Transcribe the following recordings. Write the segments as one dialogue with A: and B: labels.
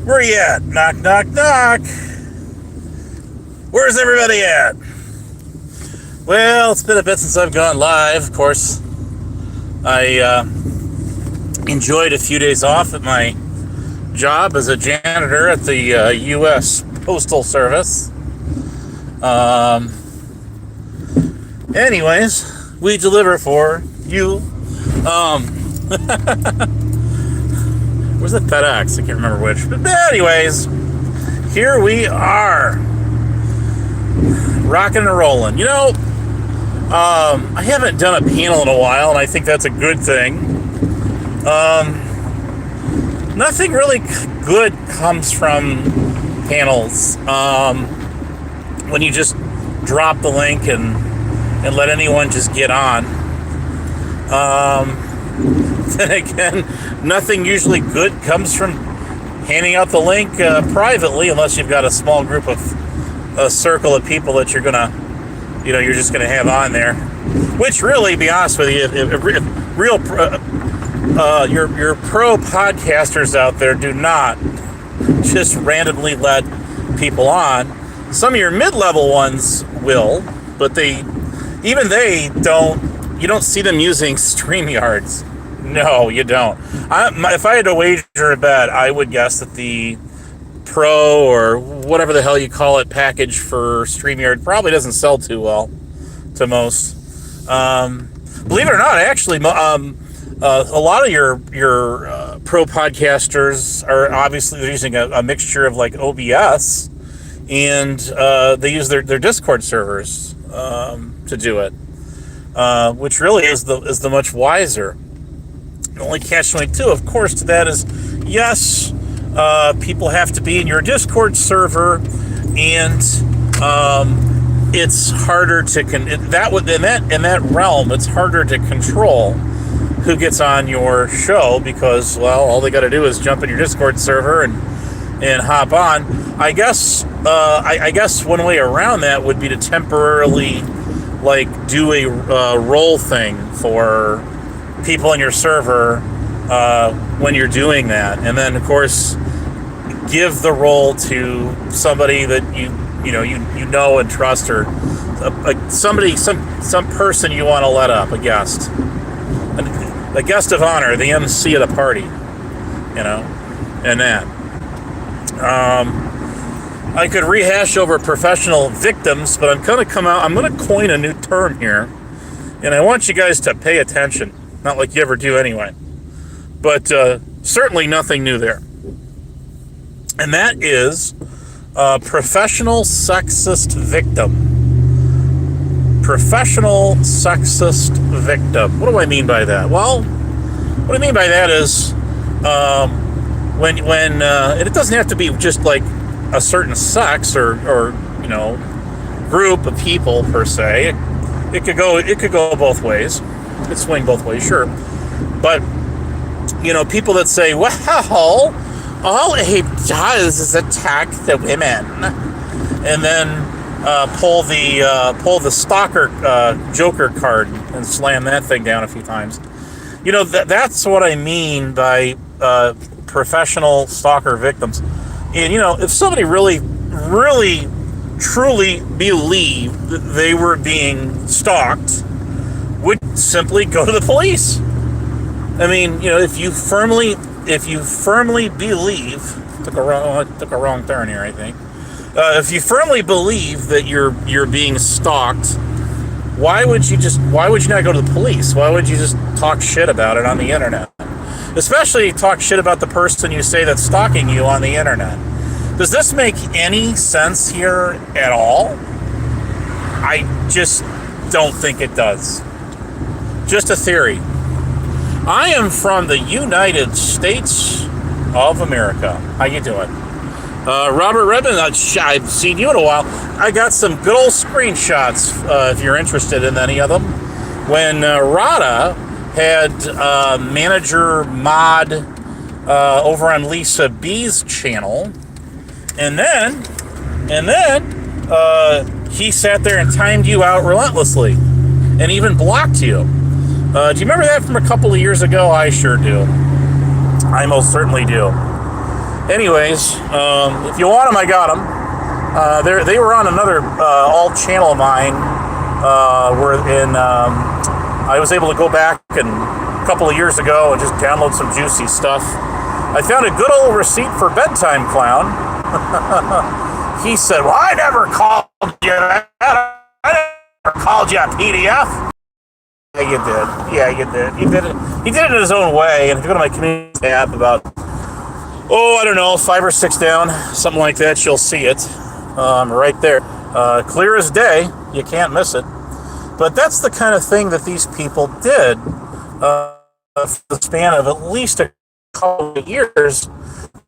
A: Where you at? Knock, knock, knock. Where's everybody at? Well, it's been a bit since I've gone live. Of course, I enjoyed a few days off at my job as a janitor at the U.S. Postal Service. Anyways, we deliver for you. Where's the FedEx? I can't remember which. But anyways, here we are. Rocking and rolling. You know, I haven't done a panel in a while, and I think that's a good thing. Nothing really good comes from panels. When you just drop the link and let anyone just get on. Then again, nothing usually good comes from handing out the link privately, unless you've got a small group of a circle of people that you're gonna, you're just gonna have on there. Which really, to be honest with you, your pro podcasters out there do not just randomly let people on. Some of your mid-level ones will, but they don't. You don't see them using StreamYards. No, you don't. If I had to wager a bet, I would guess that the Pro or whatever the hell you call it package for StreamYard probably doesn't sell too well to most. Believe it or not, actually, a lot of your pro podcasters are obviously using a mixture of like OBS, and they use their Discord servers to do it, which really is the much wiser. The only catch-22, of course, to that is, yes, people have to be in your Discord server, and it's harder to in that realm. It's harder to control who gets on your show because, well, all they got to do is jump in your Discord server and hop on. I guess one way around that would be to temporarily do a role thing for people in your server when you're doing that, and then of course give the role to somebody that you know and trust, or some person you want to let up, a guest of honor, the MC of the party, and that. I could rehash over professional victims, but I'm going to coin a new term here, and I want you guys to pay attention. Not like you ever do anyway. But certainly nothing new there. And that is professional sexist victim. Professional sexist victim. What do I mean by that? Well, what I mean by that is when and it doesn't have to be just like a certain sex or group of people per se. It could go both ways. It could swing both ways, sure. But people that say, well, all Abe does is attack the women, and then pull the stalker Joker card and slam that thing down a few times. That's what I mean by professional stalker victims. And if somebody really, really, truly believed that they were being stalked, would simply go to the police. I mean, if you firmly believe, took a wrong turn here, I think. If you firmly believe that you're being stalked, why would you not go to the police? Why would you just talk shit about it on the internet? Especially talk shit about the person you say that's stalking you on the internet. Does this make any sense here at all? I just don't think it does. Just a theory. I am from the United States of America. How you doing? Robert Redmond, I've seen you in a while. I got some good old screenshots, if you're interested in any of them. When Rada had manager mod over on Lisa B's channel, and then he sat there and timed you out relentlessly, and even blocked you. Do you remember that from a couple of years ago? I sure do. I most certainly do. Anyways, if you want them, I got them. They were on another alt channel of mine. I was able to go back and a couple of years ago and just download some juicy stuff. I found a good old receipt for Bedtime Clown. He said, "Well, I never called you that. I never called you a PDF." Yeah, you did. Yeah, you did. He did it. He did it in his own way. And if you go to my community tab, about I don't know, 5 or 6 down, something like that, you'll see it right there, clear as day. You can't miss it. But that's the kind of thing that these people did for the span of at least a couple of years.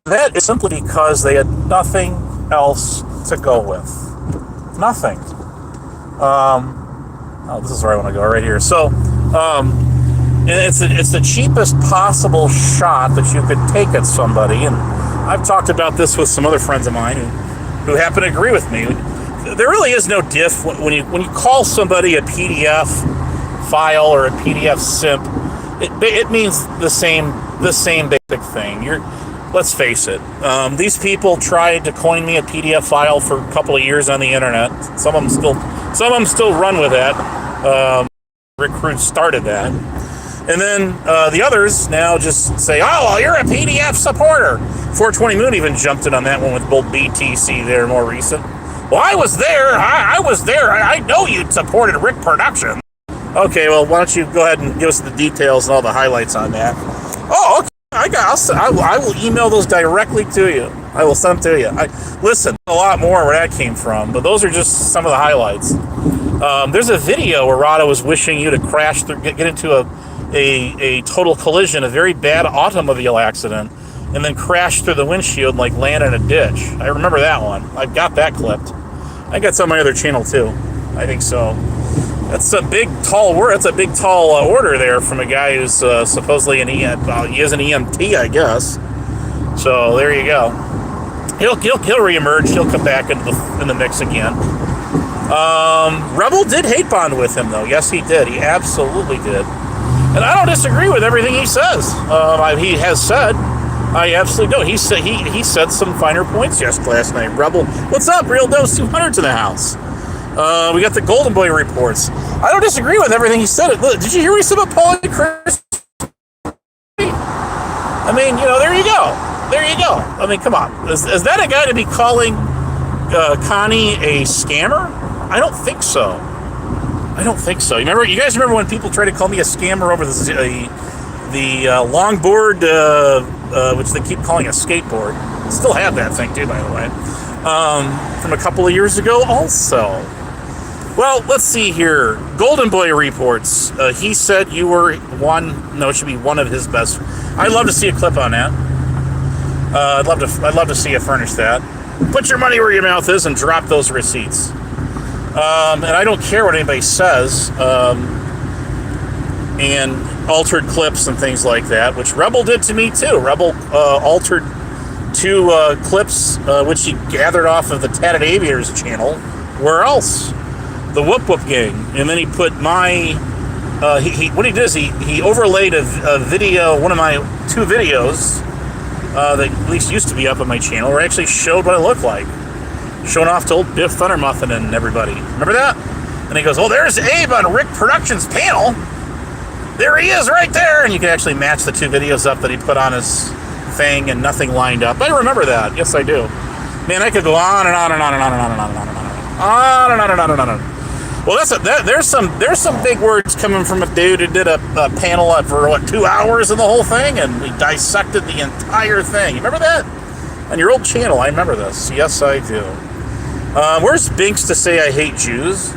A: That is simply because they had nothing else to go with. Nothing. This is where I want to go, right here. So, it's the cheapest possible shot that you could take at somebody, and I've talked about this with some other friends of mine who happen to agree with me. There really is no diff when you call somebody a PDF file or a PDF simp. It means the same basic thing. Let's face it. These people tried to coin me a PDF file for a couple of years on the internet. Some of them still run with that. Recruits started that. And then the others now just say, "Oh, well, you're a PDF supporter." 420 Moon even jumped in on that one with both BTC there, more recent. "Well, I was there. I was there. I know you supported Rick Production." Okay, well, why don't you go ahead and give us the details and all the highlights on that? Oh, okay. I will email those directly to you. I will send them to you. Listen, a lot more where that came from, but those are just some of the highlights. There's a video where Rada was wishing you to crash through, get into a total collision, a very bad automobile accident, and then crash through the windshield and like land in a ditch. I remember that one. I've got that clipped. I got some on my other channel too. I think so. That's a big, tall word. That's a big, tall order there from a guy who's supposedly he is an EMT, I guess. So there you go. He'll reemerge. He'll come back in the mix again. Rebel did hate bond with him, though. Yes, he did. He absolutely did. And I don't disagree with everything he says. He has said. I absolutely don't. He said some finer points last night. Rebel, what's up? Real Dose 200's in the house. We got the Golden Boy reports. I don't disagree with everything he said. Did you hear what he said about Paul and Chris? I mean, there you go. There you go. I mean, come on. Is that a guy to be calling Connie a scammer? I don't think so. You guys remember when people tried to call me a scammer over the longboard, which they keep calling a skateboard? Still have that thing too, by the way. From a couple of years ago also. Well, let's see here. Golden Boy reports. He said you were it should be one of his best. I'd love to see a clip on that. I'd love to see you furnish that. Put your money where your mouth is and drop those receipts. And I don't care what anybody says. And altered clips and things like that, which Rebel did to me too. Rebel altered 2 clips which he gathered off of the Tatted Aviators channel. Where else? The Whoop Whoop Gang. And then he put my what he did is he overlaid a video, one of my 2 videos that at least used to be up on my channel, where I actually showed what it looked like, showing off to old Biff Thundermuffin and everybody. Remember that? And he goes, "Oh, there's Abe on Rick Productions panel. There he is right there." And you can actually match the 2 videos up that he put on his thing, and nothing lined up. I remember that. Yes, I do. Man, I could go on and on and on and on and on and on and on and on and on. Well, there's some big words coming from a dude who did a panel for 2 hours of the whole thing, and we dissected the entire thing. You remember that? On your old channel, I remember this. Yes, I do. Where's Binks to say I hate Jews?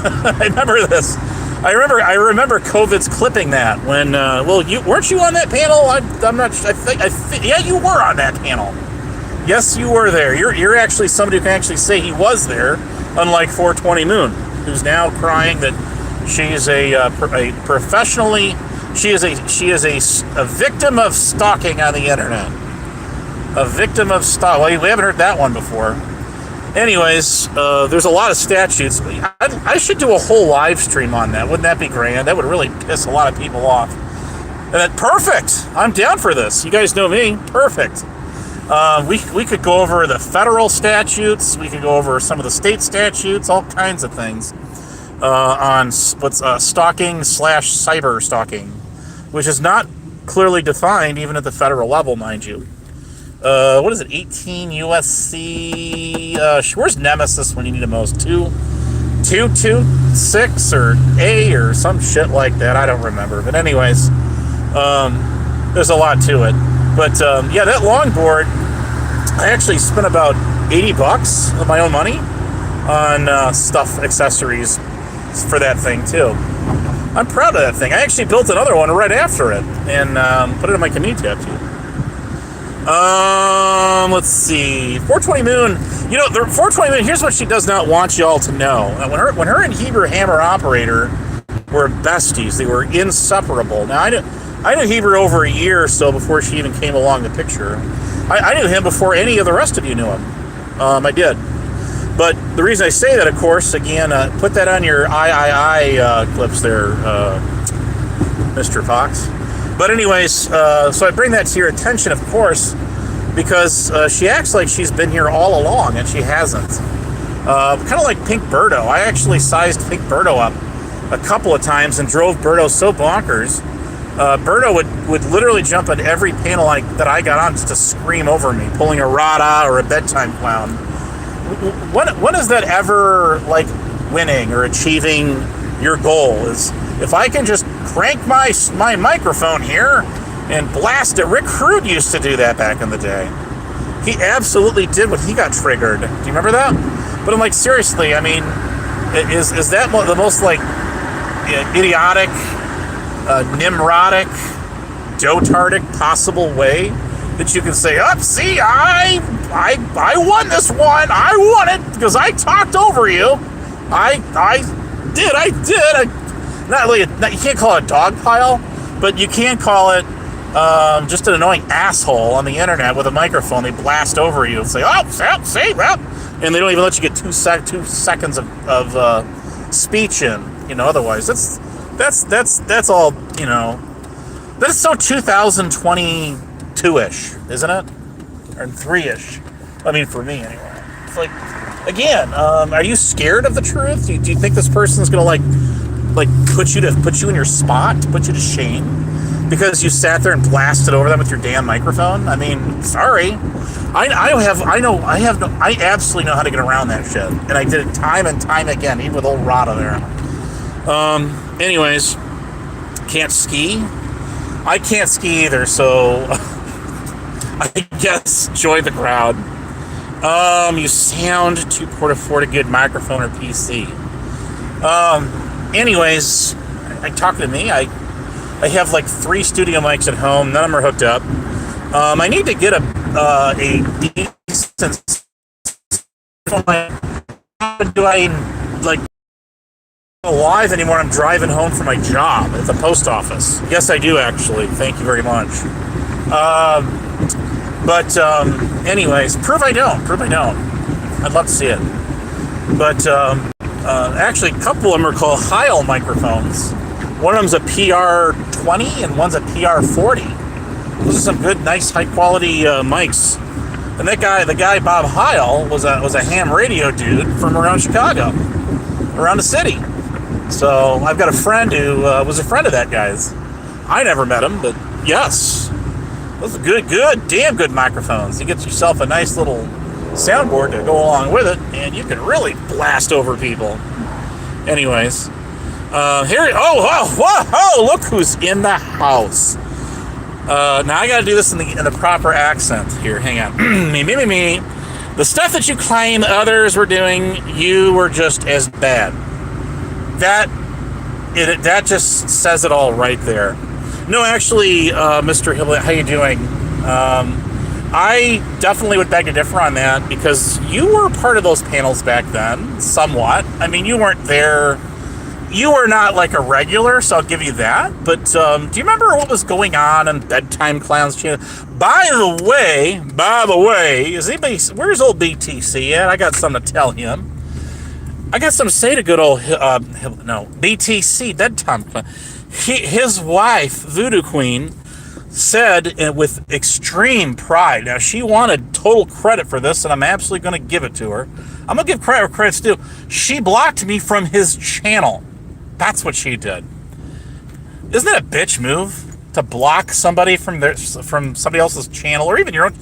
A: I remember this. I remember COVID's clipping that when. Weren't you on that panel? I'm not. Yeah, you were on that panel. Yes, you were there. You're actually somebody who can actually say he was there, unlike 420 Moon, who's now crying that she's a professionally. She is a victim of stalking on the internet. A victim of stalk. Well, we haven't heard that one before. Anyways, there's a lot of statutes. I should do a whole live stream on that. Wouldn't that be grand? That would really piss a lot of people off. Perfect. I'm down for this. You guys know me. Perfect. We could go over the federal statutes. We could go over some of the state statutes, all kinds of things on what's stalking / cyber stalking, which is not clearly defined even at the federal level, mind you. What is it? 18 USC. Where's Nemesis when you need it most? 226 or A or some shit like that. I don't remember. But anyways, there's a lot to it. But yeah, that longboard, I actually spent about $80 of my own money on stuff, accessories for that thing too. I'm proud of that thing. I actually built another one right after it and put it in my canoe tattoo. Let's see. 420 Moon. You know, the 420 Moon, here's what she does not want y'all to know. When her and Heber Hammer Operator were besties, they were inseparable. Now, I knew Heber over a year or so before she even came along the picture. I knew him before any of the rest of you knew him. I did. But the reason I say that, of course, again, put that on your I clips there, Mr. Fox. But anyways, so I bring that to your attention, of course, because she acts like she's been here all along, and she hasn't. Kind of like Pink Birdo. I actually sized Pink Birdo up a couple of times and drove Birdo so bonkers. Birdo would literally jump on every panel that I got on just to scream over me, pulling a Rada or a bedtime clown. When is that ever like winning or achieving your goal? Is if I can just crank my microphone here and blast it. Rick Crude used to do that back in the day. He absolutely did when he got triggered. Do you remember that? But I'm like, seriously, I mean, is that the most like idiotic, nimrotic, dotardic possible way that you can say, see, I won this one. I won it because I talked over you. I did. Not really. You can't call it a dog pile, but you can call it just an annoying asshole on the internet with a microphone. They blast over you and say, see, well, and they don't even let you get 2 seconds of speech in. You know, otherwise that's all. You know, that's so 2022-ish, isn't it? Or 3-ish. I mean, for me anyway. It's like, again, are you scared of the truth? Do you think this person's gonna like put you in your spot, to put you to shame because you sat there and blasted over them with your damn microphone? I mean, sorry. I absolutely know how to get around that shit, and I did it time and time again, even with old Rada there. Anyways, can't ski. I can't ski either, so I guess enjoy the crowd. You sound too poor to afford a good microphone or PC. Anyways, talking to me. I have like 3 studio mics at home. None of them are hooked up. I need to get a decent. Do I like live anymore? I'm driving home from my job at the post office. Yes, I do actually. Thank you very much. But anyways, prove I don't. I'd love to see it. But actually, a couple of them are called Heil microphones. One of them's a PR20 and one's a PR40. Those are some good, nice, high-quality mics. And the guy Bob Heil, was a ham radio dude from around Chicago, around the city. So I've got a friend who was a friend of that guy's. I never met him, but yes. Those are damn good microphones. You get yourself a nice little soundboard to go along with it, and you can really blast over people. Anyways, look who's in the house. Now I gotta do this in the proper accent here. Hang on. me. The stuff that you claim others were doing, you were just as bad. That just says it all right there. No, actually, Mr. Hill, how you doing? I definitely would beg to differ on that because you were part of those panels back then, somewhat. I mean, you weren't there. You were not like a regular, so I'll give you that. But do you remember what was going on Bedtime Clowns channel? By the way, where's old BTC at? I got something to tell him. I got something to say to good old BTC, Bedtime Clown. his wife, Voodoo Queen, said with extreme pride. Now, she wanted total credit for this, and I'm absolutely going to give it to her. I'm going to give credit where credit's due. She blocked me from his channel. That's what she did. Isn't that a bitch move? To block somebody from somebody else's channel, or even your own?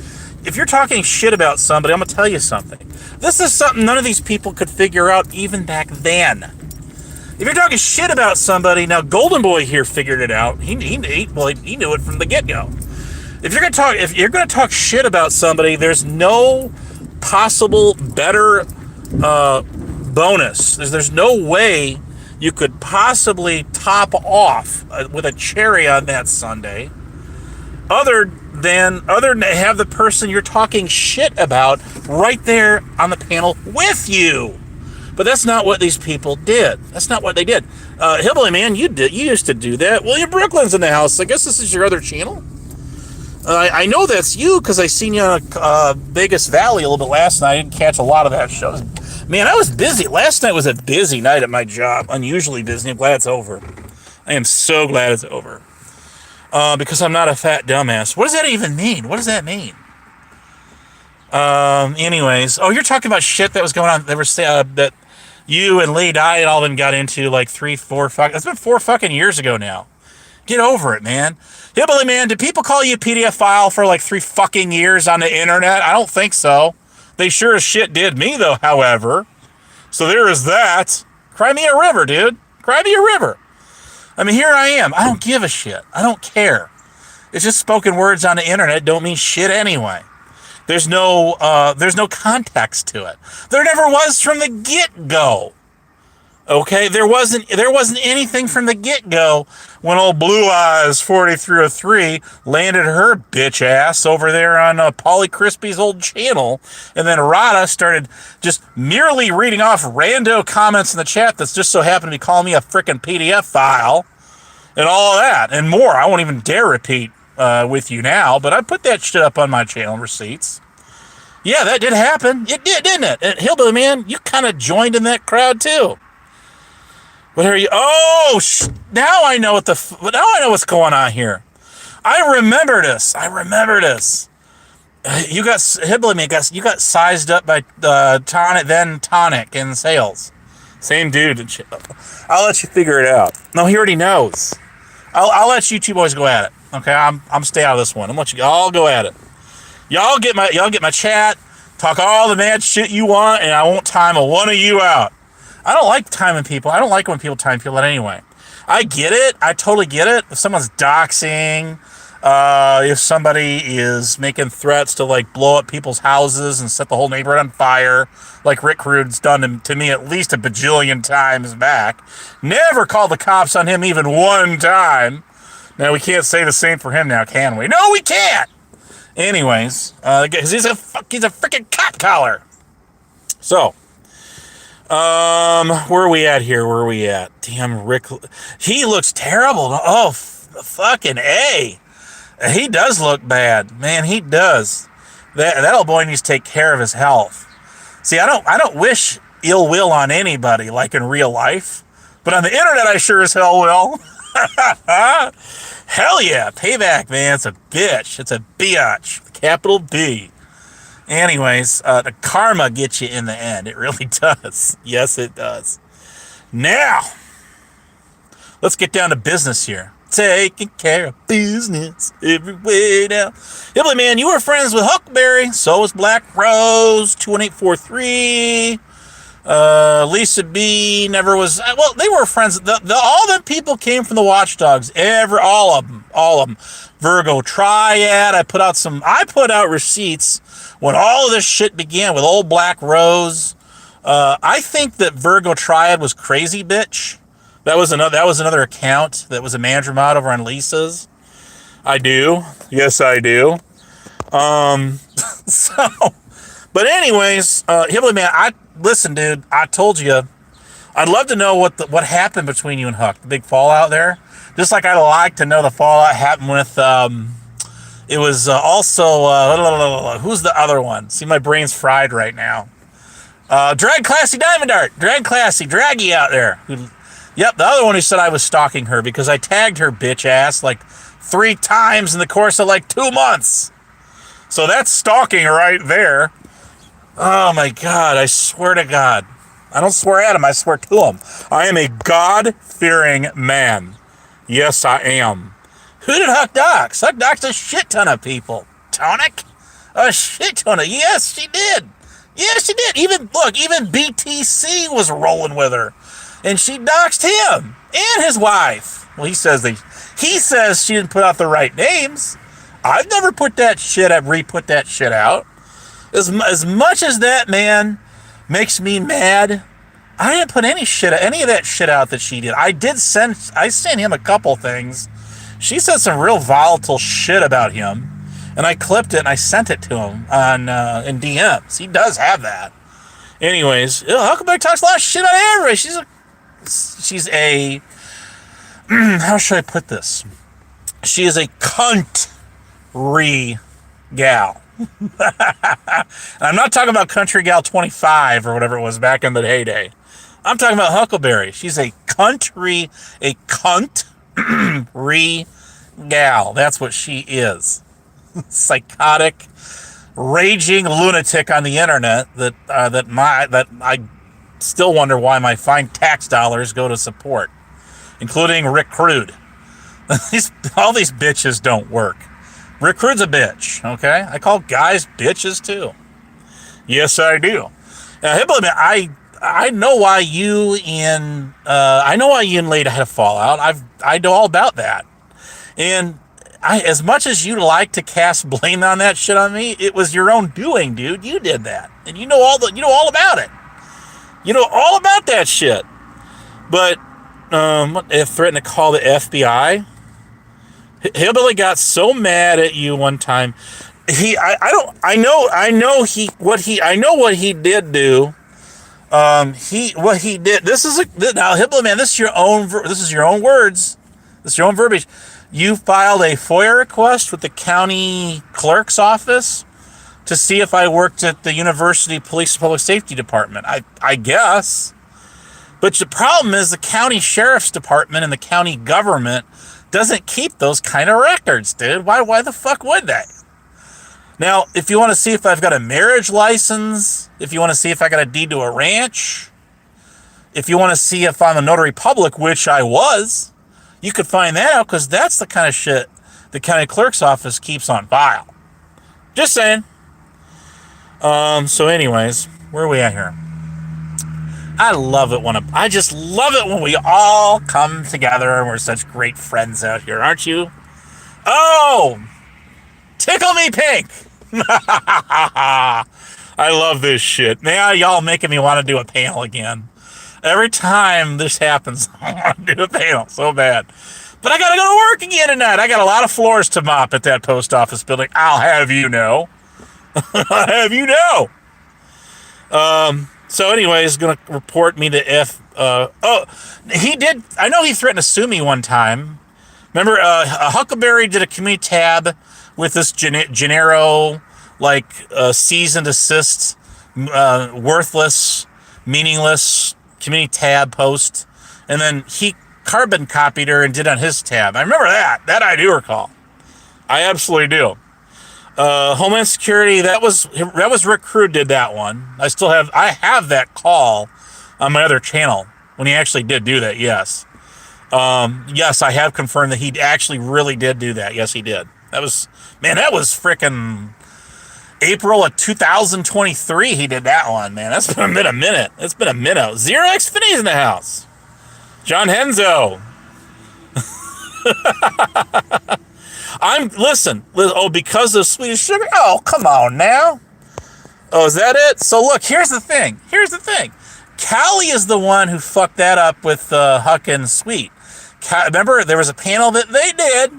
A: If you're talking shit about somebody, I'm going to tell you something. This is something none of these people could figure out even back then. If you're talking shit about somebody, now Golden Boy here figured it out. He knew it from the get-go. If you're gonna talk shit about somebody, there's no possible better bonus. There's no way you could possibly top off with a cherry on that sundae, other than have the person you're talking shit about right there on the panel with you. But that's not what these people did. That's not what they did. Hillbilly Man, you used to do that. William Brooklyn's in the house. I guess this is your other channel. I know that's you because I seen you on Vegas Valley a little bit last night. I didn't catch a lot of that show. Man, I was busy. Last night was a busy night at my job. Unusually busy. I'm glad it's over. I am so glad it's over. Because I'm not a fat dumbass. What does that even mean? What does that mean? Anyways. Oh, you're talking about shit that was going on. There was that you and Lee Dye and all of them got into like 3-4 fucking... It's been 4 fucking years ago now. Get over it, man. Hillbilly Man, did people call you a PDF file for like 3 fucking years on the internet? I don't think so. They sure as shit did me, though, however. So there is that. Cry me a river, dude. Cry me a river. I mean, here I am. I don't give a shit. I don't care. It's just spoken words on the internet don't mean shit anyway. There's no context to it. There never was from the get-go. Okay, there wasn't anything from the get-go when old Blue Eyes 4303 landed her bitch ass over there on Pauly Crispy's old channel, and then Rada started just merely reading off rando comments in the chat that's just so happened to be calling me a frickin' PDF file, and all of that, and more. I won't even dare repeat with you now, but I put that shit up on my channel receipts. Yeah, that did happen. It did, didn't it? And Hillbilly Man, you kind of joined in that crowd too. What are you? Oh, now I know now I know what's going on here. I remember this. You got Hillbilly Man. You got sized up by Tonic in sales. Same dude and shit. I'll let you figure it out. No, he already knows. I'll let you two boys go at it. Okay, I'm stay out of this one. I'm let you all go at it. Y'all get my chat. Talk all the mad shit you want, and I won't time a one of you out. I don't like timing people. I don't like when people time people out anyway. I get it. I totally get it. If someone's doxing, if somebody is making threats to like blow up people's houses and set the whole neighborhood on fire, like Rick Rude's done to me at least a bajillion times back. Never called the cops on him even one time. Now, we can't say the same for him now, can we? No, we can't! Anyways, because he's a freaking cop collar. So, where are we at here? Where are we at? Damn, Rick. He looks terrible. Oh, fucking A. He does look bad. Man, he does. That old boy needs to take care of his health. See, I don't wish ill will on anybody like in real life, but on the internet I sure as hell will. Hell yeah, payback, man. It's a bitch. It's a biatch. Capital B. Anyways, the karma gets you in the end. It really does. Yes, it does. Now, let's get down to business here. Taking care of business every way now. Hillbilly Man, you were friends with Huckberry. So was Black Rose, 21843. Lisa B never was. Well, they were friends. All them people came from the Watchdogs. All of them. Virgo Triad. I put out receipts when all of this shit began with old Black Rose. I think that Virgo Triad was Crazy Bitch. That was another account that was a manager mod over on Lisa's. I do. Yes, I do. So, but anyways, Hillbilly Man, listen, dude, I told you, I'd love to know what happened between you and Huck, the big fallout there. Just like I'd like to know the fallout happened with, it was also, who's the other one? See, my brain's fried right now. Drag Classy Diamond Dart. Drag Classy, Draggy out there. Yep, the other one who said I was stalking her because I tagged her bitch ass like 3 times in the course of like 2 months. So that's stalking right there. Oh my God, I swear to God. I don't swear at him, I swear to him. I am a God-fearing man. Yes, I am. Who did Huck dox? Huck doxed a shit ton of people. Tonic? A shit ton of... Yes, she did. Yes, she did. Even BTC was rolling with her. And she doxed him and his wife. Well, he says she didn't put out the right names. I've never re-put that shit out. As much as that man makes me mad, I didn't put any of that shit out that she did. I sent him a couple things. She said some real volatile shit about him, and I clipped it and I sent it to him on in DMs. He does have that. Anyways, Huckleberry talks a lot of shit about everybody. She's a how should I put this? She is a country gal. And I'm not talking about Country Gal 25 or whatever it was back in the heyday. I'm talking about Huckleberry. She's a country gal. That's what she is. Psychotic, raging lunatic on the internet that I still wonder why my fine tax dollars go to support, including Rick Crude. All these bitches don't work. Rick Crude's a bitch, okay? I call guys bitches too. Yes, I do. I know why you and Leda had a fallout. I know all about that. And as much as you like to cast blame on that shit on me, it was your own doing, dude. You did that, and you know all about it. You know all about that shit. But threatened to call the FBI. Hillbilly got so mad at you one time. I know what he did do. What he did. Now, Hillbilly man, this is your own words. This is your own verbiage. You filed a FOIA request with the county clerk's office to see if I worked at the University Police and Public Safety Department. I guess. But the problem is the county sheriff's department and the county government doesn't keep those kind of records, dude. Why the fuck would they? Now, if you want to see if I've got a marriage license, if you want to see if I got a deed to a ranch, if you want to see if I'm a notary public, which I was, you could find that out, because that's the kind of shit the county clerk's office keeps on file. Just saying. So anyways, where are we at here? I just love it when we all come together and we're such great friends out here, aren't you? Oh, tickle me pink. I love this shit. Now y'all making me want to do a panel again. Every time this happens, I want to do a panel so bad. But I got to go to work again tonight. I got a lot of floors to mop at that post office building. I'll have you know. I'll have you know. So anyways, going to report me to he did. I know he threatened to sue me one time. Remember, Huckleberry did a community tab with this Gennaro, cease and desist, worthless, meaningless community tab post. And then he carbon copied her and did on his tab. I remember that. That I do recall. I absolutely do. Homeland Security, that was Rick Crude did that one. I have that call on my other channel when he actually did do that. Yes. Yes, I have confirmed that he actually really did do that. Yes, he did. That was freaking April of 2023. He did that one, man. That's been a minute. It's been a minute. Zero Xfinity's in the house. John Henzo. Because of sweet sugar? Oh, come on now. Oh, is that it? So look, here's the thing. Callie is the one who fucked that up with Huck and Sweet. Remember, there was a panel that they did.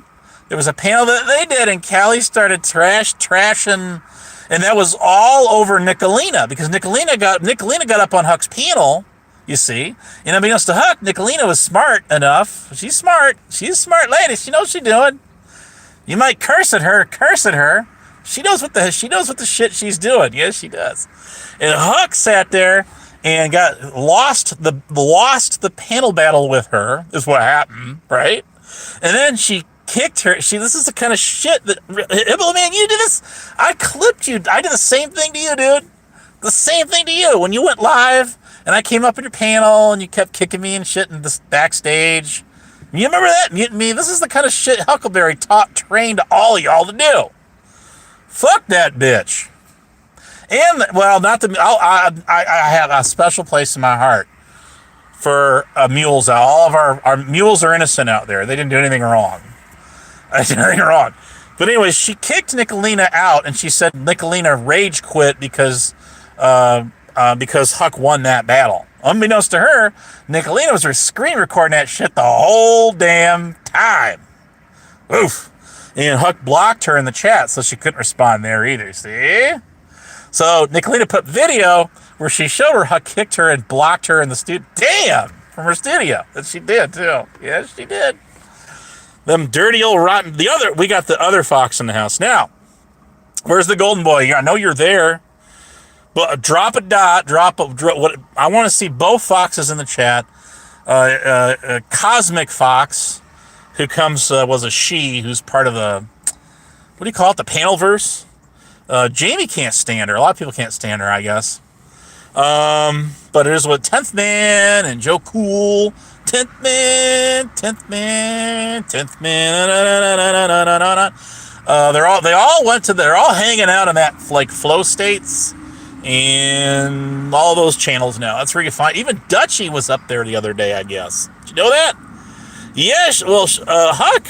A: And Callie started trashing, and that was all over Nicolina, because Nicolina got up on Huck's panel, you see. And unbeknownst to Huck, Nicolina was smart enough. She's smart. She's a smart lady. She knows what she's doing. You might curse at her. She knows what the shit she's doing. Yes, she does. And Huck sat there and got lost the panel battle with her is what happened, right? And then she kicked her. This is the kind of shit that eviL, man, you did this. I clipped you. I did the same thing to you, dude. The same thing to you when you went live, and I came up in your panel and you kept kicking me and shit in this backstage. You remember that? Me. This is the kind of shit Huckleberry trained all y'all to do. Fuck that bitch. And, well, not the... I have a special place in my heart for mules. All of our mules are innocent out there. They didn't do anything wrong. I did anything wrong. But anyways, she kicked Nicolina out, and she said Nicolina rage quit because Huck won that battle. Unbeknownst to her, Nicolina was screen recording that shit the whole damn time. Oof. And Huck blocked her in the chat, so she couldn't respond there either, see? So Nicolina put video where she showed her Huck kicked her and blocked her in the studio. Damn! From her studio. That she did, too. Yes, she did. Them dirty old rotten... We got the other fox in the house. Now, where's the golden boy? I know you're there. But drop a dot. What I want to see both foxes in the chat. Cosmic Fox, who was a she, who's part of the... What do you call it? The Panelverse? Jamie can't stand her. A lot of people can't stand her, I guess. But it is with 10th Man and Joe Cool. 10th Man. They're all hanging out in that, like, flow states and all those channels now. That's where you find, even Dutchie was up there the other day, I guess. Did you know that? Yes, well, Huck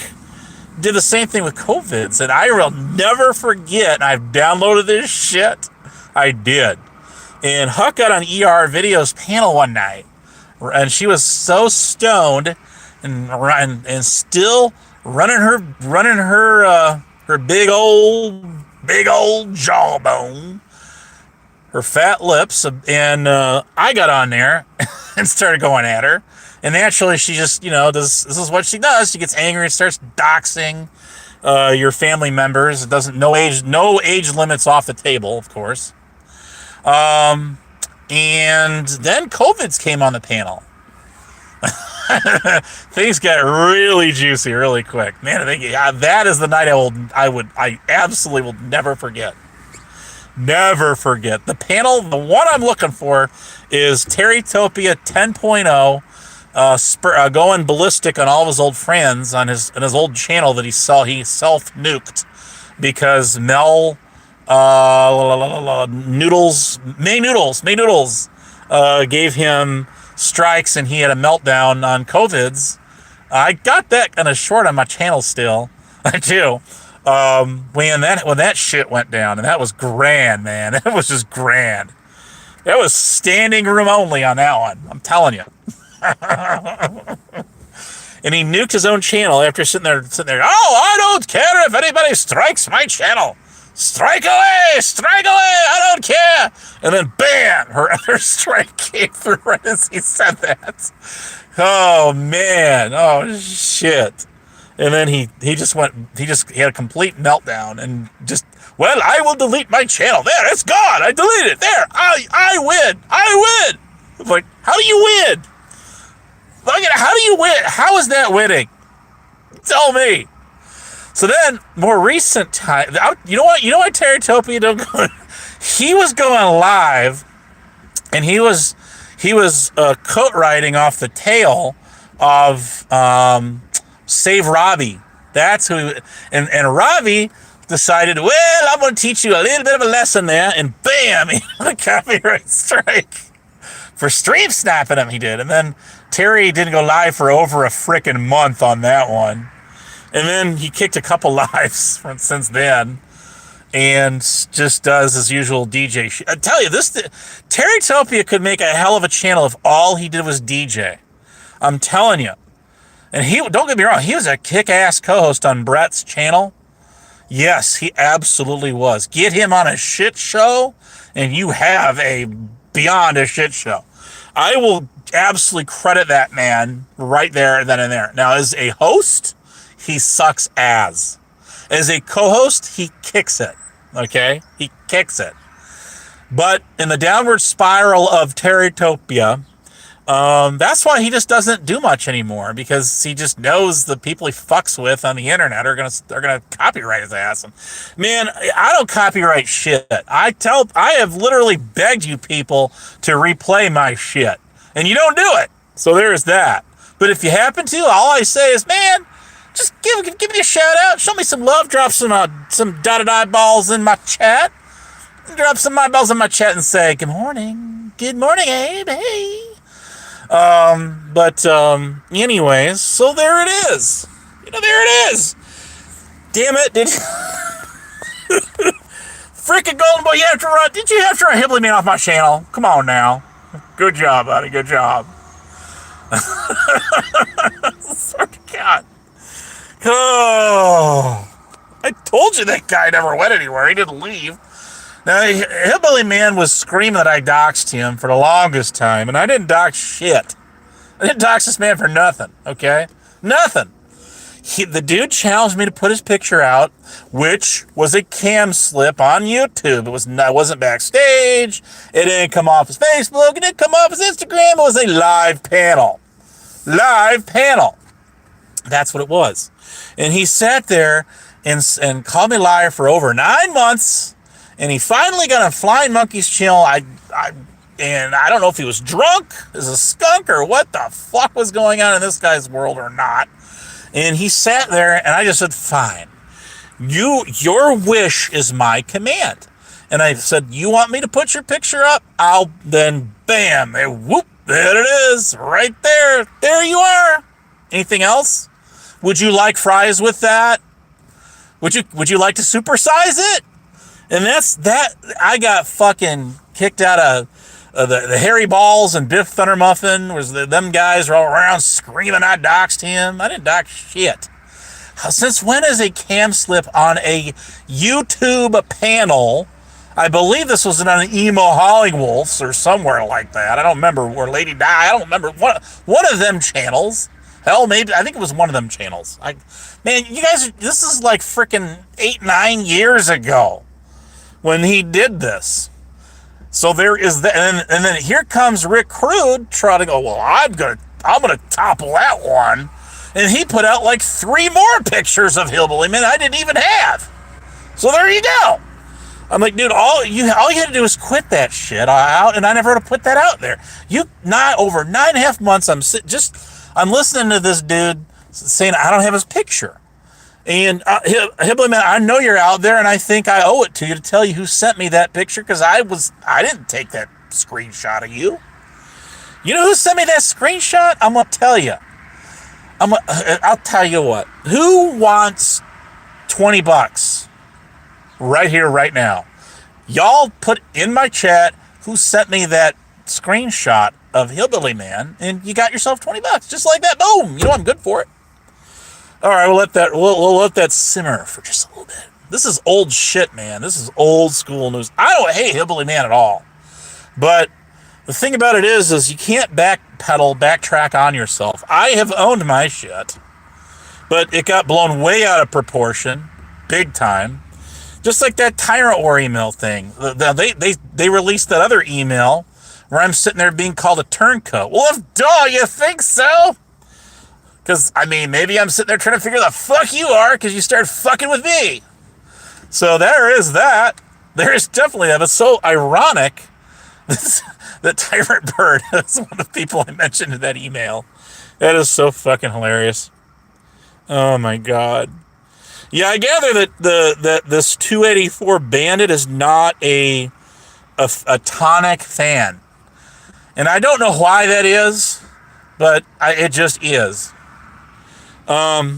A: did the same thing with COVID. Said, I will never forget, and I've downloaded this shit. I did. And Huck got on ER Video's panel one night, and she was so stoned and still running her big old jawbone, her fat lips, and I got on there and started going at her. And naturally, she just, this is what she does. She gets angry and starts doxing your family members. It doesn't, no age limits off the table, of course. And then COVID's came on the panel. Things got really juicy really quick. Man, that is the night I absolutely will never forget. Never forget. The panel, the one I'm looking for is Terrytopia 10.0. Going ballistic on all of his old friends on his old channel that he self-nuked because May Noodles gave him strikes and he had a meltdown on COVIDs. I got that kind of short on my channel still. I do. When that shit went down, and that was grand, man. That was just grand. That was standing room only on that one. I'm telling you. And he nuked his own channel after sitting there. Oh, I don't care if anybody strikes my channel. Strike away! I don't care. And then, bam! Her other strike came through right as he said that. Oh man! Oh shit! And then he had a complete meltdown and just, well, I will delete my channel. There, it's gone. I deleted it. There, I win. I'm like, how do you win? How do you win? How is that winning? Tell me. So then, more recent time, you know what Terrytopia don't go. He was going live, and he was coat riding off the tail of Save Robbie. That's who. And Robbie decided, well, I'm going to teach you a little bit of a lesson there, and bam, he got a copyright strike for stream snapping him. He did, and then Terry didn't go live for over a frickin' month on that one. And then he kicked a couple lives since then and just does his usual DJ shit. I tell you, Terrytopia could make a hell of a channel if all he did was DJ. I'm telling you. And don't get me wrong, he was a kick-ass co-host on Brett's channel. Yes, he absolutely was. Get him on a shit show, and you have beyond a shit show. I will absolutely credit that man right there, then and there. Now, as a host, he sucks ass. As a co-host, he kicks it. Okay? He kicks it. But in the downward spiral of Terratopia, that's why he just doesn't do much anymore, because he just knows the people he fucks with on the internet are gonna copyright his ass. And man, I don't copyright shit. I have literally begged you people to replay my shit, and you don't do it. So there's that. But if you happen to, all I say is, man, just give me a shout out, show me some love, drop some dotted eyeballs in my chat, drop some eyeballs in my chat, and say good morning, Abe, hey. Anyways, so there it is. There it is. Damn it, did you... Freaking Golden Boy, did you have to run Hibbly Man off my channel? Come on now. Good job, buddy, good job. Swear to God. Oh, I told you that guy never went anywhere. He didn't leave. Now, Hillbilly Man was screaming that I doxed him for the longest time, and I didn't dox shit. I didn't dox this man for nothing, okay? Nothing. The dude challenged me to put his picture out, which was a cam slip on YouTube. It wasn't backstage. It didn't come off his Facebook. It didn't come off his Instagram. It was a live panel. Live panel. That's what it was. And he sat there and called me a liar for over 9 months. And he finally got on Flying Monkey's channel. And I don't know if he was drunk as a skunk or what the fuck was going on in this guy's world or not. And he sat there, and I just said, fine. Your wish is my command. And I said, you want me to put your picture up? I'll then, bam, and whoop, there it is, right there. There you are. Anything else? Would you like fries with that? Would you like to supersize it? And that's that. I got fucking kicked out of the Harry Balls and Biff Thunder Muffin. Them guys were all around screaming I doxed him. I didn't dox shit. Since when is a cam slip on a YouTube panel? I believe this was on an Emo Hollywolfs or somewhere like that. I don't remember where Lady Di. I don't remember one of them channels. Hell, maybe I think it was one of them channels. Man, you guys, this is like freaking 8-9 years ago when he did this. So there is that, and then here comes Rick Crude trying to go, well, I'm gonna topple that one, and he put out like 3 more pictures of Hillbilly Men I didn't even have. So there you go. I'm like, dude, all you had to do is quit that shit out, and I never would have put that out there. Over 9.5 months, I'm listening to this dude saying I don't have his picture. And Hillbilly Man, I know you're out there, and I think I owe it to you to tell you who sent me that picture, because I didn't take that screenshot of you. You know who sent me that screenshot? I'm gonna tell you. I'll tell you what. Who wants $20 right here, right now? Y'all put in my chat who sent me that screenshot of Hillbilly Man, and you got yourself $20, just like that. Boom. You know I'm good for it. All right, we'll let that simmer for just a little bit. This is old shit, man. This is old school news. I don't hate Hillbilly Man at all, but the thing about it is you can't backtrack on yourself. I have owned my shit, but it got blown way out of proportion, big time. Just like that Tyrant War email thing. They released that other email where I'm sitting there being called a turncoat. Well, you think so? Because, maybe I'm sitting there trying to figure the fuck you are because you started fucking with me. So there is that. There is definitely that. But so ironic that Tyrant Bird is one of the people I mentioned in that email. That is so fucking hilarious. Oh, my God. Yeah, I gather that this 284 Bandit is not a tonic fan. And I don't know why that is, but it just is. Do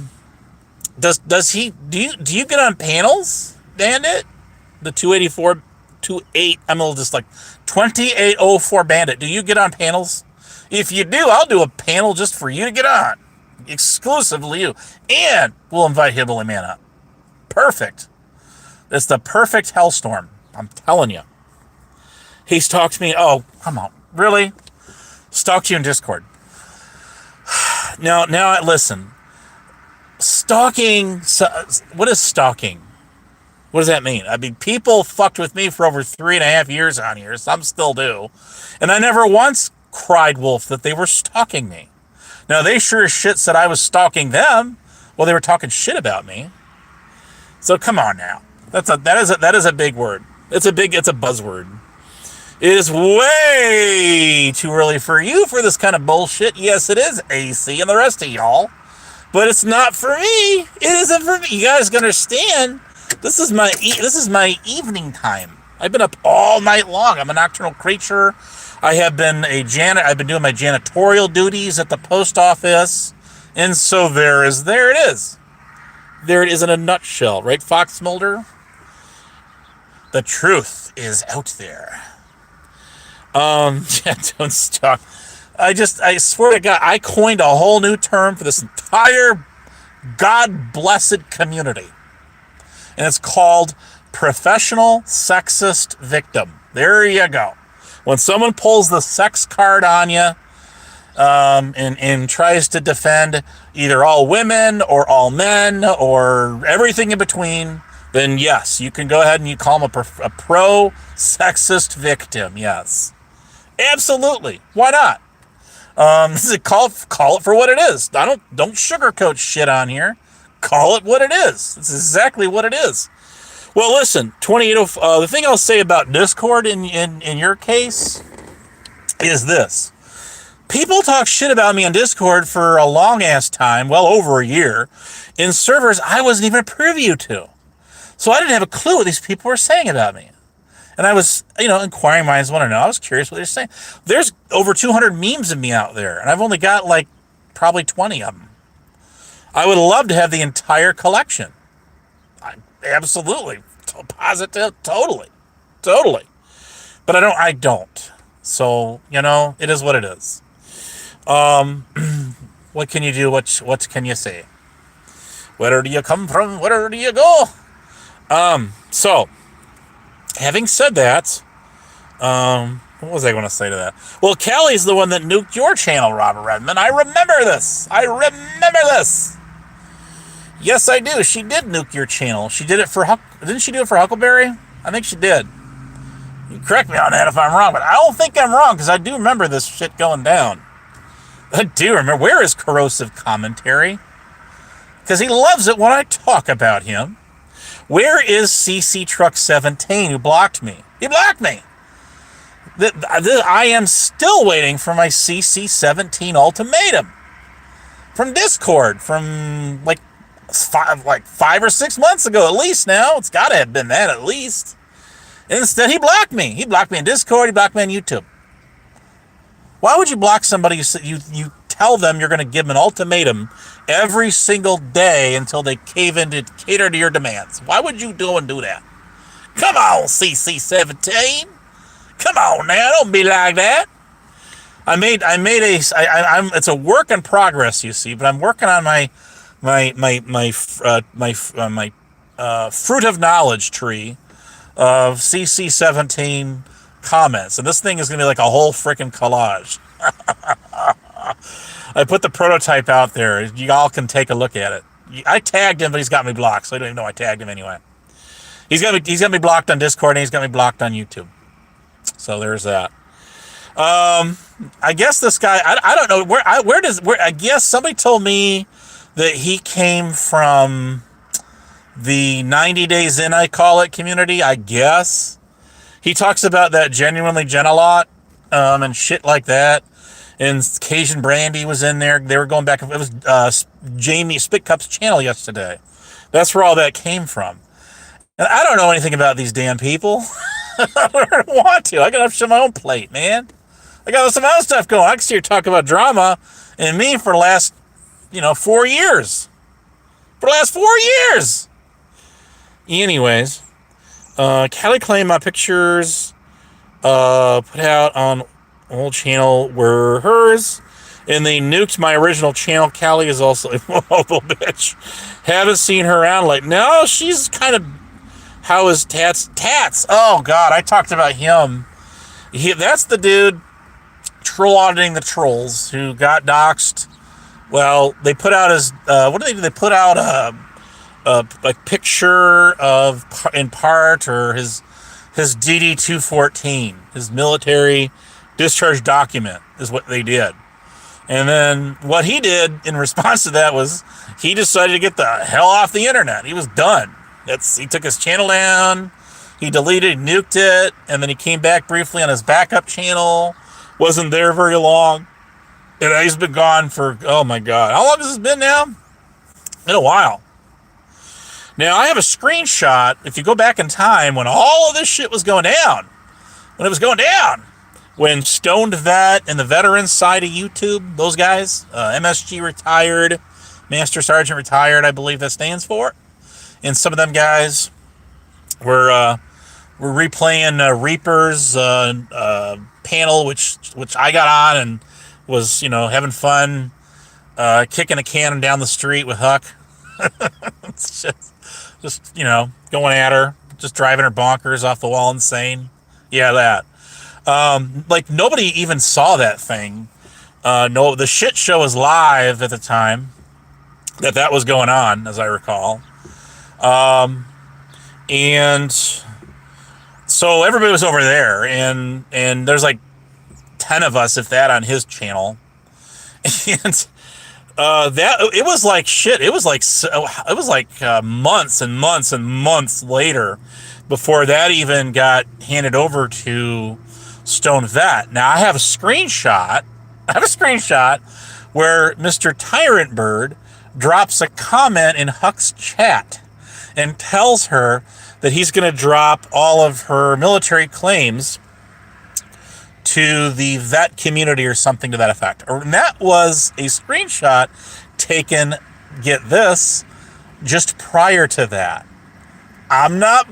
A: you get on panels, Bandit? The 284, 2804 Bandit. Do you get on panels? If you do, I'll do a panel just for you to get on. Exclusively you. And we'll invite Hillbilly Man up. Perfect. It's the perfect hellstorm. I'm telling you. He's talked to me. Oh, come on. Really? Stalked you in Discord. Now, listen. Stalking. What is stalking? What does that mean? I mean, people fucked with me for over 3.5 years on here. Some still do. And I never once cried wolf that they were stalking me. Now, they sure as shit said I was stalking them while they were talking shit about me. So come on now. That is a big word. It's a buzzword. It is way too early for you for this kind of bullshit. Yes, it is, AC and the rest of y'all. But it's not for me. It isn't for me. You guys can understand. This is my evening time. I've been up all night long. I'm a nocturnal creature. I've been doing my janitorial duties at the post office. And so there it is. There it is in a nutshell, right, Fox Mulder? The truth is out there. Yeah, don't stop. I swear to God, I coined a whole new term for this entire God-blessed community. And it's called professional sexist victim. There you go. When someone pulls the sex card on you, and tries to defend either all women or all men or everything in between, then yes, you can go ahead and you call them a pro-sexist victim. Yes, absolutely. Why not? Call it for what it is. Don't sugarcoat shit on here. Call it what it is. It's exactly what it is. Well, listen, 2805. The thing I'll say about Discord in your case is this. People talk shit about me on Discord for a long-ass time, well over a year, in servers I wasn't even privy to. So I didn't have a clue what these people were saying about me. And I was, inquiring minds want to know. I was curious what they're saying. There's over 200 memes of me out there, and I've only got, probably 20 of them. I would love to have the entire collection. Absolutely. Positive. Totally. But I don't. So, it is what it is. What can you do? What can you say? Where do you come from? Where do you go? So, having said that, what was I going to say to that? Well, Callie's the one that nuked your channel, Robert Redmond. I remember this. Yes, I do. She did nuke your channel. She did it didn't she do it for Huckleberry? I think she did. You correct me on that if I'm wrong, but I don't think I'm wrong because I do remember this shit going down. I do remember. Where is corrosive commentary? Because he loves it when I talk about him. Where is CC Truck 17 who blocked me? He blocked me. I am still waiting for my CC 17 ultimatum from Discord from 5 or 6 months ago at least. Now it's got to have been that at least. Instead, he blocked me. He blocked me on Discord. He blocked me on YouTube. Why would you block somebody? You tell them you're going to give them an ultimatum every single day until they cater to your demands. Why would you do that? Come on, CC17. Come on now, don't be like that. It's a work in progress, you see, but I'm working on my fruit of knowledge tree of CC17 comments, and this thing is going to be like a whole freaking collage. I put the prototype out there. Y'all can take a look at it. I tagged him, but he's got me blocked, so I don't even know I tagged him anyway. He's got me blocked on Discord, and he's got me blocked on YouTube. So there's that. I guess this guy, I don't know where. I guess somebody told me that he came from the 90 Days In, I call it, community. I guess he talks about that genuinely Jen a lot, and shit like that. And Cajun Brandy was in there. They were going back. It was Jamie Spitcup's channel yesterday. That's where all that came from. And I don't know anything about these damn people. I don't want to. I got enough shit on my own plate, man. I got some other stuff going. I can see you talk about drama and me for the last, 4 years. For the last 4 years. Anyways, Callie claimed my pictures put out on old channel were hers, and they nuked my original channel. Callie is also a mobile bitch. Haven't seen her around. No, she's kind of. How is Tats? Tats! Oh, God, I talked about him. That's the dude troll auditing the trolls who got doxxed. Well, they put out his... what did they do? They put out like picture of in part or his DD 214, his military discharge document is what they did. And then what he did in response to that was he decided to get the hell off the internet. He was done. He took his channel down, he deleted, nuked it, and then he came back briefly on his backup channel. Wasn't there very long. And he's been gone for, oh my God. How long has this been now? In a while. Now, I have a screenshot, if you go back in time, when all of this shit was going down. When it was going down. When Stoned Vet and the veteran side of YouTube, those guys, MSG retired, Master Sergeant retired, I believe that stands for. And some of them guys were replaying Reaper's panel, which I got on and was, having fun, kicking a cannon down the street with Huck. It's just going at her, just driving her bonkers off the wall, insane. Yeah, that. Like nobody even saw that thing. No, the shit show was live at the time that was going on, as I recall. And so everybody was over there, and there's like 10 of us, if that, on his channel. And that it was like shit. It was like months and months and months later before that even got handed over to Stone Vet. Now I have a screenshot. Where Mr. Tyrant Bird drops a comment in Huck's chat and tells her that he's going to drop all of her military claims to the vet community or something to that effect. And that was a screenshot taken, get this, just prior to that. I'm not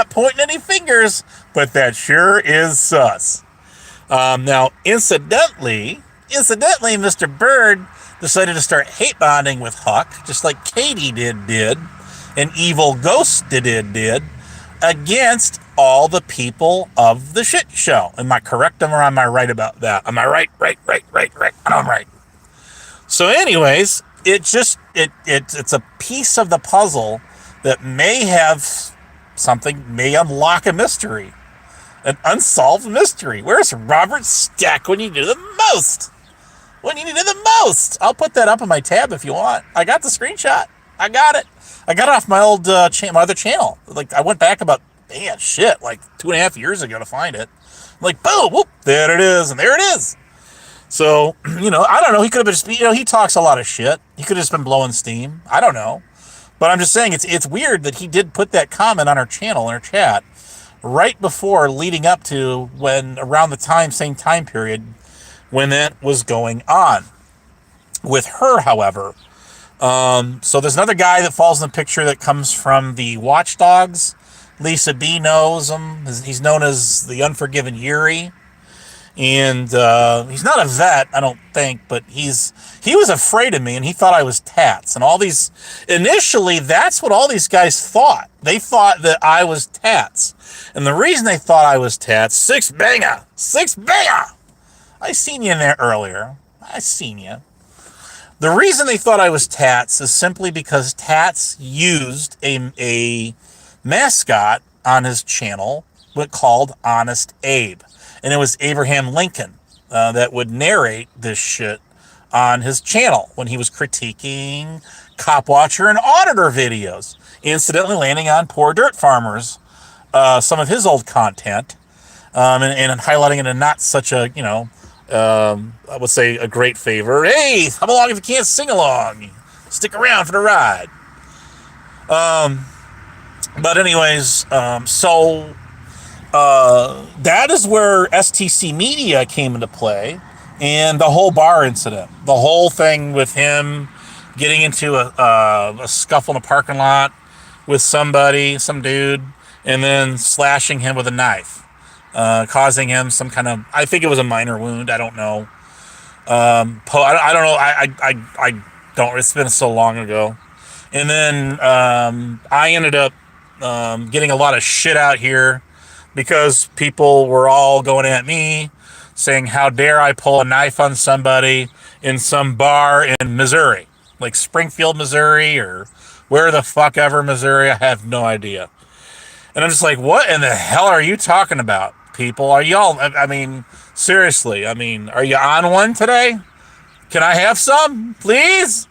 A: pointing any fingers, but that sure is sus. Now, incidentally, Mr. Bird decided to start hate bonding with Huck, just like Katie did, and eviL Ghost did, against all the people of the shit show. Am I correct or am I right about that? Am I right? Right. I'm right. So anyways, it's a piece of the puzzle that may have something, may unlock a mystery. An unsolved mystery. Where's Robert Stack when you need it the most? I'll put that up on my tab if you want. I got the screenshot. I got it off my old my other channel. Like I went back about like 2.5 years ago to find it. Like boom, whoop, there it is, and there it is. So I don't know. He could have just he talks a lot of shit. He could have just been blowing steam. I don't know, but I'm just saying it's weird that he did put that comment on our channel in our chat right before, leading up to around the same time period when that was going on. With her, however, so there's another guy that falls in the picture that comes from the Watchdogs. Lisa B knows him. He's known as the Unforgiven Yuri. And he's not a vet, I don't think, but he was afraid of me, and he thought I was Tats. And initially, that's what all these guys thought. They thought that I was Tats. And the reason they thought I was Tats, six banger! I seen you in there earlier. The reason they thought I was Tats is simply because Tats used a mascot on his channel called Honest Abe. And it was Abraham Lincoln that would narrate this shit on his channel when he was critiquing Cop Watcher and Auditor videos, incidentally landing on Poor Dirt Farmers, some of his old content, and highlighting it in not such a, I would say a great favor. Hey, come along if you can't sing along. Stick around for the ride. But anyways, that is where STC Media came into play, and the whole bar incident, the whole thing with him getting into a scuffle in a parking lot with some dude, and then slashing him with a knife, causing him some kind of, I think it was a minor wound. I don't know. I don't know. I don't. It's been so long ago. And then I ended up getting a lot of shit out here, because people were all going at me, saying, how dare I pull a knife on somebody in some bar in Missouri, like Springfield, Missouri, or Where the fuck ever, Missouri? I have no idea. And I'm just like, what in the hell are you talking about, people? Are y'all, I mean, seriously, I mean, are you on one today? Can I have some? Please?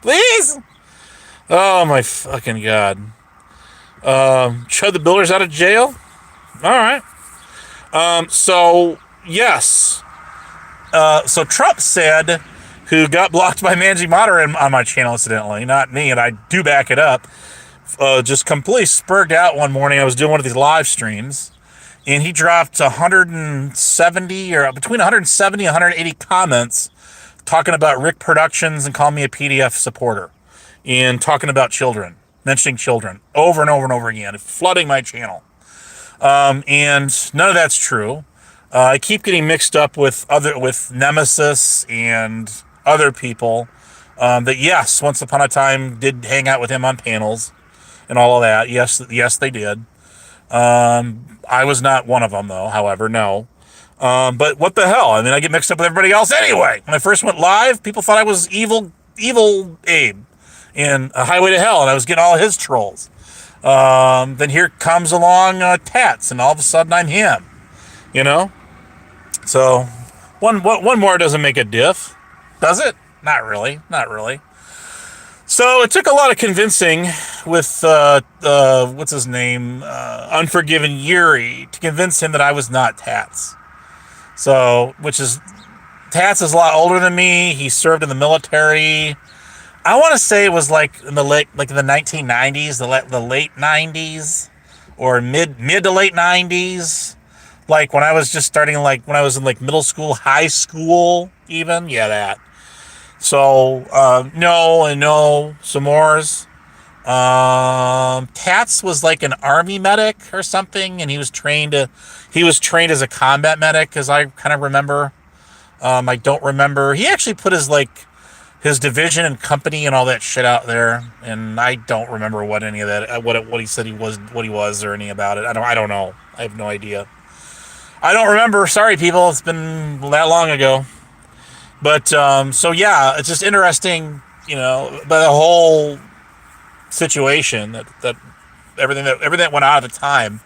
A: Please? Oh, my fucking God. Chud the Builder's out of jail? All right. So, yes. So Trump said, who got blocked by managing moderator on my channel, incidentally, not me, and I do back it up, just completely spurred out one morning. I was doing one of these live streams, and he dropped 170 or between 170 and 180 comments talking about Rick Productions and calling me a PDF supporter and talking about children, mentioning children over and over and over again, flooding my channel. And none of that's true. I keep getting mixed up with Nemesis and other people that, yes, once upon a time did hang out with him on panels and all of that. Yes, they did. I was not one of them, though, however, no. But what the hell? I mean, I get mixed up with everybody else anyway. When I first went live, people thought I was evil Abe in A Highway to Hell, and I was getting all his trolls. Then here comes along Tats, and all of a sudden I'm him, you know? So one more doesn't make a diff, does it? Not really. So it took a lot of convincing with, what's his name, Unforgiven Yuri, to convince him that I was not Tats. So, Tats is a lot older than me. He served in the military. I want to say it was like in the 1990s, the late 90s, or mid to late 90s. Like when I was just starting, like when I was in like middle school, high school, even. Yeah, that. So, no, some mores. Tats was like an army medic or something, and he was trained as a combat medic, as I kind of remember. I don't remember. He actually put his division and company and all that shit out there, and I don't remember what any of that, what he said he was, or any about it. I don't know. I have no idea. I don't remember. Sorry, people. It's been that long ago. But so yeah, it's just interesting, by the whole situation that everything that went on at the time.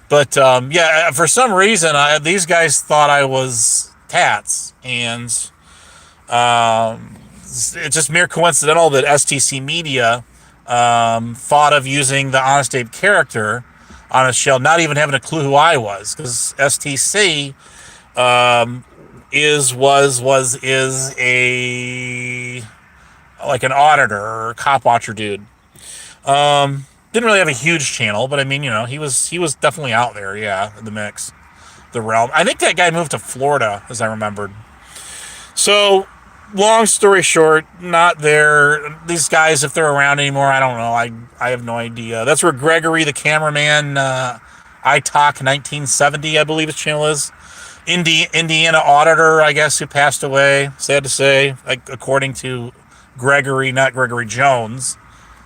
A: But yeah, for some reason, these guys thought I was Tats, and it's just mere coincidental that STC Media thought of using the Honest Abe character on a show, not even having a clue who I was, because STC is a like an auditor or cop watcher dude. Didn't really have a huge channel, but I mean, he was definitely out there, yeah, in the mix, the realm. I think that guy moved to Florida, as I remembered. So, long story short, not there. These guys, if they're around anymore, I don't know. I have no idea. That's where Gregory, the cameraman, iTalk 1970, I believe his channel is. Indiana auditor, I guess, who passed away. Sad to say, according to Gregory, not Gregory Jones,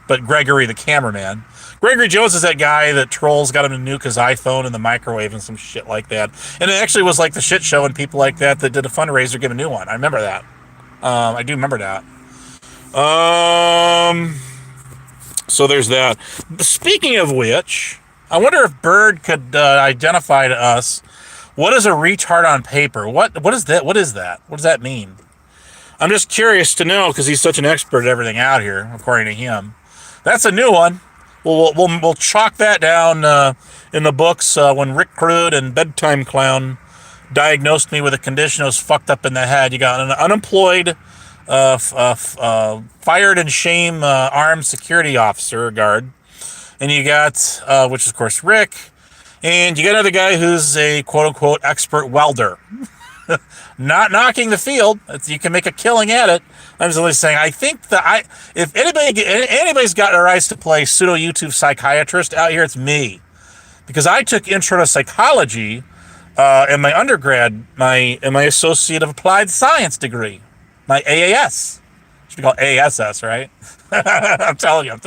A: but Gregory, the cameraman. Gregory Jones is that guy that trolls got him to nuke his iPhone in the microwave and some shit like that. And it actually was like the shit show and people like that did a fundraiser to get a new one. I remember that. I do remember that. So there's that. Speaking of which, I wonder if Bird could identify to us, what is a retard on paper? What is that? What is that? What does that mean? I'm just curious to know, because he's such an expert at everything out here, according to him. That's a new one. We'll chalk that down in the books when Rick Crude and Bedtime Clown diagnosed me with a condition that was fucked up in the head. You got an unemployed, fired and shame armed security officer, guard. And you got, which is, of course, Rick. And you got another guy who's a quote-unquote expert welder. Not knocking the field. You can make a killing at it. I'm just only saying, I think if anybody's got their eyes to play pseudo YouTube psychiatrist out here, it's me. Because I took intro to psychology in my undergrad, in my Associate of Applied Science degree, my AAS. It should be called ASS, right? I'm telling you.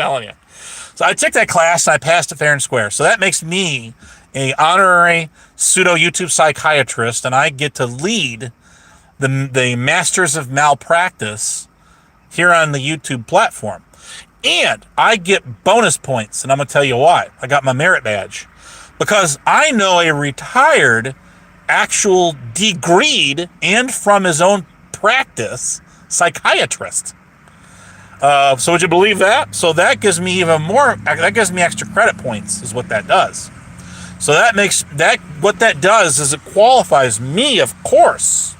A: So I took that class and I passed it fair and square. So that makes me a honorary pseudo YouTube psychiatrist, and I get to lead the Masters of Malpractice here on the YouTube platform. And I get bonus points, and I'm going to tell you why. I got my merit badge. Because I know a retired, actual degreed, and from his own practice, psychiatrist. So would you believe that? So that gives me even more, that gives me extra credit points, is what that does. So that makes, what that does is it qualifies me, of course,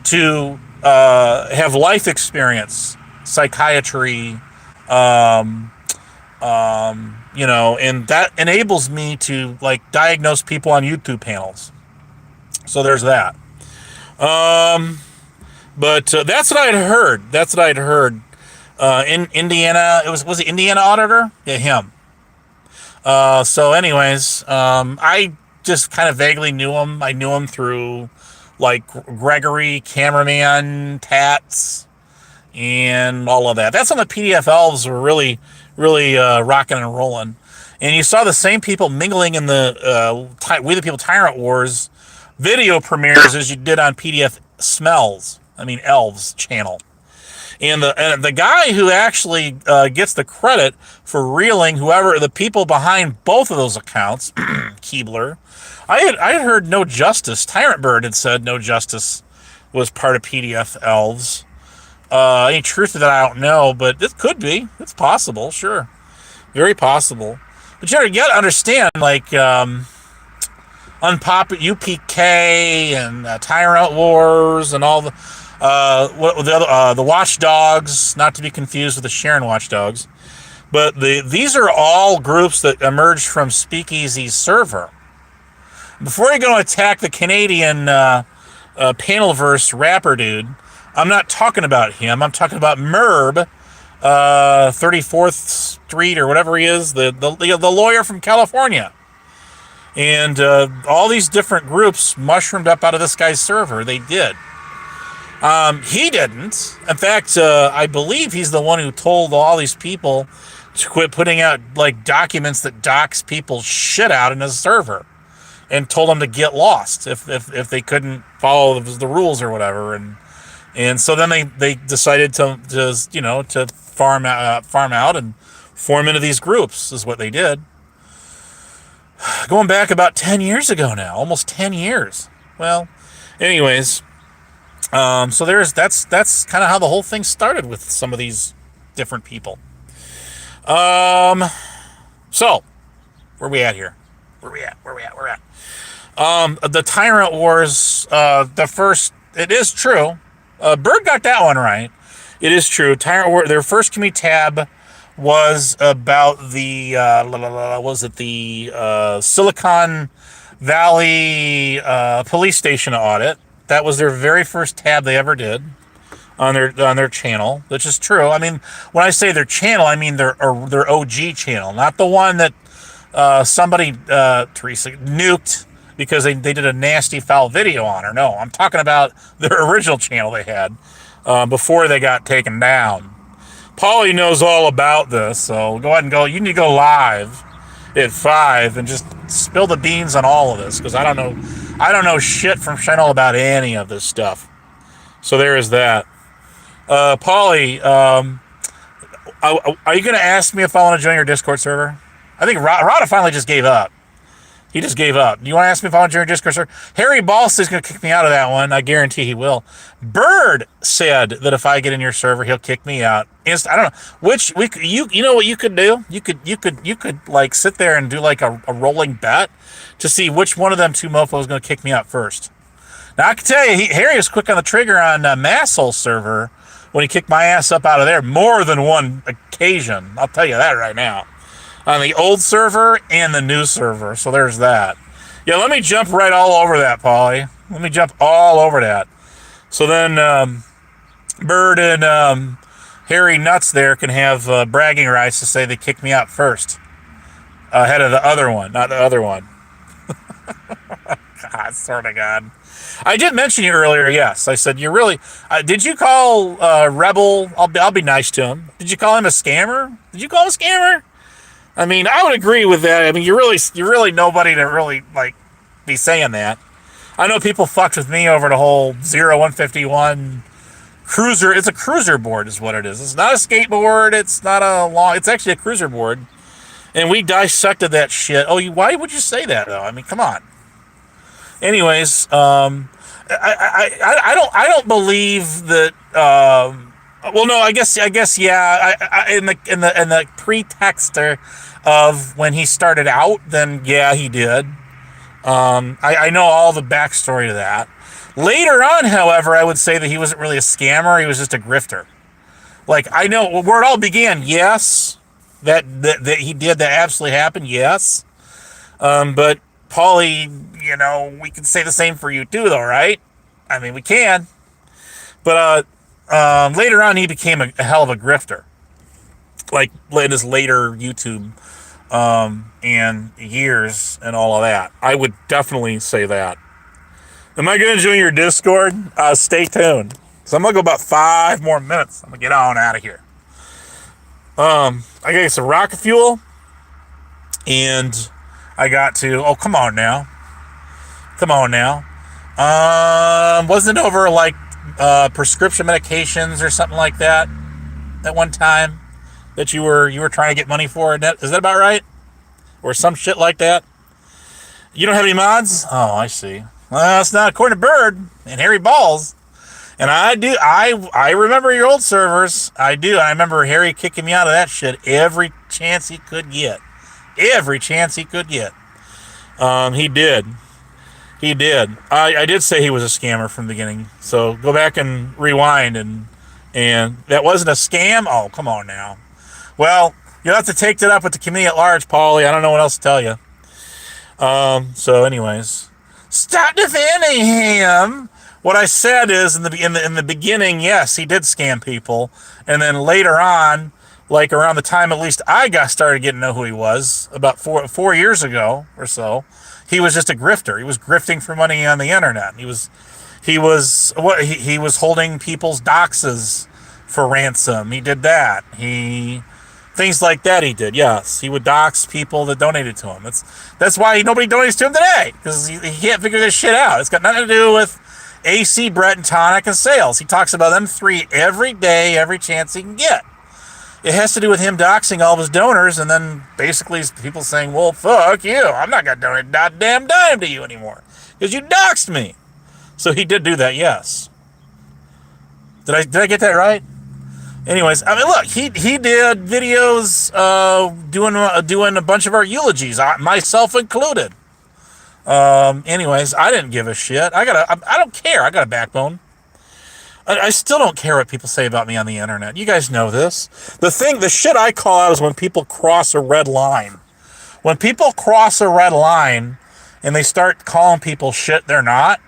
A: to have life experience, psychiatry, and that enables me to like diagnose people on YouTube panels. So there's that. But that's what I had heard. In Indiana, was it Indiana auditor? Yeah, him. So anyways, I just kind of vaguely knew him. I knew him through like Gregory, Cameraman, Tats, and all of that. That's when the PDF elves were really rocking and rolling. And you saw the same people mingling in the We the People Tyrant Wars video premieres as you did on Elves channel. And the guy who actually gets the credit for reeling the people behind both of those accounts, Keebler, I had heard No Justice. Tyrant Bird had said No Justice was part of PDF Elves. Any truth to that I don't know, but it could be. It's possible, sure. Very possible. But you got to understand, like, UPK and Tyrant Wars and all the the Watchdogs, not to be confused with the Sharon Watchdogs, but these are all groups that emerged from Speakeasy's server. Before you go and attack the Canadian Panelverse rapper dude, I'm not talking about him. I'm talking about Merb, 34th Street or whatever he is, the lawyer from California. And all these different groups mushroomed up out of this guy's server. They did. He didn't. In fact, I believe he's the one who told all these people to quit putting out like documents that dox people's shit out in his server, and told them to get lost if they couldn't follow the rules or whatever. And so then they decided to farm out and form into these groups is what they did. Going back about 10 years ago now, almost 10 years. Well, anyways, so that's kind of how the whole thing started with some of these different people. So where we at here? Where we at? The Tyrant Wars, the first, it is true. Bird got that one right. It is true. Tyrant War, their first committee tab was about the, Silicon Valley police station audit. That was their very first tab they ever did on their channel, which is true. I mean, when I say their channel, I mean their OG channel, not the one that somebody, Teresa, nuked because they did a nasty foul video on her. No, I'm talking about their original channel they had before they got taken down. Paulie knows all about this, so go ahead and go. You need to go live at 5 and just spill the beans on all of this, because I don't know shit from channel about any of this stuff. So there is that. Paulie, are you going to ask me if I want to join your Discord server? I think Rada finally just gave up. He just gave up. Do you want to ask me if I want to join your Discord server? Harry Ballsey's going to kick me out of that one. I guarantee he will. Bird said that if I get in your server, he'll kick me out. I don't know which you know what you could do. You could like sit there and do like a rolling bet to see which one of them two mofos is going to kick me out first. Now I can tell you, Harry was quick on the trigger on Masshole server when he kicked my ass up out of there more than one occasion. I'll tell you that right now. On the old server and the new server. So there's that. Yeah, let me jump right all over that, Paulie. Let me jump all over that. So then Bird and Harry Nuts there can have bragging rights to say they kicked me out first. Ahead of the other one, not the other one. God, sort of God. I did mention you earlier, yes. I said, you really... did you call Rebel... I'll be nice to him. Did you call him a scammer? Did you call him a scammer? I mean, I would agree with that. I mean, you're really nobody to really, like, be saying that. I know people fucked with me over the whole 0151 cruiser. It's a cruiser board, is what it is. It's not a skateboard. It's not a long. It's actually a cruiser board. And we dissected that shit. Oh, why would you say that though? I mean, come on. Anyways, I don't believe that. Well, no, I guess yeah. In the pretext of when he started out, then yeah, he did. I know all the backstory to that. Later on, however, I would say that he wasn't really a scammer. He was just a grifter. Like, I know where it all began. Yes, that he did. That absolutely happened. Yes. But Paulie, we can say the same for you too, though, right? I mean, we can. But later on, he became a hell of a grifter. Like in his later YouTube and years and all of that. I would definitely say that. Am I going to join your Discord? Stay tuned. So I'm going to go about 5 more minutes. I'm going to get on out of here. I got to get some rocket fuel. And I got to... Oh, come on now. Wasn't it over like prescription medications or something like that at one time that you were trying to get money for? Is that about right? Or some shit like that? You don't have any mods? Oh, I see. Well, it's not according to Bird and Harry Balls. And I do. I remember your old servers. I do. I remember Harry kicking me out of that shit every chance he could get. He did. I did say he was a scammer from the beginning. So go back and rewind, and that wasn't a scam? Oh, come on now. Well, you'll have to take that up with the committee at large, Paulie. I don't know what else to tell you. So anyways, stop defending him. What I said is in the beginning, yes, he did scam people, and then later on, like around the time at least I started getting to know who he was, about four years ago or so, he was just a grifter. He was grifting for money on the internet. He was holding people's doxes for ransom. He did that. Things like that he did. Yes, he would dox people that donated to him. That's why nobody donates to him today, because he can't figure this shit out. It's got nothing to do with AC, Brett, and Tonic, and Sales. He talks about them 3 every day, every chance he can get. It has to do with him doxing all of his donors, and then basically people saying, well, fuck you. I'm not going to donate a goddamn dime to you anymore because you doxed me. So he did do that, yes. Did I get that right? Anyways, I mean, look, he did videos doing a bunch of our eulogies, myself included. Anyways, I didn't give a shit. I don't care. I got a backbone. I still don't care what people say about me on the internet. You guys know this. The shit I call out is when people cross a red line. When people cross a red line and they start calling people shit they're not,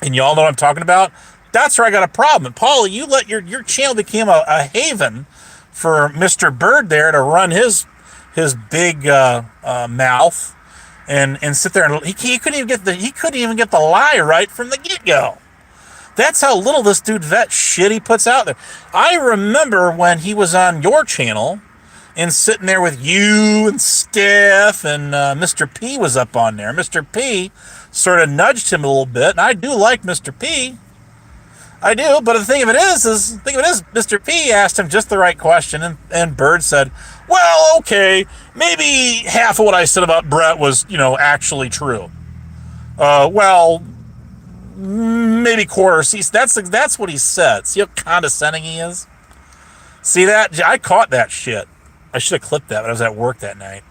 A: and y'all know what I'm talking about, that's where I got a problem. And Paulie, you let your channel became a haven for Mr. Bird there to run his big mouth and sit there, and he couldn't even get the lie right from the get-go. That's how little this dude vet shit he puts out there. I remember when he was on your channel and sitting there with you and Steph and Mr. P was up on there. Mr. P sort of nudged him a little bit, and I do like Mr. P. I do, but the thing of it is Mr. P asked him just the right question, and Bird said, well, okay, maybe half of what I said about Brett was, actually true. Well, maybe quarter. See, that's what he said. See how condescending he is? See that? I caught that shit. I should have clipped that, but I was at work that night.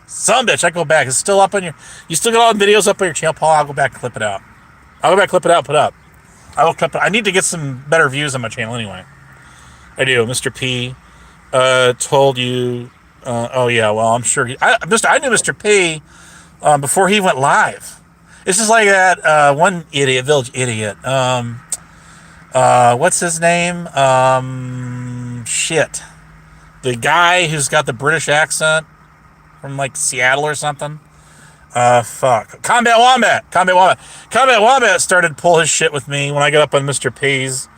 A: Some bitch, I go back. It's still up on your... You still got all the videos up on your channel, Paul? I'll go back and clip it out. Put up. I will clip it. I need to get some better views on my channel anyway. I do. Mr. P told you... oh, yeah, well, I'm sure... I knew Mr. P before he went live. It's just like that one idiot, village idiot. What's his name? Shit. The guy who's got the British accent from like Seattle or something. Fuck. Combat Wombat started to pull his shit with me when I got up on Mr. P's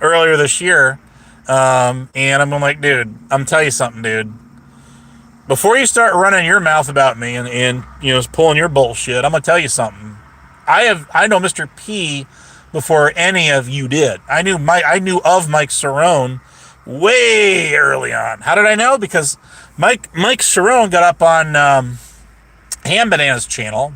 A: earlier this year. And I'm like, dude, I'm telling you something, dude. Before you start running your mouth about me and pulling your bullshit, I'm gonna tell you something. I know Mr. P before any of you did. I knew of Mike Cerrone way early on. How did I know? Because Mike Cerrone got up on Ham Bananas channel.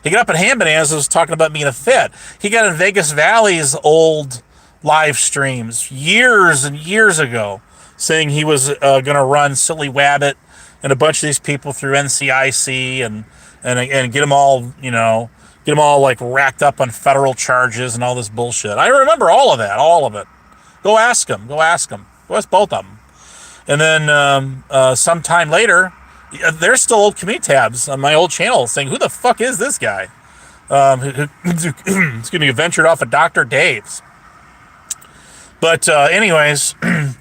A: He got up at Ham Bananas and was talking about being a fit. He got in Vegas Valley's old live streams years and years ago, saying he was going to run Silly Wabbit and a bunch of these people through NCIC and get them all, like racked up on federal charges and all this bullshit. I remember all of that, all of it. Go ask him. Go ask both of them. And then sometime later, there's still old commute tabs on my old channel saying, who the fuck is this guy? Excuse me, ventured off of Dr. Dave's. But anyways, he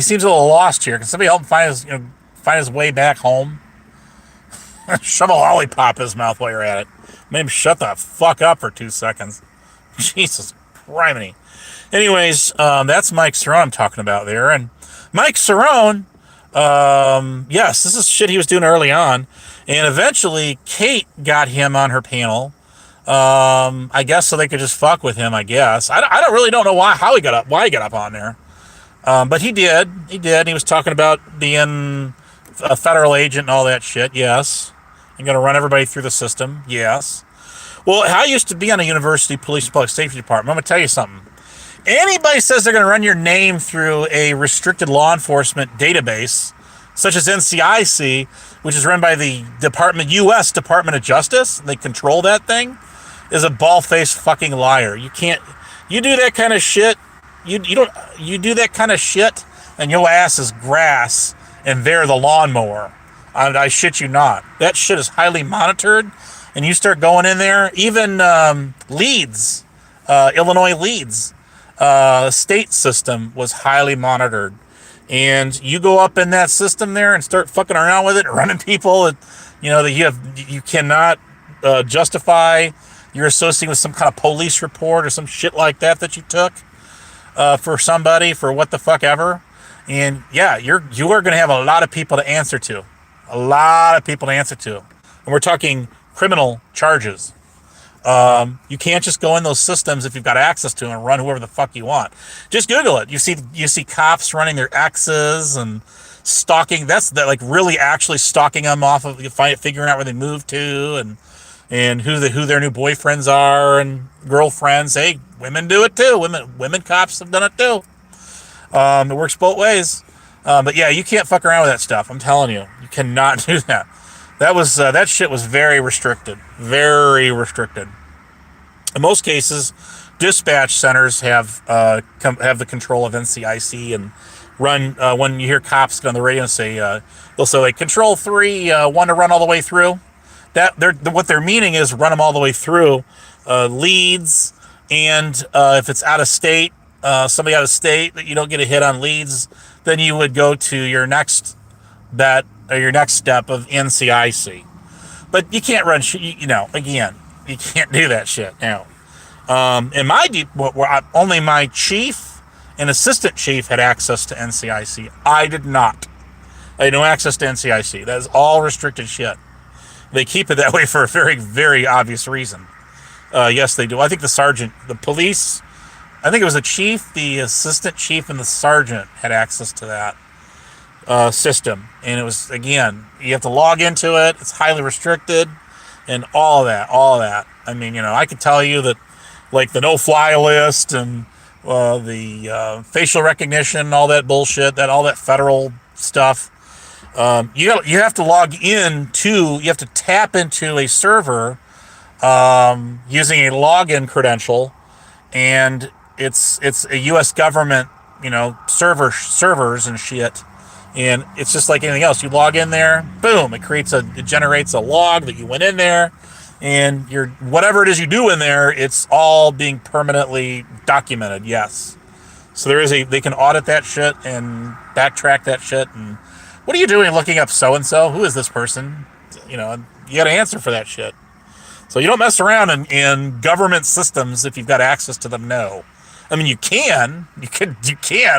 A: seems a little lost here. Can somebody help him find his way back home? Shove a lollipop in his mouth while you're at it. Make him shut the fuck up for 2 seconds. Jesus Christ. Anyways, that's Mike Cerrone I'm talking about there. And Mike Cerrone, yes, this is shit he was doing early on. And eventually, Kate got him on her panel. I guess so they could just fuck with him, I guess. I don't know why he got up on there. But he did. He was talking about being a federal agent and all that shit, yes. I'm going to run everybody through the system, yes. Well, I used to be on a university police and public safety department. I'm going to tell you something. Anybody says they're going to run your name through a restricted law enforcement database, such as NCIC, which is run by the U.S. Department of Justice, they control that thing, is a bald-faced fucking liar. You do that kind of shit, you do that kind of shit, and your ass is grass, and they're the lawnmower. I shit you not. That shit is highly monitored, and you start going in there, even Leeds, Illinois Leeds, state system was highly monitored. And you go up in that system there and start fucking around with it and running people, and, you cannot justify you're associating with some kind of police report or some shit like that you took for somebody for what the fuck ever. And yeah, you are going to have a lot of people to answer to. And we're talking criminal charges. You can't just go in those systems if you've got access to them and run whoever the fuck you want. Just Google it. You see cops running their exes and stalking. That's like really actually stalking them off of figuring out where they moved to and who their new boyfriends are and girlfriends. Hey, women do it too. Women cops have done it too. It works both ways. But yeah, you can't fuck around with that stuff. I'm telling you, you cannot do that. That shit was very restricted. Very restricted. In most cases, dispatch centers have the control of NCIC and run when you hear cops get on the radio and say they'll say like Control 3 want to run all the way through. What they're meaning is run them all the way through leads, and if it's out of state, somebody out of state that you don't get a hit on leads, then you would go to your next bet or your next step of NCIC. But you can't run again, you can't do that shit now. In my only my chief and assistant chief had access to NCIC. I did not. I had no access to NCIC. That is all restricted shit. They keep it that way for a very, very obvious reason. Yes, they do. I think the police, I think it was the chief, the assistant chief, and the sergeant had access to that system. And it was, again, you have to log into it. It's highly restricted and all of that. I mean, I could tell you that, like, the no-fly list and the facial recognition, all that bullshit, all that federal stuff. You have to you have to tap into a server using a login credential, and it's a U.S. government, servers and shit. And it's just like anything else. You log in there, boom, it generates a log that you went in there, and whatever it is you do in there, it's all being permanently documented. Yes. So they can audit that shit and backtrack that shit. And what are you doing looking up so-and-so? Who is this person? You got to answer for that shit. So you don't mess around in government systems if you've got access to them. No. I mean, you can,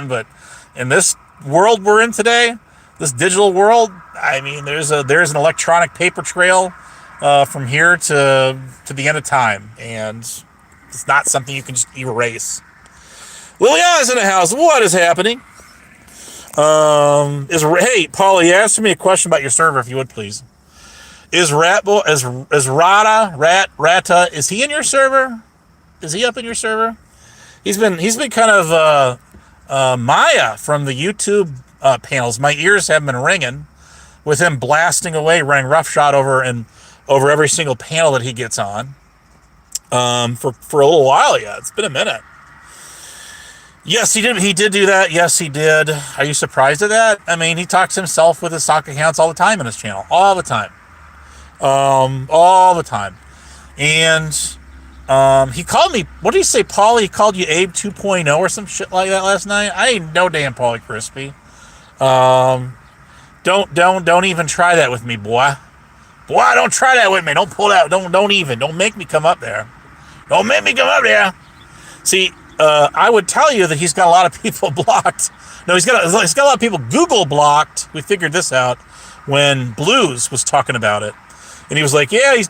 A: but in this world we're in today, this digital world, I mean, there's an electronic paper trail from here to the end of time, and it's not something you can just erase. Liliana's in the house. What is happening? Hey, Paulie, ask me a question about your server, if you would, please. Is Rata, is he in your server? Is he up in your server? He's been kind of Maya from the YouTube panels. My ears have been ringing with him blasting away, running roughshod over every single panel that he gets on. For a little while, yeah. It's been a minute. Yes, he did. He did do that. Yes, he did. Are you surprised at that? I mean, he talks himself with his stock accounts all the time in his channel, all the time, all the time. And he called me. What did he say, Paulie? He called you Abe 2.0 or some shit like that last night. I ain't no damn Paulie Crispy. Don't even try that with me, boy. Boy, don't try that with me. Don't pull that. Don't make me come up there. Don't make me come up there. See, I would tell you that he's got a lot of people blocked. No, he's got a lot of people Google blocked. We figured this out when Blues was talking about it, and he was like, "Yeah,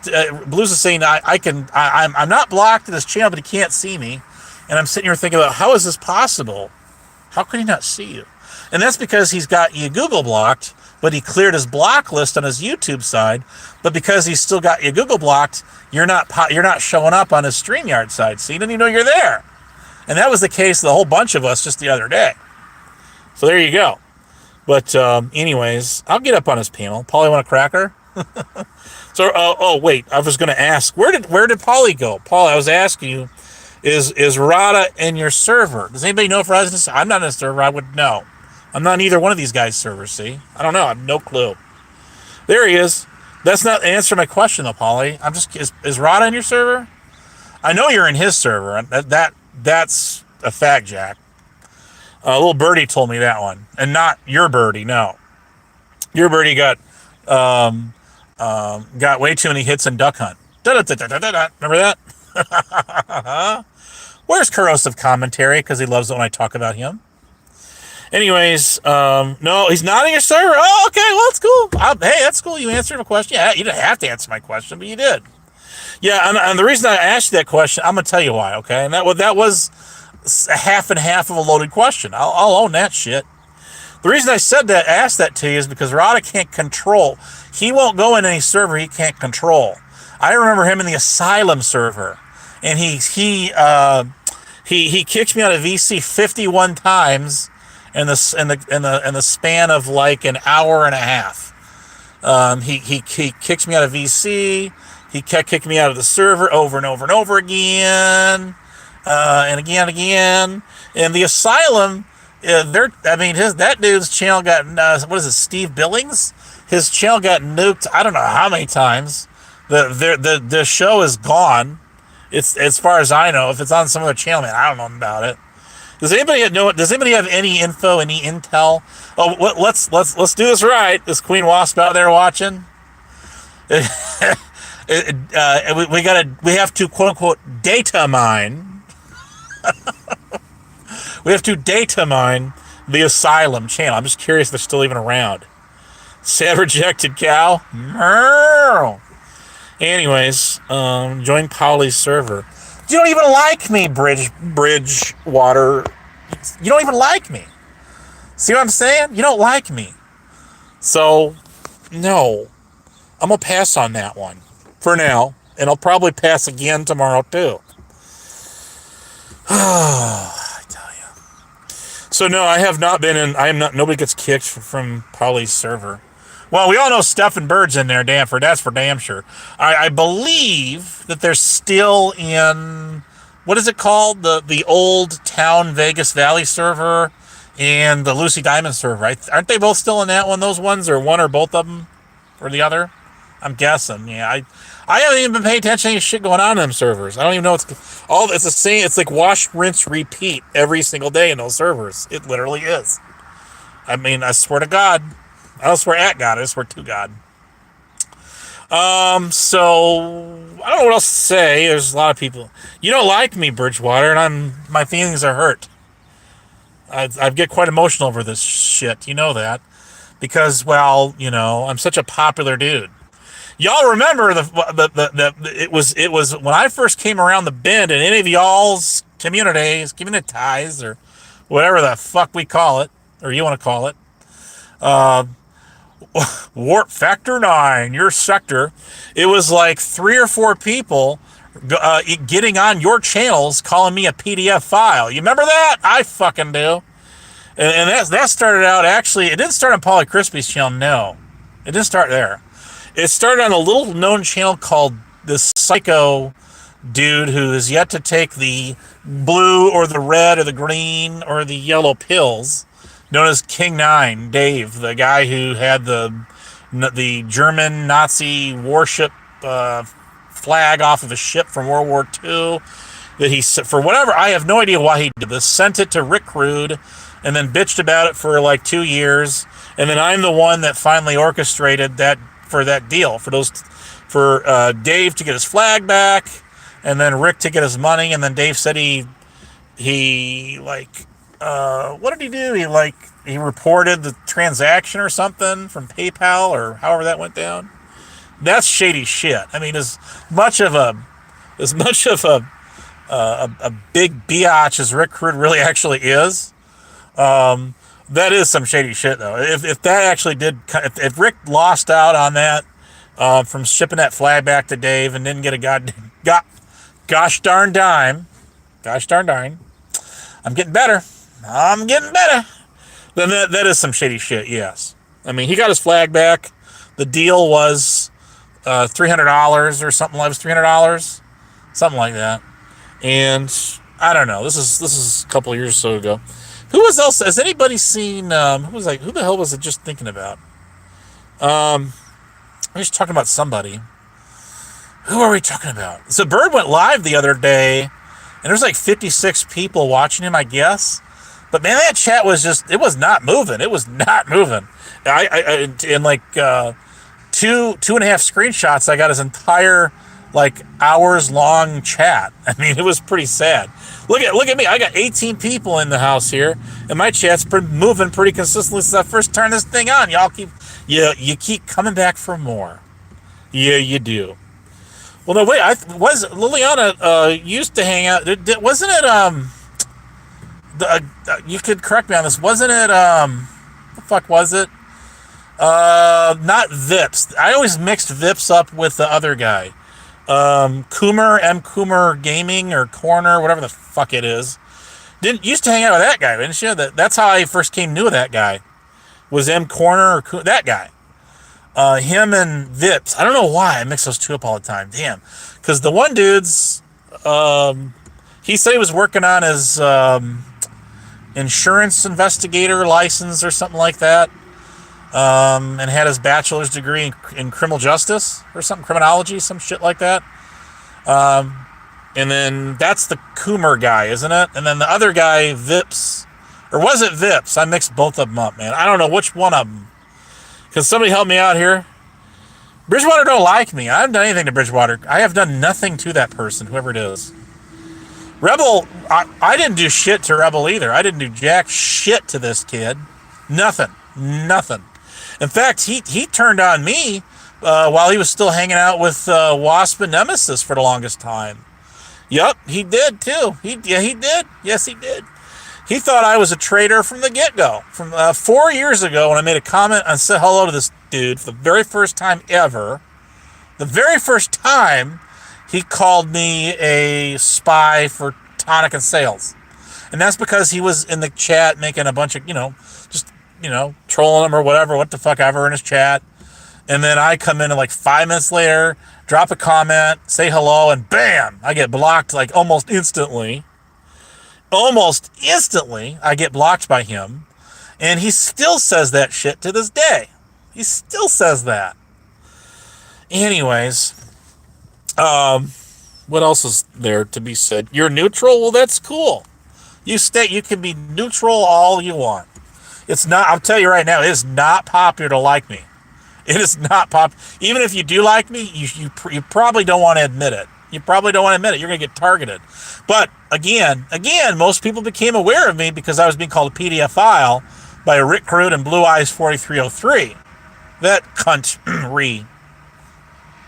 A: Blues is saying I'm not blocked to this channel, but he can't see me." And I'm sitting here thinking about, how is this possible? How could he not see you? And that's because he's got you Google blocked, but he cleared his block list on his YouTube side. But because he's still got you Google blocked, you're not showing up on his StreamYard side. So he didn't even know you're there. And that was the case of the whole bunch of us just the other day. So there you go. But anyways, I'll get up on his panel. Paulie, want a cracker? So wait, I was going to ask, where did Paulie go? Paul, I was asking you, is Rada in your server? Does anybody know if Rada's in the server? I'm not in a server. I would know. I'm not in either one of these guys' servers, see? I don't know. I have no clue. There he is. That's not answering my question, though, Paulie. Is Rada in your server? I know you're in his server. That's a fact, Jack. Little birdie told me that one. And not your birdie, no. Your birdie got way too many hits in Duck Hunt. Remember that? Where's corrosive commentary? Because he loves it when I talk about him. Anyways, no, he's not in your server. Oh, okay, well, that's cool. Hey, that's cool. You answered my question. Yeah, you didn't have to answer my question, but you did. Yeah, and the reason I asked you that question, I'm going to tell you why, okay? And that was a half and half of a loaded question. I'll own that shit. The reason I asked that to you is because Rada can't control. He won't go in any server he can't control. I remember him in the Asylum server, and he kicked me out of VC 51 times in the span of like an hour and a half. He kicks me out of VC. He kept kicking me out of the server over and over and over again, and again and again. And the Asylum, that dude's channel got what is it? Steve Billings. His channel got nuked. I don't know how many times. The show is gone. It's as far as I know. If it's on some other channel, man, I don't know about it. Does anybody know? Does anybody have any info, any intel? Oh, let's do this right. Is Queen Wasp out there watching? We have to quote unquote data mine. We have to data mine the Asylum channel. I'm just curious if they're still even around. Sad rejected cow. Anyways, join Paulie's server. You don't even like me, Bridgewater. You don't even like me. See what I'm saying? You don't like me. So, no. I'm going to pass on that one for now. And I'll probably pass again tomorrow, too. I tell you. So, no, I have not been in. Nobody gets kicked from Paulie's server. Well, we all know Stephen Bird's in there, Danford. That's for damn sure. I believe that they're still in, what is it called? The old town Vegas Valley server and the Lucy Diamond server, right? Aren't they both still in that one? Those ones, or one or both of them, or the other? I'm guessing. Yeah, I haven't even been paying attention to any shit going on in them servers. I don't even know it's the same. It's like wash, rinse, repeat every single day in those servers. It literally is. I mean, I swear to God. I don't swear at God, I swear to God. So I don't know what else to say. There's a lot of people. You don't like me, Bridgewater, and my feelings are hurt. I get quite emotional over this shit. You know that. Because, well, I'm such a popular dude. Y'all remember it was when I first came around the bend in any of y'all's communities, or whatever the fuck we call it, or you want to call it, Warp Factor 9, your sector. It was like 3 or 4 people getting on your channels calling me a PDF file. You remember that? I fucking do. And that started out, actually, it didn't start on Pauly Crispy's channel, no. It didn't start there. It started on a little known channel called this psycho dude who is yet to take the blue or the red or the green or the yellow pills, known as King 9, Dave, the guy who had the German Nazi warship flag off of a ship from World War II, that he, for whatever, I have no idea why he did this, sent it to Rick Rude, and then bitched about it for like 2 years, and then I'm the one that finally orchestrated that deal for Dave to get his flag back, and then Rick to get his money, and then Dave said he like what did he do? He reported the transaction or something from PayPal or however that went down. That's shady shit. I mean, as much of a big biatch as Rick Rude really actually is, that is some shady shit though. If that actually did, if Rick lost out on that from shipping that flag back to Dave and didn't get a gosh darn dime, I'm getting better. Then that is some shady shit. Yes, I mean he got his flag back. The deal was $300 or something. It was $300, something like that. And I don't know. This is a couple of years or so ago. Who was else? Has anybody seen? Who the hell was it? Just thinking about. I was talking about somebody. Who are we talking about? So Bird went live the other day, and there's like 56 people watching him, I guess. But man, that chat was it was not moving. It was not moving. I in like 2.5 screenshots, I got his entire like hours long chat. I mean, it was pretty sad. Look at me. I got 18 people in the house here, and my chat's moving pretty consistently since I first turned this thing on. Y'all you keep coming back for more. Yeah, you do. Well, no, wait. Was Liliana used to hang out? Wasn't it you could correct me on this. Wasn't it what the fuck was it? Not Vips. I always mixed Vips up with the other guy. Coomer Gaming or Corner, whatever the fuck it is. Used to hang out with that guy, didn't you? That's how I first came new with that guy. Was Corner or that guy. Him and Vips. I don't know why I mix those two up all the time. Damn. Because the one dude's he said he was working on his insurance investigator license or something like that. And had his bachelor's degree in criminal justice or something, criminology, some shit like that. And then that's the Coomer guy, isn't it? And then the other guy, Vips, or was it Vips? I mixed both of them up, man. I don't know which one of them. Can somebody help me out here? Bridgewater don't like me. I haven't done anything to Bridgewater. I have done nothing to that person, whoever it is. Rebel, I didn't do shit to Rebel either. I didn't do jack shit to this kid. Nothing. In fact, he turned on me while he was still hanging out with Wasp and Nemesis for the longest time. Yup, he did too. He did. Yes, he did. He thought I was a traitor from the get-go. From 4 years ago, when I made a comment and said hello to this dude for the very first time ever, the very first time he called me a spy for Tonic and Sales. And that's because he was in the chat making a bunch of, trolling him or whatever, what the fuck ever in his chat. And then I come in and like 5 minutes later, drop a comment, say hello, and bam, I get blocked like almost instantly. I get blocked by him. And he still says that shit to this day. He still says that. Anyways, what else is there to be said? You're neutral? Well, that's cool. You can be neutral all you want. It's not, I'll tell you right now, it is not popular to like me. It is not popular. Even if you do like me, you probably don't want to admit it. You're going to get targeted. But again, most people became aware of me because I was being called a PDF file by Rick Rude and Blue Eyes 4303. That country.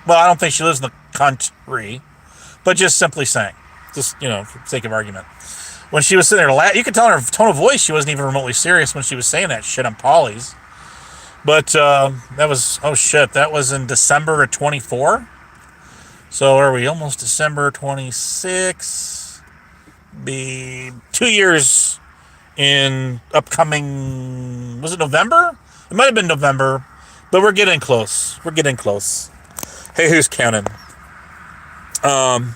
A: Well, I don't think she lives in the country, but just simply saying, just, for the sake of argument. When she was sitting there, you could tell in her tone of voice she wasn't even remotely serious when she was saying that shit on Polly's. But that was in December of 24. So are we almost December 26? Be 2 years in upcoming, was it November? It might have been November, but we're getting close. Hey, who's counting? Well,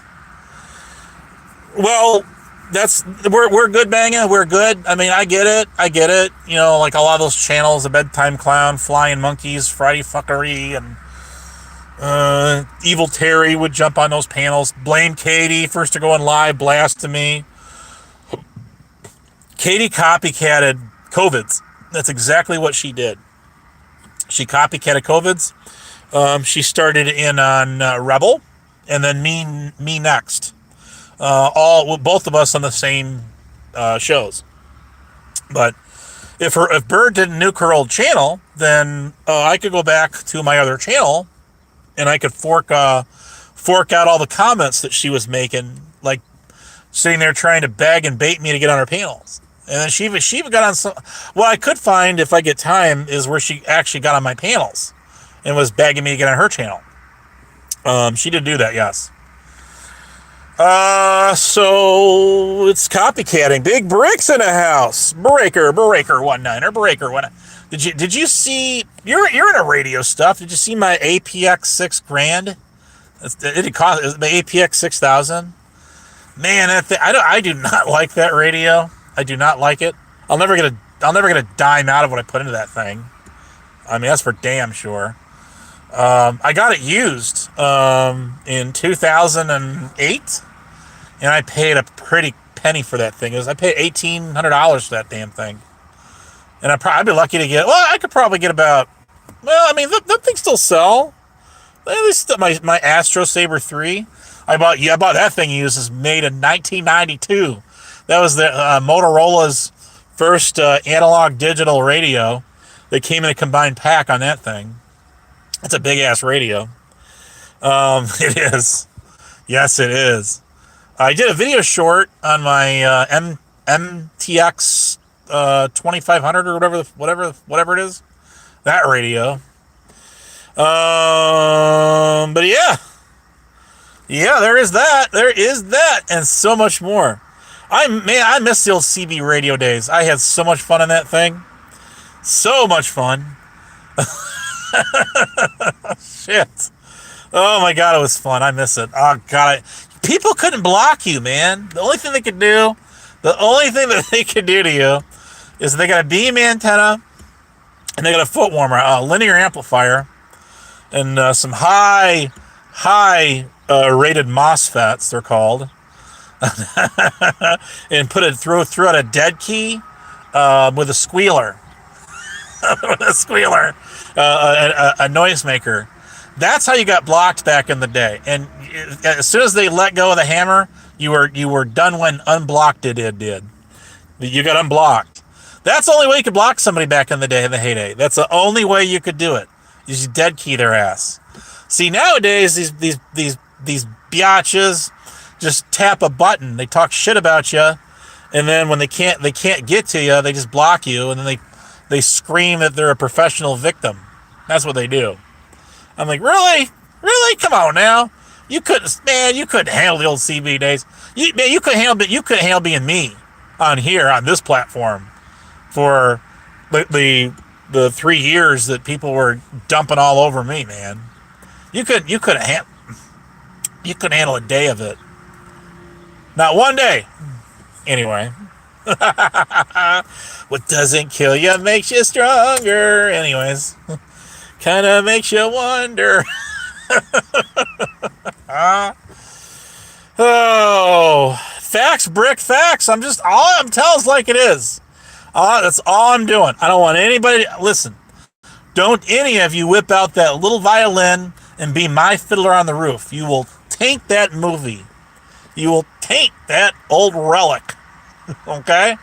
A: we're good, Banga. We're good. I mean, I get it. Like a lot of those channels, the Bedtime Clown, Flying Monkeys, Friday Fuckery, and eviL Terry would jump on those panels. Blame Katie, first to go on live, blast to me. Katie copycatted COVIDs. That's exactly what she did. She copycatted COVIDs. She started in on Rebel, and then me next. Both of us on the same shows. But if Bird didn't nuke her old channel, then I could go back to my other channel, and I could fork out all the comments that she was making, like sitting there trying to beg and bait me to get on her panels. And then she even got on some. What I could find if I get time is where she actually got on my panels and was begging me to get on her channel. She did do that, yes. So it's copycatting. Big Bricks in a house. Breaker 19er, Breaker 19. Did you see? You're into radio stuff. Did you see my APX 6 grand? It cost the APX 6000. Man, that thing, I do not like that radio. I do not like it. I'll never get a dime out of what I put into that thing. I mean, that's for damn sure. I got it used in 2008, and I paid a pretty penny for that thing. I paid $1,800 for that damn thing, and I'd be lucky to get. Well, I could probably get about. Well, I mean, that thing still sell. At least my Astro Saber 3. I bought that thing used. Is made in 1992. That was the Motorola's first analog digital radio. They came in a combined pack on that thing. It's a big ass radio. It is. Yes, it is. I did a video short on my MTX 2500 or whatever it is. That radio. But yeah, there is that, and so much more. I miss the old CB radio days. I had so much fun on that thing. So much fun. Shit. Oh my God, it was fun. I miss it. Oh God, people couldn't block you, man. The only thing that they could do to you is they got a beam antenna and they got a foot warmer, a linear amplifier, and some high rated MOSFETs, they're called, and throw out a dead key with a squealer. A noisemaker. That's how you got blocked back in the day. And as soon as they let go of the hammer, you were done when unblocked did. You got unblocked. That's the only way you could block somebody back in the day, in the heyday. That's the only way you could do it. You just dead key their ass. See, nowadays these biatches just tap a button. They talk shit about you, and then when they can't get to you, they just block you, and then they scream that they're a professional victim. That's what they do. I'm like, really? Come on now. You couldn't handle the old CB days. You couldn't handle being me on here on this platform for the 3 years that people were dumping all over me, man. You couldn't handle a day of it. Not one day. Anyway. What doesn't kill you makes you stronger. Anyways. Kind of makes you wonder. Oh. Facts, Brick, facts. I'm telling like it is. That's all I'm doing. I don't want anybody to listen. Don't any of you whip out that little violin and be my Fiddler on the Roof. You will taint that movie. You will taint that old relic. Okay?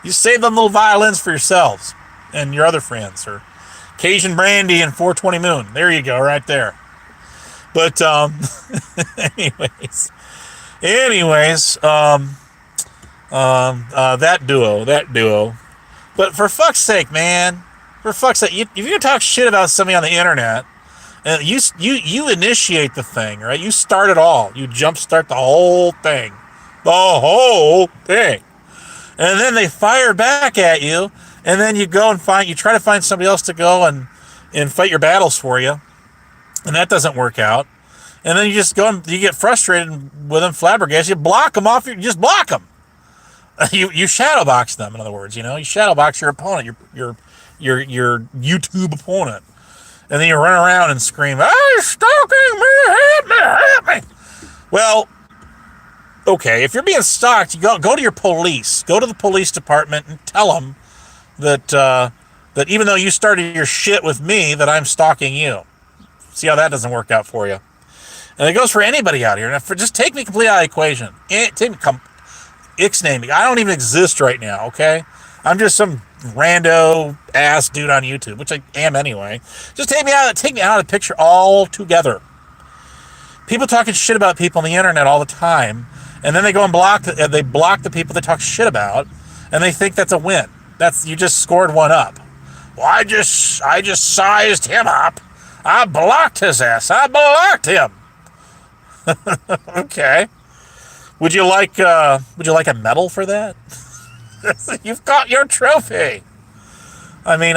A: You save them little violins for yourselves and your other friends, or Cajun Brandy and 420 Moon. There you go, right there. But anyways, that duo. But for fuck's sake, man, for fuck's sake, if you're gonna talk shit about somebody on the internet, and you initiate the thing, right? You start it all. You jumpstart the whole thing, and then they fire back at you, and then you try to find somebody else to go and fight your battles for you, and that doesn't work out. And then you just go and you get frustrated with them, flabbergasted. You block them off. You just block them. You shadow box them. In other words, you shadow box your opponent, your YouTube opponent, and then you run around and scream, "Hey, stalking me! Help me! Well, okay. If you're being stalked, you go to your police. Go to the police department and tell them that even though you started your shit with me, that I'm stalking you. See how that doesn't work out for you. And it goes for anybody out here. And just take me completely out of the equation. Ixnay me. I don't even exist right now, okay? I'm just some rando ass dude on YouTube, which I am anyway. Just take me out of the picture altogether. People talking shit about people on the internet all the time, and then they go and block the people they talk shit about, and they think that's a win. You just scored one up. Well, I just sized him up. I blocked his ass. I blocked him. Okay. Would you like a medal for that? You've got your trophy. I mean,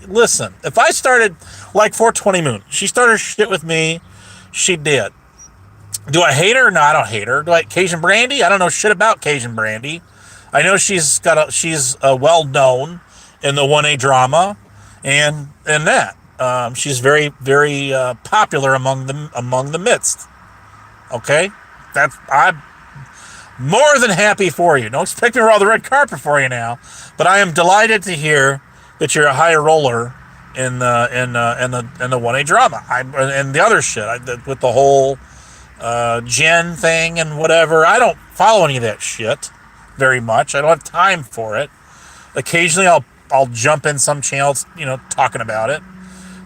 A: listen. If I started like 420 Moon, she started shit with me. She did. Do I hate her? No, I don't hate her. Do I hate Cajun Brandy? I don't know shit about Cajun Brandy. I know she's well known in the 1A drama, and that. She's very, very popular among the midst. Okay, I'm more than happy for you. Don't expect me to roll the red carpet for you now, but I am delighted to hear that you're a high roller in the 1A drama. And the other shit with the whole Jen thing and whatever. I don't follow any of that shit very much. I don't have time for it. Occasionally, I'll jump in some channels, talking about it.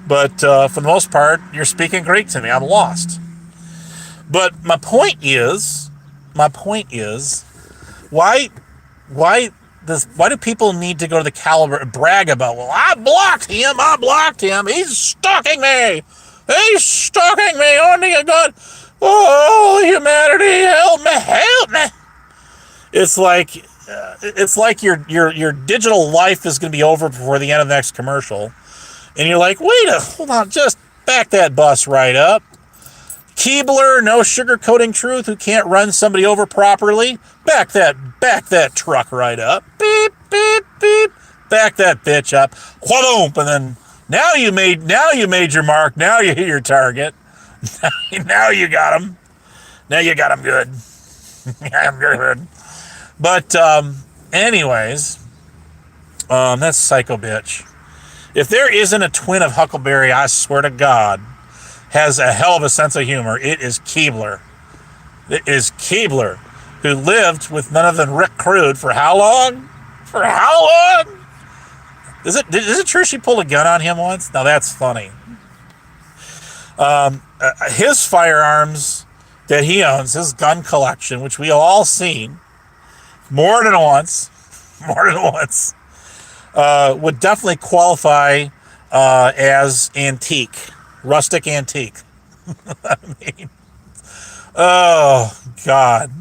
A: But for the most part, you're speaking Greek to me. I'm lost. But my point is, why do people need to go to the caliber and brag about? Well, I blocked him. He's stalking me. Oh, dear God. Oh, humanity, help me. It's like your digital life is going to be over before the end of the next commercial. And you're like, hold on, just back that bus right up. Keebler, no sugarcoating truth, who can't run somebody over properly. Back that truck right up. Beep, beep, beep. Back that bitch up. Whaboom. And then now you made your mark. Now you hit your target. Now you got him. Now you got him good. I'm good. But anyways, that's psycho bitch. If there isn't a twin of Huckleberry, I swear to God, has a hell of a sense of humor, it is Keebler. It is Keebler, who lived with none other than Rick Crude for how long? Is it true she pulled a gun on him once? Now that's funny. His firearms that he owns, his gun collection, which we have all seen more than once, would definitely qualify as rustic antique. I mean, oh God,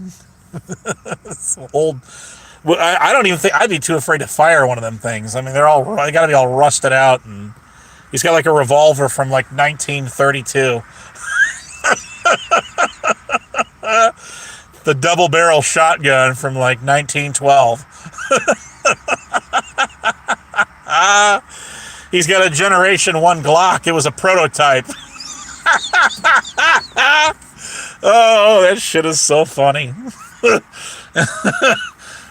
A: it's old. I don't even think I'd be too afraid to fire one of them things. I mean, they got to be all rusted out, and he's got like a revolver from like 1932. The double barrel shotgun from like 1912. He's got a Generation 1 Glock. It was a prototype. Oh, that shit is so funny.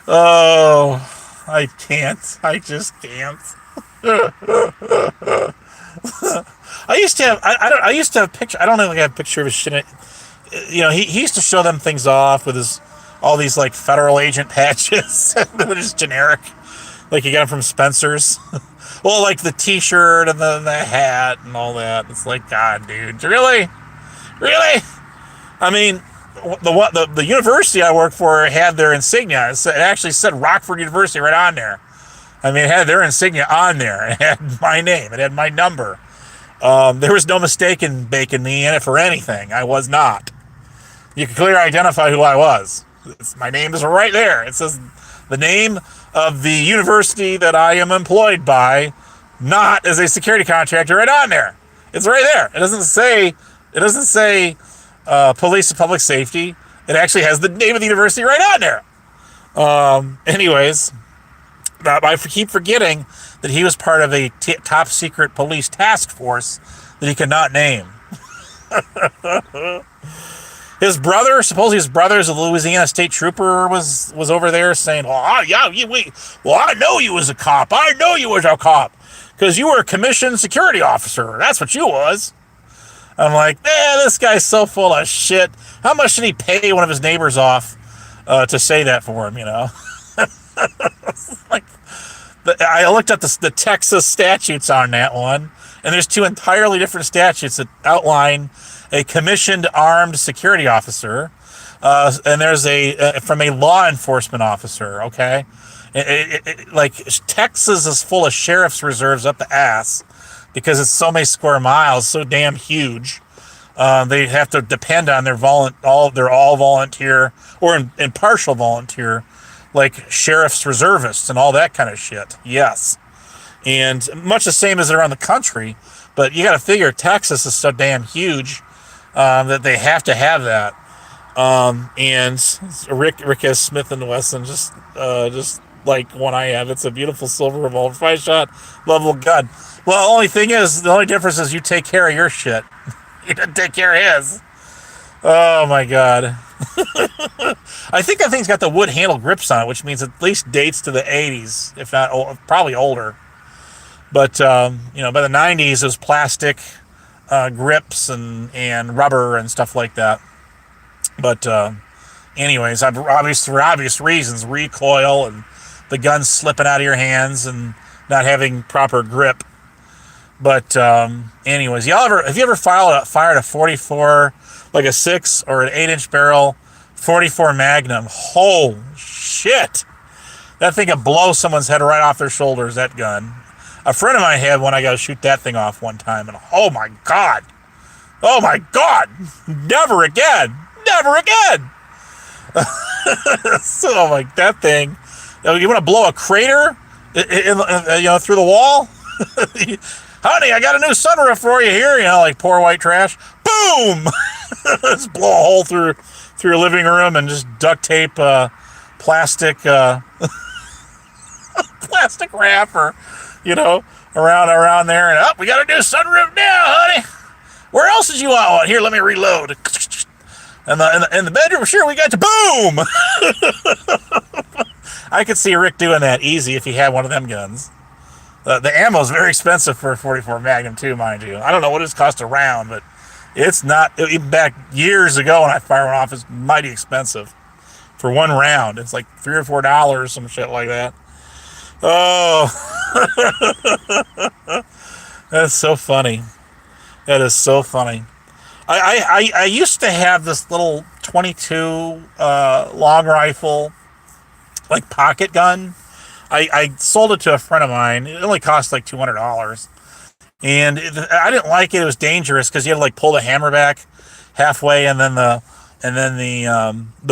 A: Oh, I can't. I just can't. I used to have a picture. I don't know if I have a picture of his shit. He used to show them things off with all these like federal agent patches. They're just generic. Like you got them from Spencer's. Well, like the T-shirt and the hat and all that. It's like, God, dude, really? I mean, the university I worked for had their insignia. It actually said Rockford University right on there. I mean, it had their insignia on there. It had my name. It had my number. There was no mistaking baking me in it for anything. I was not. You can clearly identify who I was. My name is right there. It says the name of the university that I am employed by, not as a security contractor, right on there. It's right there. It doesn't say police and public safety. It actually has the name of the university right on there. Anyways, I keep forgetting that he was part of a top secret police task force that he could not name. His brother, supposedly his brother's a Louisiana state trooper, was over there saying, I know you was a cop. I know you was a cop because you were a commissioned security officer. That's what you was. I'm like, this guy's so full of shit. How much should he pay one of his neighbors off to say that for him, like, I looked at the Texas statutes on that one, and there's two entirely different statutes that outline a commissioned armed security officer, and there's from a law enforcement officer, okay? Like, Texas is full of sheriff's reserves up the ass because it's so many square miles, so damn huge. They have to depend on they're all volunteer or in partial volunteer, like sheriff's reservists and all that kind of shit. Yes. And much the same as around the country, but you got to figure Texas is so damn huge that they have to have that. And Rick has Smith & Wesson, just like one I have. It's a beautiful silver revolver, 5-shot level gun. Well, the only difference is you take care of your shit. You didn't take care of his. Oh my God. I think that thing's got the wood handle grips on it, which means at least dates to the 80s, if not probably older. But by the 90s, it was plastic grips and rubber and stuff like that. But anyways, for obvious reasons, recoil and the gun slipping out of your hands and not having proper grip. But anyways, have you ever fired a 44, like a 6 or an 8-inch barrel 44 Magnum? Holy shit! That thing could blow someone's head right off their shoulders, that gun. A friend of mine had one. I got to shoot that thing off one time, and oh my god, never again. So like that thing, you want to blow a crater through the wall? Honey, I got a new sunroof for you here. Like poor white trash. Boom! Just blow a hole through your living room and just duct tape plastic plastic wrap or around there, and we got a new sunroof now, honey. Where else did you want one? Here, let me reload. And in the bedroom, sure, we got to boom. I could see Rick doing that easy if he had one of them guns. The ammo is very expensive for a 44 Magnum too, mind you. I don't know what it's cost a round, but it's not. Even back years ago when I fired one off, it's mighty expensive for one round. It's like $3 or $4, some shit like that. Oh, that's so funny. That is so funny. I used to have this little 22 long rifle, like pocket gun. I sold it to a friend of mine. It only cost like $200, and I didn't like it. It was dangerous because you had to like pull the hammer back halfway, and then the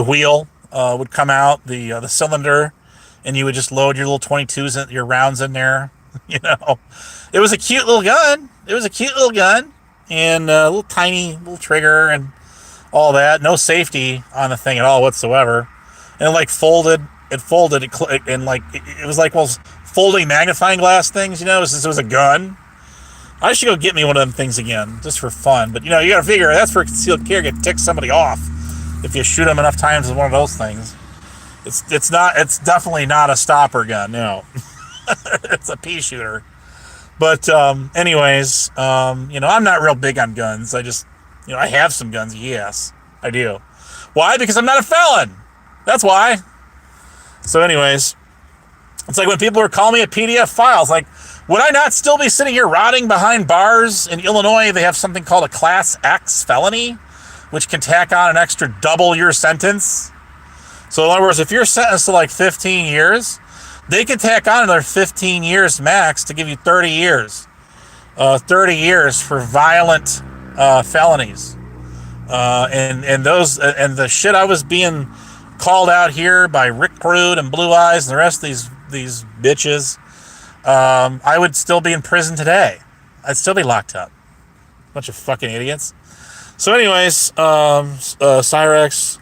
A: wheel would come out, the cylinder, and you would just load your little 22s, your rounds in there. It was a cute little gun. And a little tiny little trigger and all that. No safety on the thing at all whatsoever. And it folded. It was like those folding magnifying glass things, since it was a gun. I should go get me one of them things again, just for fun. But you gotta figure that's for concealed carry. It tick somebody off if you shoot them enough times with one of those things. It's definitely not a stopper gun. No, it's a pea shooter. But anyways, I'm not real big on guns. I just, I have some guns. Yes, I do. Why? Because I'm not a felon. That's why. So anyways, it's like when people are calling me a PDF file, it's like, Would I not still be sitting here rotting behind bars? In Illinois, they have something called a Class X felony, which can tack on an extra double your sentence. So in other words, if you're sentenced to like 15 years, they can tack on another 15 years max to give you 30 years. 30 years for violent felonies. And the shit I was being called out here by Rick Crude and Blue Eyes and the rest of these bitches, I would still be in prison today. I'd still be locked up. Bunch of fucking idiots. So anyways, Cyrex,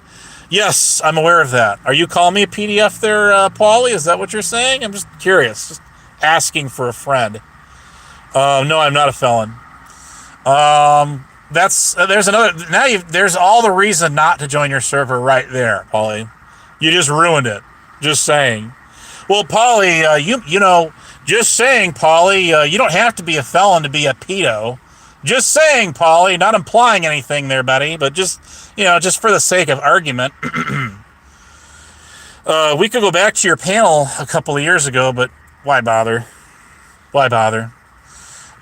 A: yes, I'm aware of that. Are you calling me a PDF there, Paulie? Is that what you're saying? I'm just curious. Just asking for a friend. No, I'm not a felon. There's another. Now there's all the reason not to join your server right there, Paulie. You just ruined it. Just saying. Well, Paulie, you know, just saying, Paulie, you don't have to be a felon to be a pedo. Just saying, Paulie, not implying anything there, buddy, but just, you know, just for the sake of argument. We could go back to your panel a couple of years ago, but why bother? Why bother?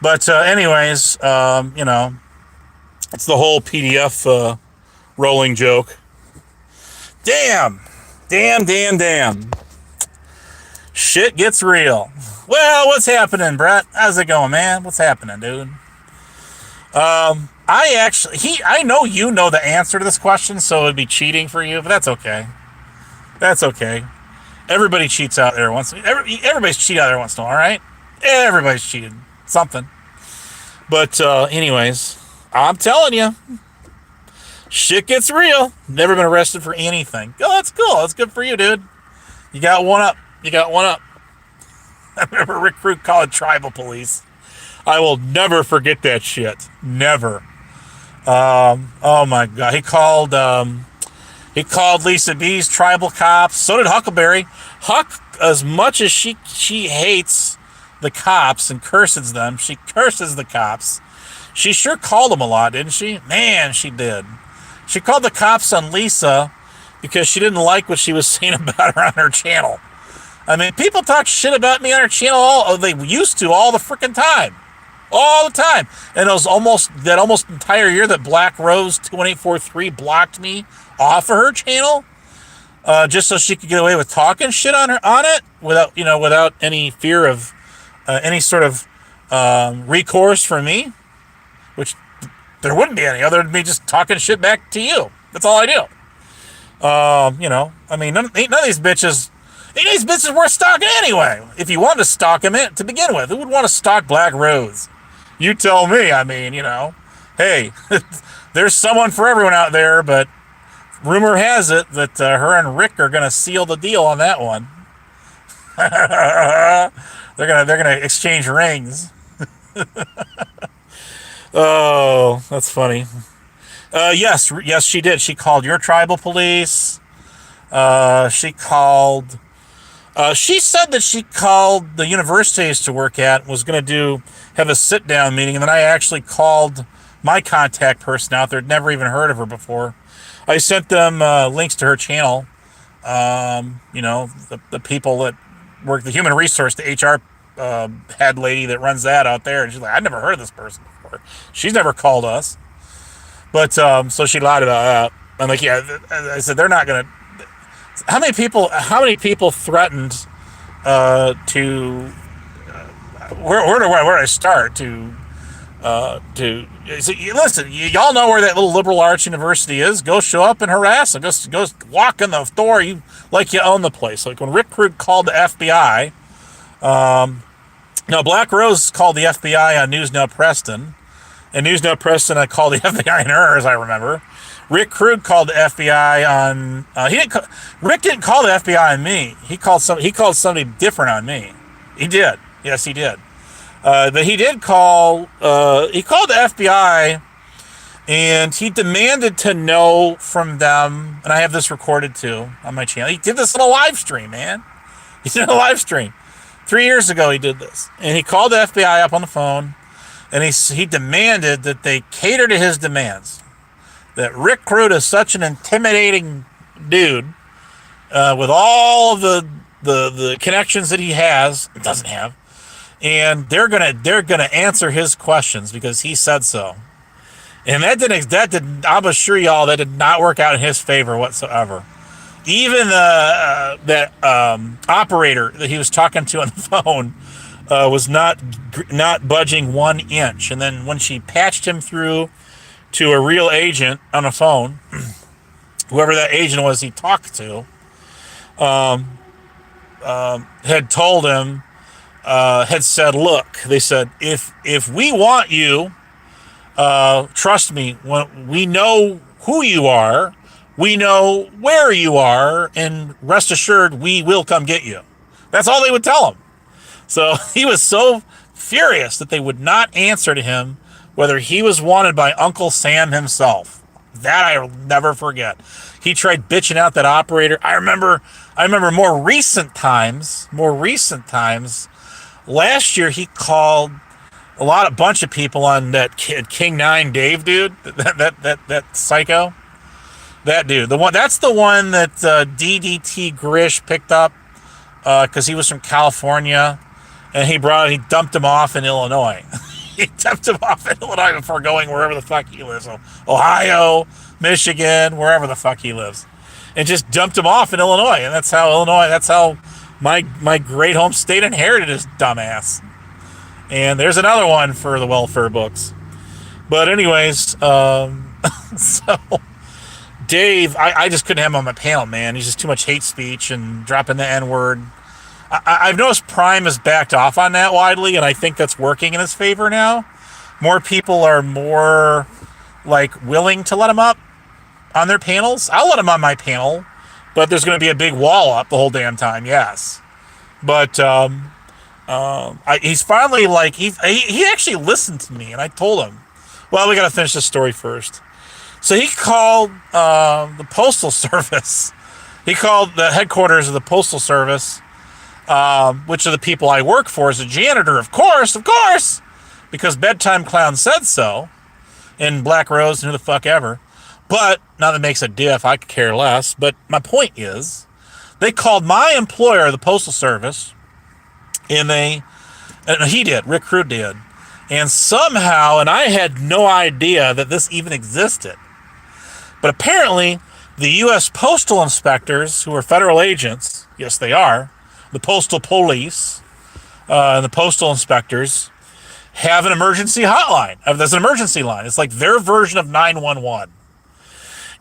A: But anyways, you know, it's the whole PDF rolling joke. Damn. Shit gets real. Well, what's happening, Brett? How's it going, man? What's happening, dude? I know you know the answer to this question, so it'd be cheating for you, but that's okay. That's okay. Everybody cheats out there once. Everybody's cheated out there once in a while, all right? Everybody's cheated something. But anyways, I'm telling you, shit gets real. Never been arrested for anything. Oh, that's cool. That's good for you, dude. You got one up. I remember Rick Fruit called tribal police. I will never forget that shit. Never. Oh my God. He called Lisa B's tribal cops. So did Huckleberry. Huck, as much as she hates the cops and curses them, she curses the cops. She sure called them a lot, didn't she? Man, she did. She called the cops on Lisa because she didn't like what she was saying about her on her channel. I mean, people talk shit about me on her channel. They used to all the freaking time. All the time. And it was almost entire year that Black Rose 21843 blocked me off of her channel, just so she could get away with talking shit on it without any fear of any sort of recourse from me, which there wouldn't be any other than me just talking shit back to you. That's all I do. I mean, ain't none of these bitches worth stalking anyway. If you wanted to stalk them to begin with, who would want to stalk Black Rose? You tell me. I mean, hey, there's someone for everyone out there, but rumor has it that her and Rick are going to seal the deal on that one. They're gonna exchange rings. Oh, that's funny. Yes, she did. She called your tribal police. She said that she called the university I used to work at, was going to have a sit-down meeting, and then I actually called my contact person out there. I'd never even heard of her before. I sent them links to her channel. The people that work, the human resource, the HR head lady that runs that out there, and she's like, I've never heard of this person before. She's never called us. But so she lied about that. I'm like, yeah, I said they're not going to. How many people threatened to where do I start to listen, y'all know where that little liberal arts university is. Go show up and harass them. Go walk in the door like you own the place. Like when Rick Krug called the FBI. No, Black Rose called the FBI on News Now Preston, and News Now Preston I called the FBI on her, as I remember. Rick Krug called the FBI on. Rick didn't call the FBI on me. He called somebody different on me. He did. Yes, he did. But he did call. He called the FBI, and he demanded to know from them. And I have this recorded too on my channel. He did this in a live stream, man. He did a live stream 3 years ago. He did this, and he called the FBI up on the phone, and he demanded that they cater to his demands. That Rick Krug is such an intimidating dude with all of the connections that he doesn't have, and they're gonna answer his questions because he said so. And I'm assure y'all that did not work out in his favor whatsoever. Even that operator that he was talking to on the phone was not budging 1 inch. And then when she patched him through to a real agent on the phone, whoever that agent was he talked to, had told him, had said, look, they said, if we want you, trust me, when we know who you are, we know where you are, and rest assured, we will come get you. That's all they would tell him. So he was so furious that they would not answer to him whether he was wanted by Uncle Sam himself. That I'll never forget. He tried bitching out that operator. I remember more recent times, last year he called a bunch of people on that King 9 Dave dude, that psycho. That dude, that's the one that DDT Grish picked up because he was from California, and he dumped him off in Illinois. He dumped him off in Illinois before going wherever the fuck he lives, Ohio, Michigan, wherever the fuck he lives, and just dumped him off in Illinois. And that's how my great home state inherited his dumbass. And there's another one for the welfare books. But anyways, so Dave, I just couldn't have him on my panel, man. He's just too much hate speech and dropping the N-word. I've noticed Prime has backed off on that widely, and I think that's working in his favor now. More people are more, willing to let him up on their panels. I'll let him on my panel, but there's going to be a big wall up the whole damn time, yes. But he's finally, he actually listened to me, and I told him, well, we got to finish this story first. So he called the Postal Service. He called the headquarters of the Postal Service, which are the people I work for as a janitor, of course, because Bedtime Clown said so, and Black Rose and who the fuck ever. But, not that it makes a diff, I could care less, but my point is, they called my employer, the Postal Service, and Rick Crude did, and somehow, and I had no idea that this even existed, but apparently, the U.S. postal inspectors, who are federal agents, yes, they are, the postal police, and the postal inspectors, have an emergency hotline. There's an emergency line. It's like their version of 911.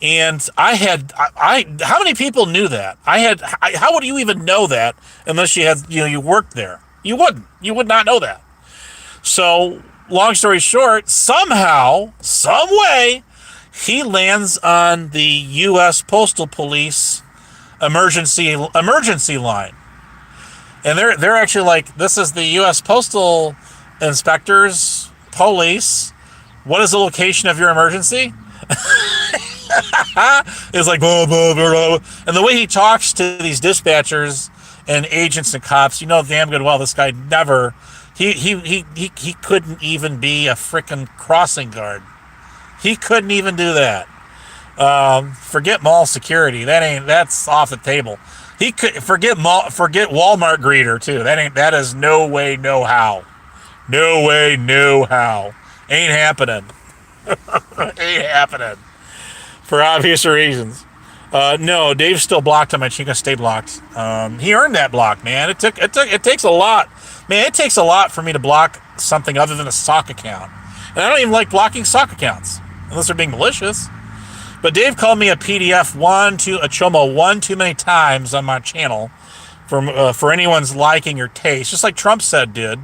A: And how many people knew that? How would you even know that unless you worked there? You wouldn't. You would not know that. So, long story short, somehow, some way, he lands on the U.S. Postal Police emergency line. And they're actually like, this is the U.S. Postal Inspectors, Police. What is the location of your emergency? It's like, blah, blah, blah, blah. And the way he talks to these dispatchers and agents and cops, you know damn good well this guy never, he couldn't even be a frickin' crossing guard. He couldn't even do that. Forget mall security. That's off the table. He could forget Walmart greeter too. That is no way, no how. No way, no how. Ain't happening. Ain't happening. For obvious reasons. No, Dave's still blocked on my Chinga. Stay blocked. He earned that block, man. It takes a lot. Man, it takes a lot for me to block something other than a sock account. And I don't even like blocking sock accounts unless they're being malicious. But Dave called me a PDF a chomo one too many times on my channel for anyone's liking or taste, just like Trump said did,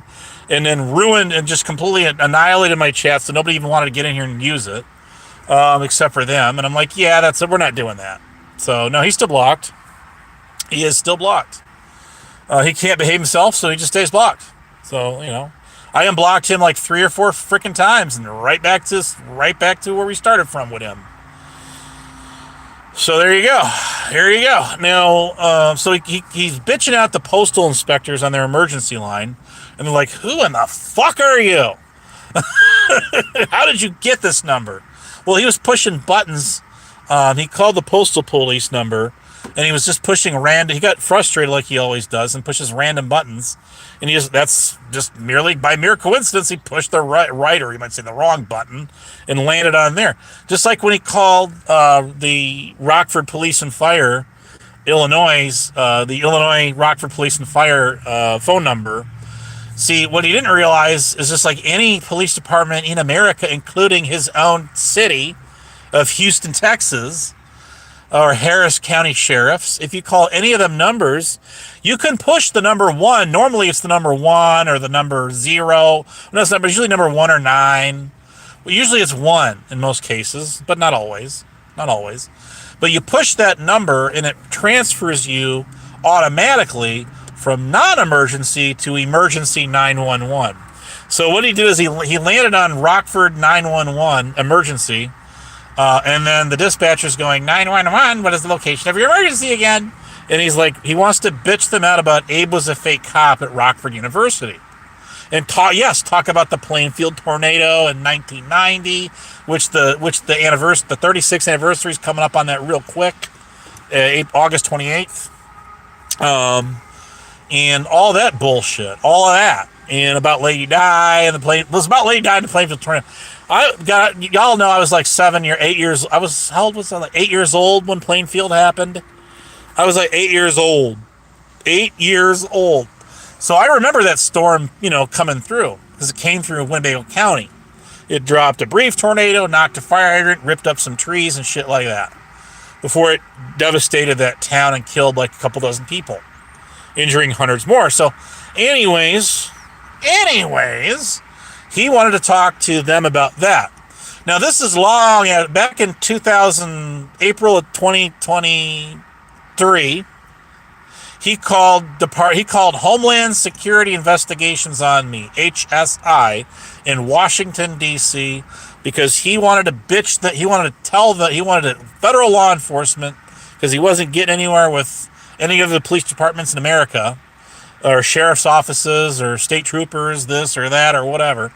A: and then ruined and just completely annihilated my chat, so nobody even wanted to get in here and use it, except for them. And I'm like, yeah, that's it. We're not doing that. So no, he's still blocked. He is still blocked. He can't behave himself, so he just stays blocked. So I unblocked him like 3 or 4 freaking times, and right back to where we started from with him. So there you go. Here you go. Now, so he's bitching out the postal inspectors on their emergency line, and they're like, "Who in the fuck are you? How did you get this number?" Well, he was pushing buttons. He called the postal police number, and he was just pushing random. He got frustrated like he always does, and pushes random buttons. And that's just merely by mere coincidence, he pushed the right, or you might say the wrong button, and landed on there. Just like when he called the Rockford Police and Fire, the Illinois Rockford Police and Fire phone number. See, what he didn't realize is just like any police department in America, including his own city of Houston, Texas, or Harris County Sheriffs, if you call any of them numbers, you can push the number 1. Normally it's the number 1 or the number 0. No, it's usually number 1 or 9. Well, usually it's 1 in most cases, but not always. Not always. But you push that number and it transfers you automatically from non-emergency to emergency 911. So what he did is he landed on Rockford 911 emergency, and then the dispatcher's going, 911, what is the location of your emergency again? And he's like, he wants to bitch them out about Abe was a fake cop at Rockford University. And talk about the Plainfield tornado in 1990, which the 36th anniversary is coming up on that real quick, August 28th. And all that bullshit, all of that, and about Lady Di and it was about Lady Di and the Plainfield tornado. Y'all know I was like 8 years. How old was I? Like 8 years old when Plainfield happened. I was like 8 years old. 8 years old. So I remember that storm, coming through because it came through Winnebago County. It dropped a brief tornado, knocked a fire hydrant, ripped up some trees and shit like that before it devastated that town and killed like a couple dozen people, injuring hundreds more. So anyways, he wanted to talk to them about that. Now this is long, back in April of 2023, he called Homeland Security Investigations on me, HSI, in Washington D.C. because he wanted to he wanted federal law enforcement, because he wasn't getting anywhere with any of the police departments in America, or sheriff's offices, or state troopers, this or that, or whatever.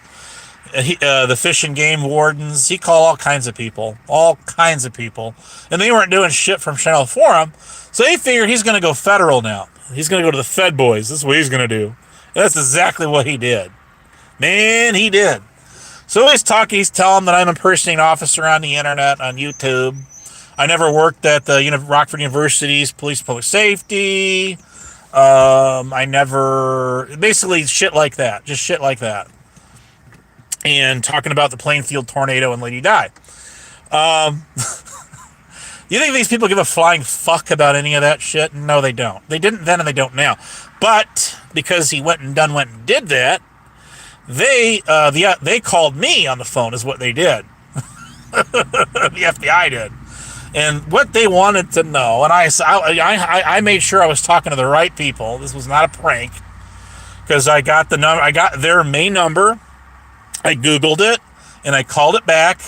A: The fish and game wardens. He called all kinds of people, and they weren't doing shit from Channel 4. So he figured he's going to go federal now. He's going to go to the Fed boys. This is what he's going to do. And that's exactly what he did. Man, he did. So he's telling them that I'm impersonating an officer on the internet, on YouTube. I never worked at the Rockford University's Police Public Safety. Basically shit like that. Just shit like that. And talking about the Plainfield tornado and Lady Di. You think these people give a flying fuck about any of that shit? No, they don't. They didn't then and they don't now. But because he went and did that, they called me on the phone is what they did. The FBI did. And what they wanted to know, and I made sure I was talking to the right people. This was not a prank, because I got their main number. I Googled it, and I called it back,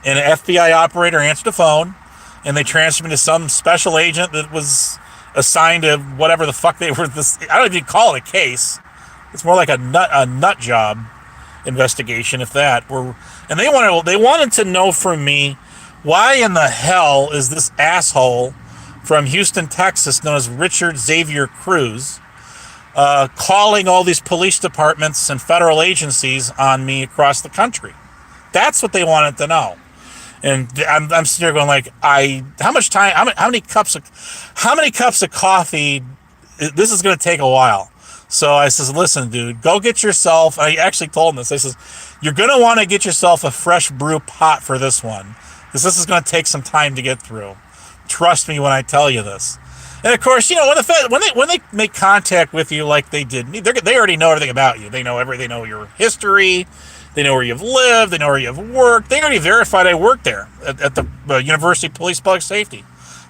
A: and an FBI operator answered the phone, and they transferred me to some special agent that was assigned to whatever the fuck they were. I don't even call it a case. It's more like a nut job investigation, if that were. And they wanted to know from me, why in the hell is this asshole from Houston, Texas, known as Richard Xavier Cruz, calling all these police departments and federal agencies on me across the country? That's what they wanted to know. And I'm sitting there going like, how many cups of coffee? This is going to take a while. So I says, listen, dude, go get yourself. I actually told him this. I says, you're going to want to get yourself a fresh brew pot for this one, because this is going to take some time to get through. Trust me when I tell you this. And of course, when they make contact with you like they did, they already know everything about you. They know your history. They know where you've lived. They know where you've worked. They already verified I worked there at the University Police Public Safety.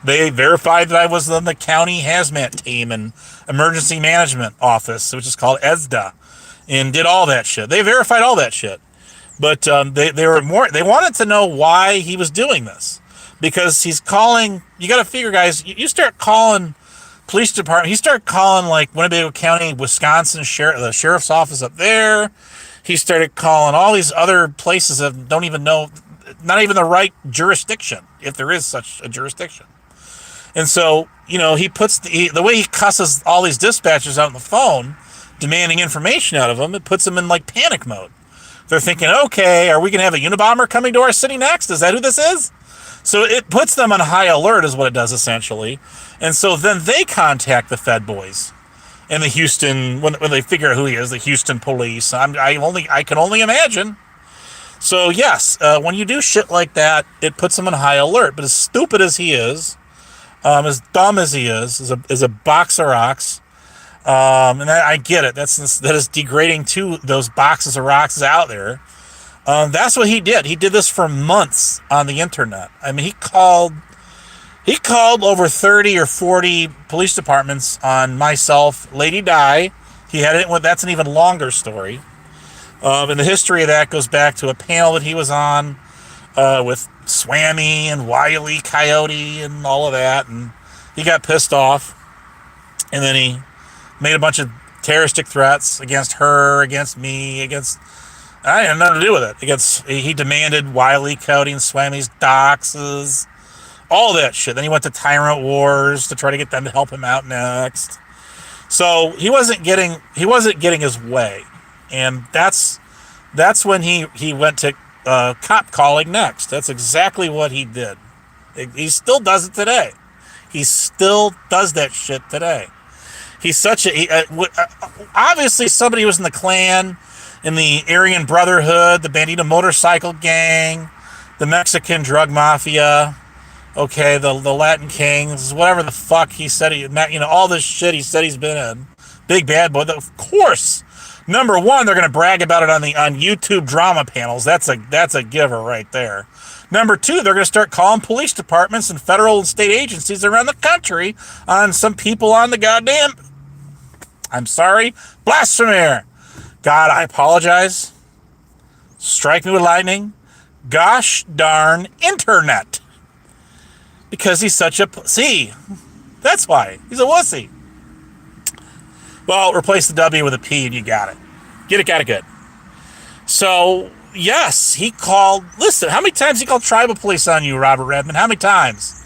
A: They verified that I was in the county hazmat team and emergency management office, which is called ESDA, and did all that shit. They verified all that shit. But they wanted to know why he was doing this, because he's calling. You got to figure, guys. You start calling police department. He started calling like Winnebago County, Wisconsin the sheriff's office up there. He started calling all these other places that don't even know, not even the right jurisdiction, if there is such a jurisdiction. And so, he puts the way he cusses all these dispatchers out on the phone, demanding information out of them, it puts them in like panic mode. They're thinking, okay, are we going to have a Unabomber coming to our city next? Is that who this is? So it puts them on high alert is what it does essentially. And so then they contact the Fed boys and the Houston, when they figure out who he is, the Houston police. I can only imagine. So yes, when you do shit like that, it puts him on high alert. But as stupid as he is, as dumb as he is a box of rocks. And I get it. That is degrading to those boxes of rocks out there. That's what he did. He did this for months on the internet. I mean, he called over 30 or 40 police departments on myself, Lady Di. He had it. That's an even longer story. And the history of that goes back to a panel that he was on with Swammy and Wile E. Coyote and all of that. And he got pissed off. And then he made a bunch of terroristic threats against her, against me, I had nothing to do with it. He demanded Wile E. Coyote and Swammy's doxes, all that shit. Then he went to Tyrant Wars to try to get them to help him out next. So he wasn't getting his way. And that's when he went to cop calling next. That's exactly what he did. He still does it today. He still does that shit today. He's obviously somebody who was in the Klan, in the Aryan Brotherhood, the Bandito motorcycle gang, the Mexican drug mafia, okay, the Latin Kings, whatever the fuck he said all this shit he said he's been in. Big bad boy. Of course. Number one, they're going to brag about it on YouTube drama panels. That's a giver right there. Number two, they're going to start calling police departments and federal and state agencies around the country on some people on the goddamn, I'm sorry, blasphemer. God, I apologize. Strike me with lightning. Gosh darn internet. Because he's such a pussy. That's why. He's a wussy. Well, replace the W with a P and you got it. Got it good. So, yes, he called. Listen, how many times he called tribal police on you, Robert Redmond? How many times?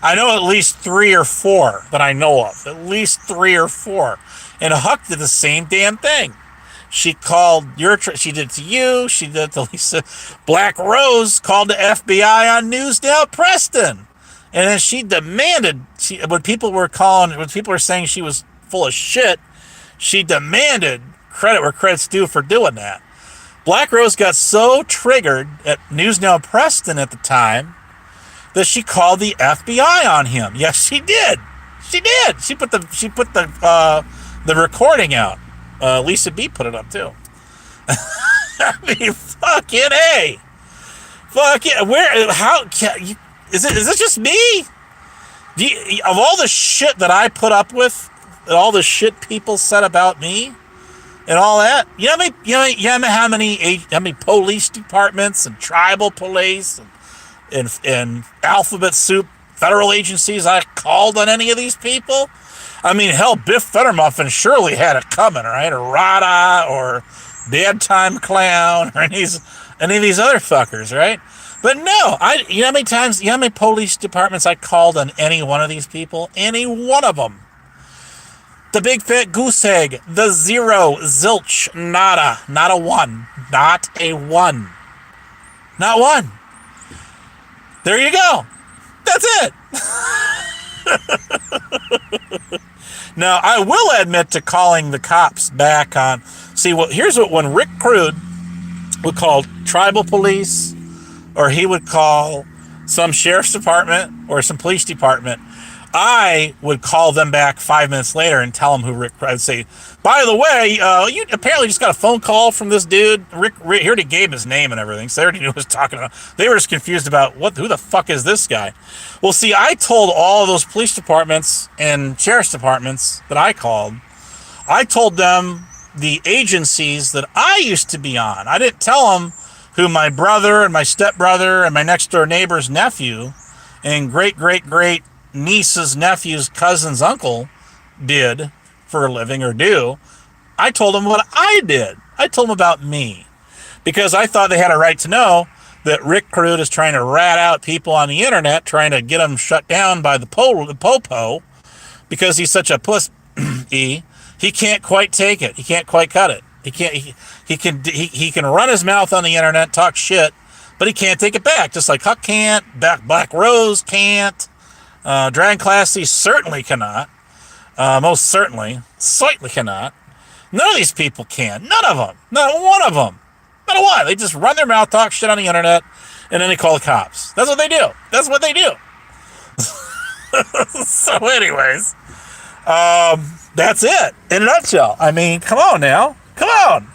A: I know at least 3 or 4 that I know of. At least 3 or 4. And Huck did the same damn thing. She called she did it to you. She did it to Lisa. Black Rose called the FBI on News Now Preston. And then she demanded, when people were saying she was full of shit, she demanded credit where credit's due for doing that. Black Rose got so triggered at News Now Preston at the time that she called the FBI on him. Yes, she did. She did. She put the recording out. Lisa B put it up too. I mean, fucking A. Fuck yeah. Is it just me? Of all the shit that I put up with, and all the shit people said about me, and all that, you know how many police departments and tribal police and alphabet soup federal agencies I called on any of these people? I mean, hell, Biff Fettermuffin surely had it coming, right? Or Rada, or Bad Time Clown, or any of these other fuckers, right? But no, you know how many police departments I called on any one of these people? Any one of them. The big fat goose egg, the 0, zilch, nada, not a 1. Not a 1. Not one. There you go. That's it. Now, I will admit to calling the cops back on... See, here's what when Rick Crude would call tribal police, or he would call some sheriff's department or some police department, I would call them back 5 minutes later and tell them who Rick... I'd say, by the way, you apparently just got a phone call from this dude. Rick he already gave his name and everything, so they already knew what he was talking about. They were just confused about who the fuck is this guy? Well, see, I told all of those police departments and sheriff's departments that I called, I told them the agencies that I used to be on. I didn't tell them who my brother and my stepbrother and my next door neighbor's nephew and great niece's nephew's cousin's uncle did for a living or do. I told them what I did. I told them about me because I thought they had a right to know that Rick Crude is trying to rat out people on the internet, trying to get them shut down by the popo, because he's such a puss. He can't quite take it. He can't quite cut it. He can run his mouth on the internet, talk shit, but he can't take it back. Just like Huck can't, Black Rose can't, Dragon Classy certainly cannot, most certainly cannot. None of these people can. None of them. Not one of them. No matter what, they just run their mouth, talk shit on the internet, and then they call the cops. That's what they do. That's what they do. So anyways, that's it in a nutshell. I mean, come on now. Come on.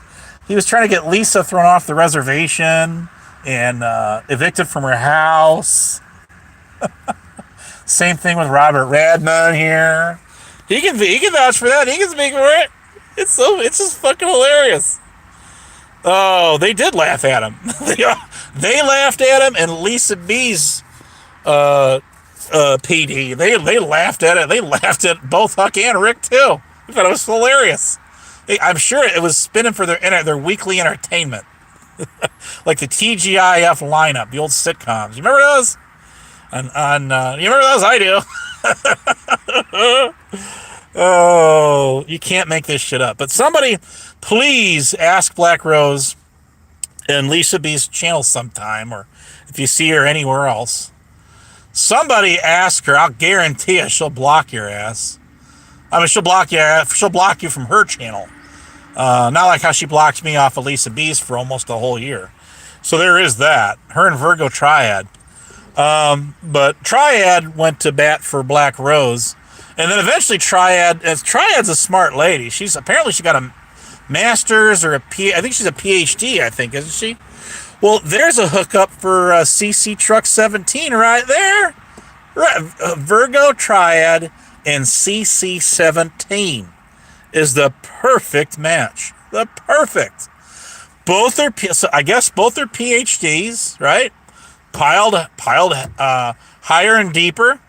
A: He was trying to get Lisa thrown off the reservation and evicted from her house. Same thing with Robert Redmond here. He can vouch for that. He can speak for it. It's just fucking hilarious. Oh, they did laugh at him. They laughed at him, and Lisa B's PD. They laughed at it. They laughed at both Huck and Rick too. I thought it was hilarious. I'm sure it was spinning for their weekly entertainment, like the TGIF lineup, the old sitcoms. You remember those? You remember those? I do. Oh, you can't make this shit up. But somebody, please ask Black Rose and Lisa B's channel sometime, or if you see her anywhere else, somebody ask her. I'll guarantee you she'll block your ass. I mean, she'll block you from her channel. Not like how she blocked me off of Lisa B's for almost a whole year. So there is that. Her and Virgo Triad. But Triad went to bat for Black Rose. And then eventually Triad's a smart lady. She got a master's or I think she's a PhD, I think, isn't she? Well, there's a hookup for CC Truck 17 right there. Right, Virgo Triad and CC 17 is the perfect match. The perfect. I guess both are PhDs, right? Piled higher and deeper.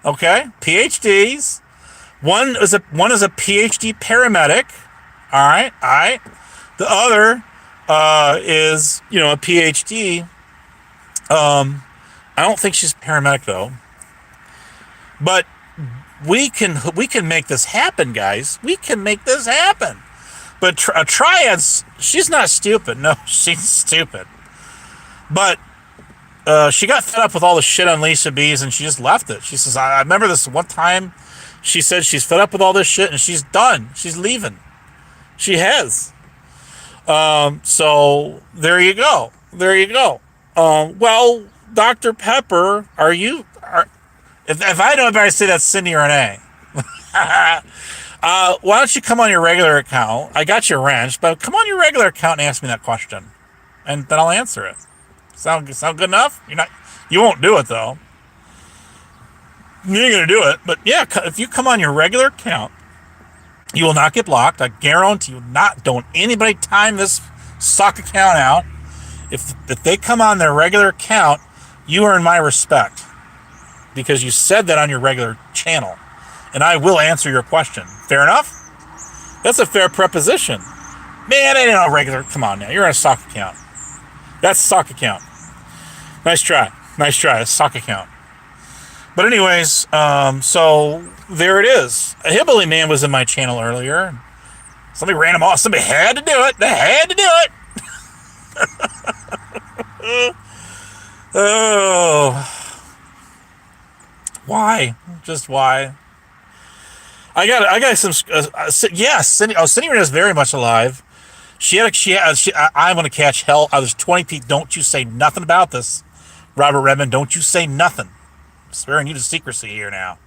A: Okay, PhDs. One is a PhD paramedic. All right. The other is a PhD. I don't think she's a paramedic though. But we can make this happen, guys. We can make this happen. But Triad's, she's not stupid. No, she's stupid. But she got fed up with all the shit on Lisa B's and she just left it. She says, I remember this one time she said she's fed up with all this shit and she's done. She's leaving. She has. So there you go. Well, Dr. Pepper, if I know if I say that's Cindy or an A. Why don't you come on your regular account? I got your wrench, but come on your regular account and ask me that question. And then I'll answer it. Sound good enough? You won't do it though. You ain't gonna do it, but yeah, if you come on your regular account, you will not get blocked. I guarantee you not. Don't anybody time this sock account out. If they come on their regular account, you earn my respect because you said that on your regular channel, and I will answer your question. Fair enough? That's a fair preposition. Man, I didn't know regular. Come on now, you're on a sock account. That's a sock account. Nice try. A sock account. But anyways, so there it is. A Hillbilly Man was in my channel earlier. Somebody ran him off. Somebody had to do it. They had to do it. Oh. Why? Just why? I got some. Cindy Rena's very much alive. I'm gonna catch hell. There's 20 people. Don't you say nothing about this, Robert Redmond. Don't you say nothing. I'm swearing you to secrecy here now.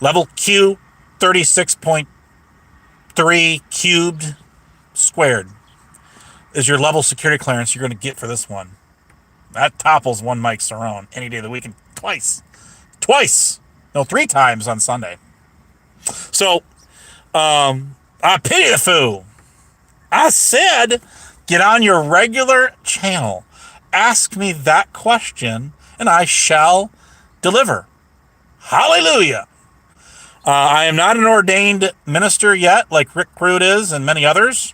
A: Level Q, 36.3 cubed squared is your level security clearance you're going to get for this one. That topples one Mike Cerrone any day of the week, and twice. No, 3 times on Sunday. So, I pity the fool. I said, get on your regular channel. Ask me that question, and I shall deliver. Hallelujah. I am not an ordained minister yet, like Rick Crude is and many others,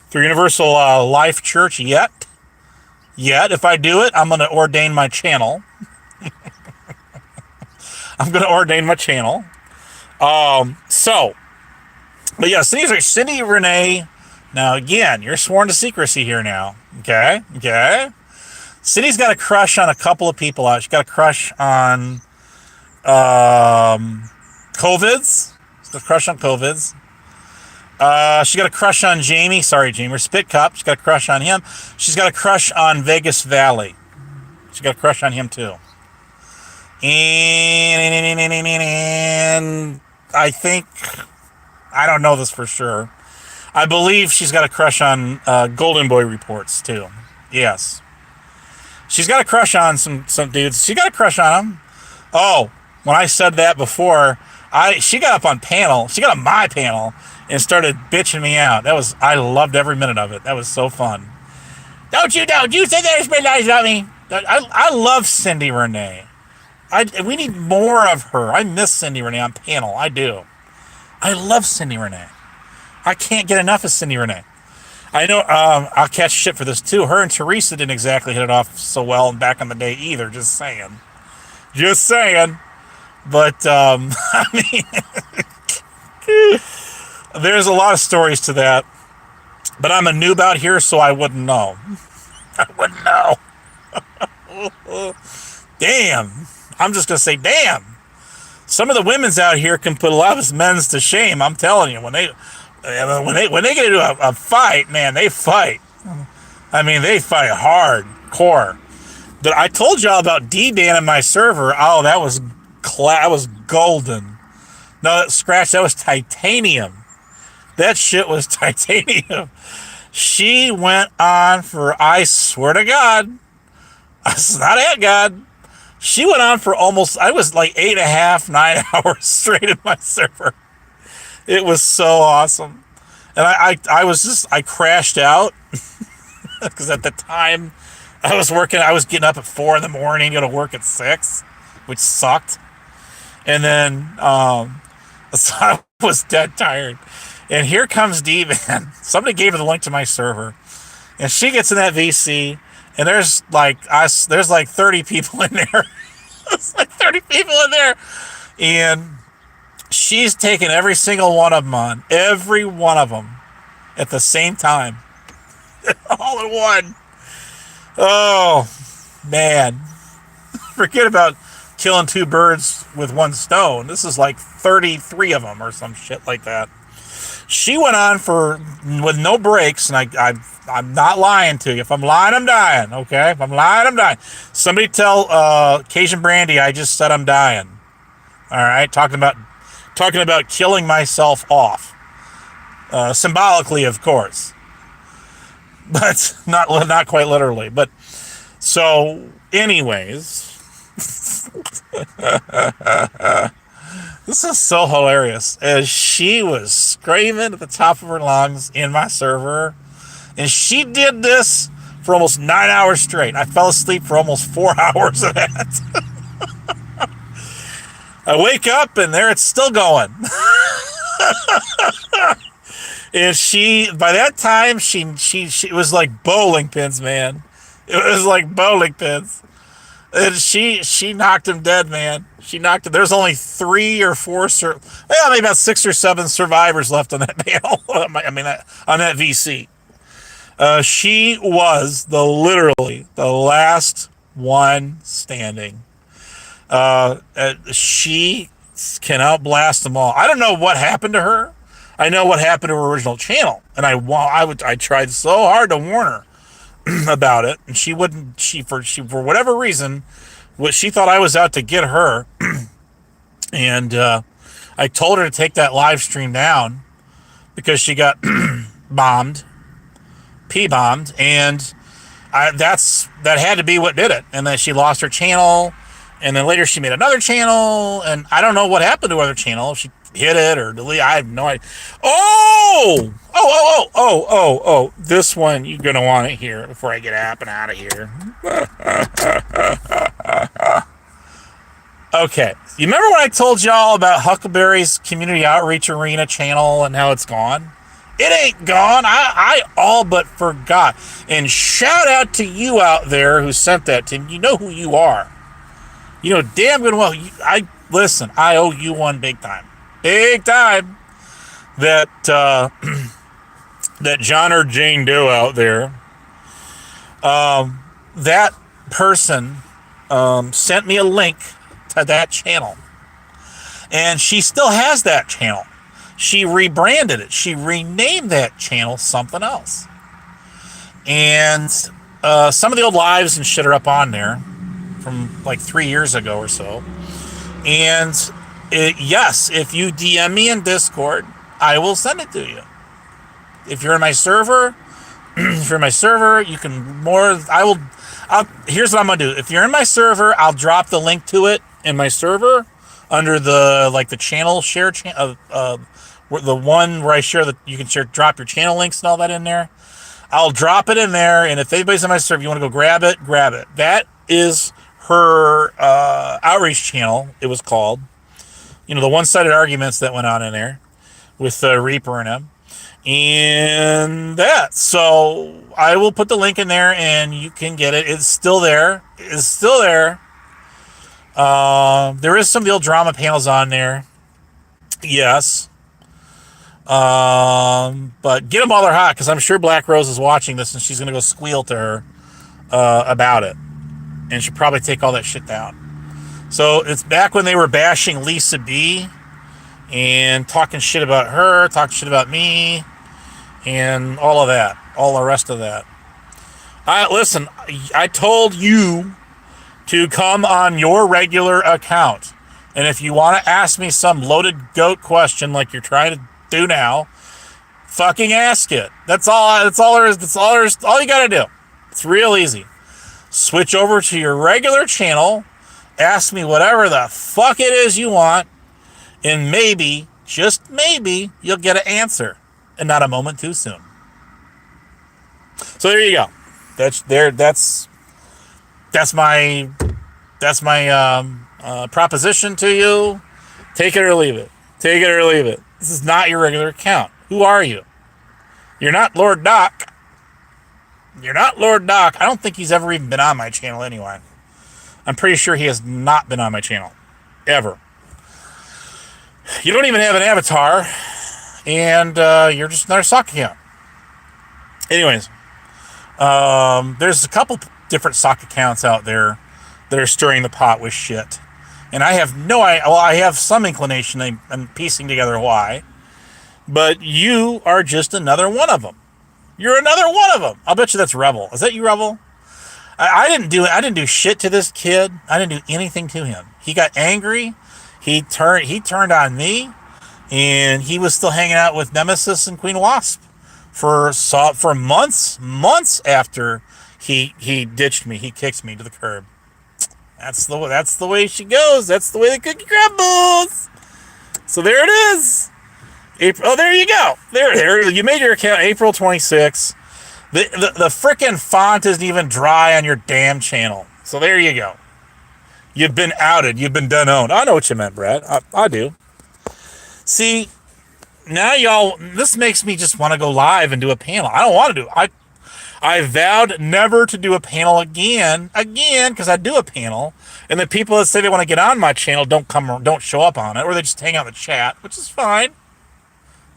A: through Universal Life Church yet. yet. If I do it, I'm going to ordain my channel. I'm going to ordain my channel. But yeah, Cindy Renee. Now, again, you're sworn to secrecy here now. Okay? Cindy's got a crush on a couple of people out. She's got a crush on COVIDs. She's got a crush on COVIDs. She got a crush on Jamie. Sorry, Jamie. Spit Cup. She's got a crush on him. She's got a crush on Vegas Valley. She's got a crush on him, too. And I think, I don't know this for sure. I believe she's got a crush on Golden Boy Reports, too. Yes. She's got a crush on some dudes. She got a crush on them. Oh, when I said that before, she got up on panel. She got on my panel and started bitching me out. I loved every minute of it. That was so fun. Don't you say that it's been nice about me. I love Cindy Renee. We need more of her. I miss Cindy Renee on panel. I do. I love Cindy Renee. I can't get enough of Cindy Renee. I know I'll catch shit for this too. Her and Teresa didn't exactly hit it off so well back in the day either. Just saying. But I mean, there's a lot of stories to that. But I'm a noob out here, so I wouldn't know. Damn. I'm just gonna say, damn. Some of the women's out here can put a lot of us men's to shame. I'm telling you, when they get into a fight, man, they fight. I mean, they fight hardcore. But I told y'all about D-Dan in my server. Oh, that was golden. No, that was titanium. That shit was titanium. She went on for, I swear to God, it's not at God. She went on for almost, I was like 8.5, 9 hours straight in my server. It was so awesome. And I crashed out because at the time I was getting up at 4 a.m, go to work at 6, which sucked. And then, so I was dead tired. And here comes D-Man. Somebody gave her the link to my server. And she gets in that VC, and there's like 30 people in there. There's like 30 people in there. And she's taking every single one of them on. Every one of them. At the same time. All in one. Oh, man. Forget about killing 2 birds with 1 stone. This is like 33 of them or some shit like that. She went on with no breaks, and I'm not lying to you. If I'm lying, I'm dying, okay? If I'm lying, I'm dying. Somebody tell Cajun Brandy I just said I'm dying. All right? Talking about killing myself off. Symbolically, of course. But not quite literally. But so anyways, this is so hilarious. As she was screaming at the top of her lungs in my server. And she did this for almost 9 hours straight. I fell asleep for almost 4 hours of that. I wake up and there it's still going. And by that time, it was like bowling pins, man. It was like bowling pins. And she knocked him dead, man. She knocked him. There's only 3 or 4, maybe about 6 or 7 survivors left on that panel. On that VC. She was literally the last one standing. She can outblast them all. I don't know what happened to her. I know what happened to her original channel, and I tried so hard to warn her about it, and she wouldn't. She for whatever reason, she thought I was out to get her, and I told her to take that live stream down because she got bombed, P-bombed, and that had to be what did it. And then she lost her channel, and then later she made another channel, and I don't know what happened to her other channel. If she hit it or delete, I have no idea. Oh! This one you're gonna want to hear before I get up and out of here. Okay, you remember when I told y'all about Huckleberry's Community Outreach Arena channel and how it's gone? It ain't gone. I all but forgot. And shout out to you out there who sent that to me. You know who you are. You know damn good well. Listen, I owe you one big time. Big time. That that John or Jane Doe out there. That person sent me a link to that channel. And she still has that channel. She rebranded it. She renamed that channel something else. And some of the old lives and shit are up on there from like 3 years ago or so. And yes, if you DM me in Discord, I will send it to you. If you're in my server, you can here's what I'm gonna do. If you're in my server, I'll drop the link to it in my server under the channel share the one where I share that you can drop your channel links and all that in there. I'll drop it in there, and if anybody's in my server, you want to go grab it. That is her outreach channel. It was called, the one-sided arguments that went on in there with Reaper and him. And that. So I will put the link in there and you can get it. It's still there. There is some of the old drama panels on there. Yes. But get them while they're hot, because I'm sure Black Rose is watching this and she's going to go squeal to her about it. And she'll probably take all that shit down. So it's back when they were bashing Lisa B and talking shit about her, talking shit about me, and all of that, all the rest of that. Listen, I told you to come on your regular account, and if you want to ask me some loaded goat question like you're trying to do now, fucking ask it. That's all there is. All you gotta do. It's real easy. Switch over to your regular channel, ask me whatever the fuck it is you want, and maybe, just maybe, you'll get an answer, and not a moment too soon. So there you go. That's my proposition to you. Take it or leave it. Take it or leave it. This is not your regular account. Who are you? You're not Lord Doc. You're not Lord Doc. I don't think he's ever even been on my channel anyway. I'm pretty sure he has not been on my channel. Ever. You don't even have an avatar, and you're just another sock account. Anyways, there's a couple different sock accounts out there that are stirring the pot with shit. And I have no idea. Well, I have some inclination. I'm piecing together why. But you are just another one of them. You're another one of them. I'll bet you that's Rebel. Is that you, Rebel? I didn't do shit to this kid. I didn't do anything to him. He got angry. He turned on me, and he was still hanging out with Nemesis and Queen Wasp for months after he ditched me. He kicked me to the curb. That's the way she goes. That's the way the cookie crumbles. So there it is. April. Oh, there you go. There. You made your account April 26th. The frickin' font isn't even dry on your damn channel. So there you go. You've been outed. You've been done owned. I know what you meant, Brad. I do. See, now y'all, this makes me just want to go live and do a panel. I don't want to do it. I vowed never to do a panel again, because I do a panel, and the people that say they want to get on my channel don't show up on it, or they just hang out in the chat, which is fine.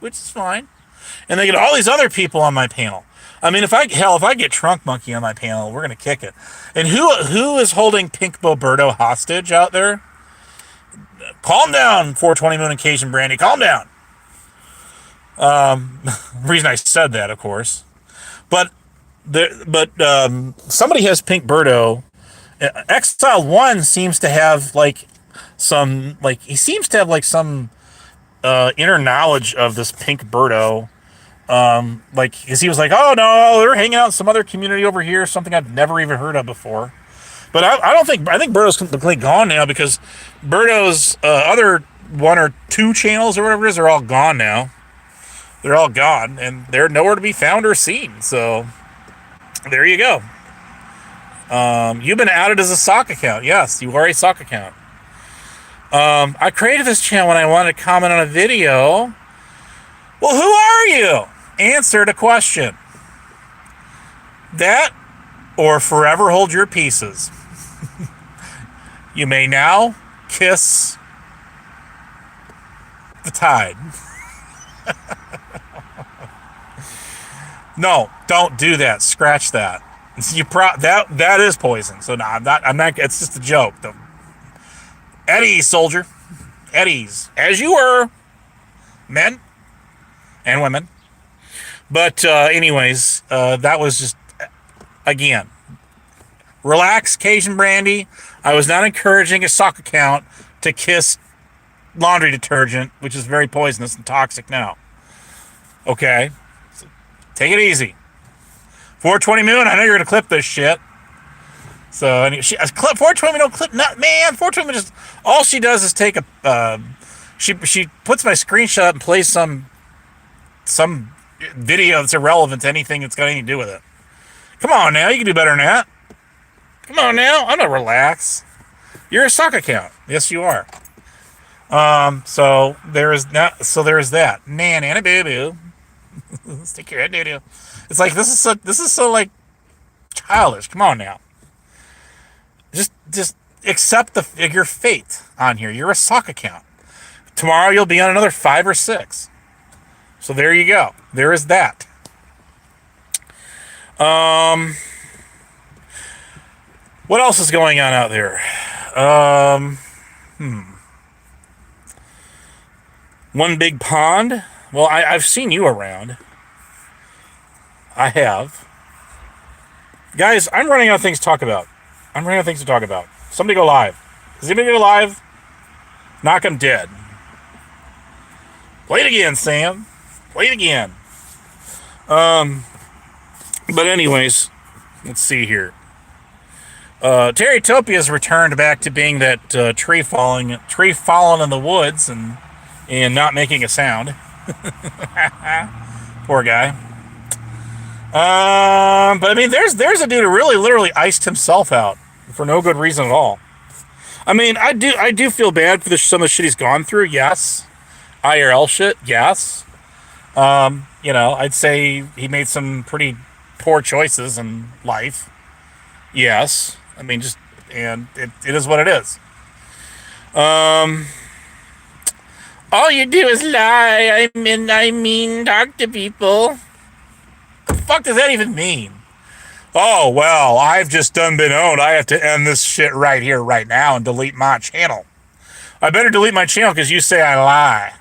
A: And they get all these other people on my panel. I mean, if I get Trunk Monkey on my panel, we're gonna kick it. And who is holding Pink Boberto hostage out there? Calm down, 420 Moon and Cajun Brandy. Calm down. The reason I said that, of course, but somebody has Pink Birdo. Exile 1 seems to have some inner knowledge of this Pink Birdo. Because he was like, oh no, they're hanging out in some other community over here, something I've never even heard of before. But I think Birdo's completely gone now, because Birdo's other 1 or 2 channels or whatever it is are all gone now. They're all gone, and they're nowhere to be found or seen. So there you go. You've been outed as a sock account. Yes, you are a sock account. I created this channel when I wanted to comment on a video. Well, who are you? Answer the question. That or forever hold your pieces. You may now kiss the tide. No, don't do that. Scratch that. That is poison. So no, I'm not. It's just a joke. At ease, soldier. At ease, as you were, men and women. But anyways, that was just, again, relax, Cajun Brandy. I was not encouraging a sock account to kiss laundry detergent, which is very poisonous and toxic now. Okay? So take it easy. 420 Moon, I know you're going to clip this shit. So, 420 Moon don't clip, man, 420 Moon just, all she does is take she puts my screenshot and plays some video that's irrelevant to anything that's got anything to do with it. Come on now, you can do better than that. Come on now, I'm gonna relax. You're a sock account. Yes, you are. So there is that. Nana boo boo. Stick your head doo doo. It's like this is so like childish. Come on now. Just accept your fate on here. You're a sock account. Tomorrow you'll be on another 5 or 6. So there you go. There is that. What else is going on out there? One big pond. Well, I've seen you around. I have. Guys, I'm running out of things to talk about. Somebody go live. Is anybody go live? Knock 'em dead. Play it again, Sam. Play it again. But anyways, let's see here. Terrytopia's returned back to being that tree falling in the woods and not making a sound. Poor guy. But I mean, there's a dude who really literally iced himself out for no good reason at all. I mean, I do feel bad for some of the shit he's gone through. Yes. IRL shit. Yes. I'd say he made some pretty poor choices in life. Yes. I mean, and it is what it is. All you do is lie. I mean, talk to people. The fuck does that even mean? Oh, well, I've just been owned. I have to end this shit right here, right now, and delete my channel. I better delete my channel because you say I lie.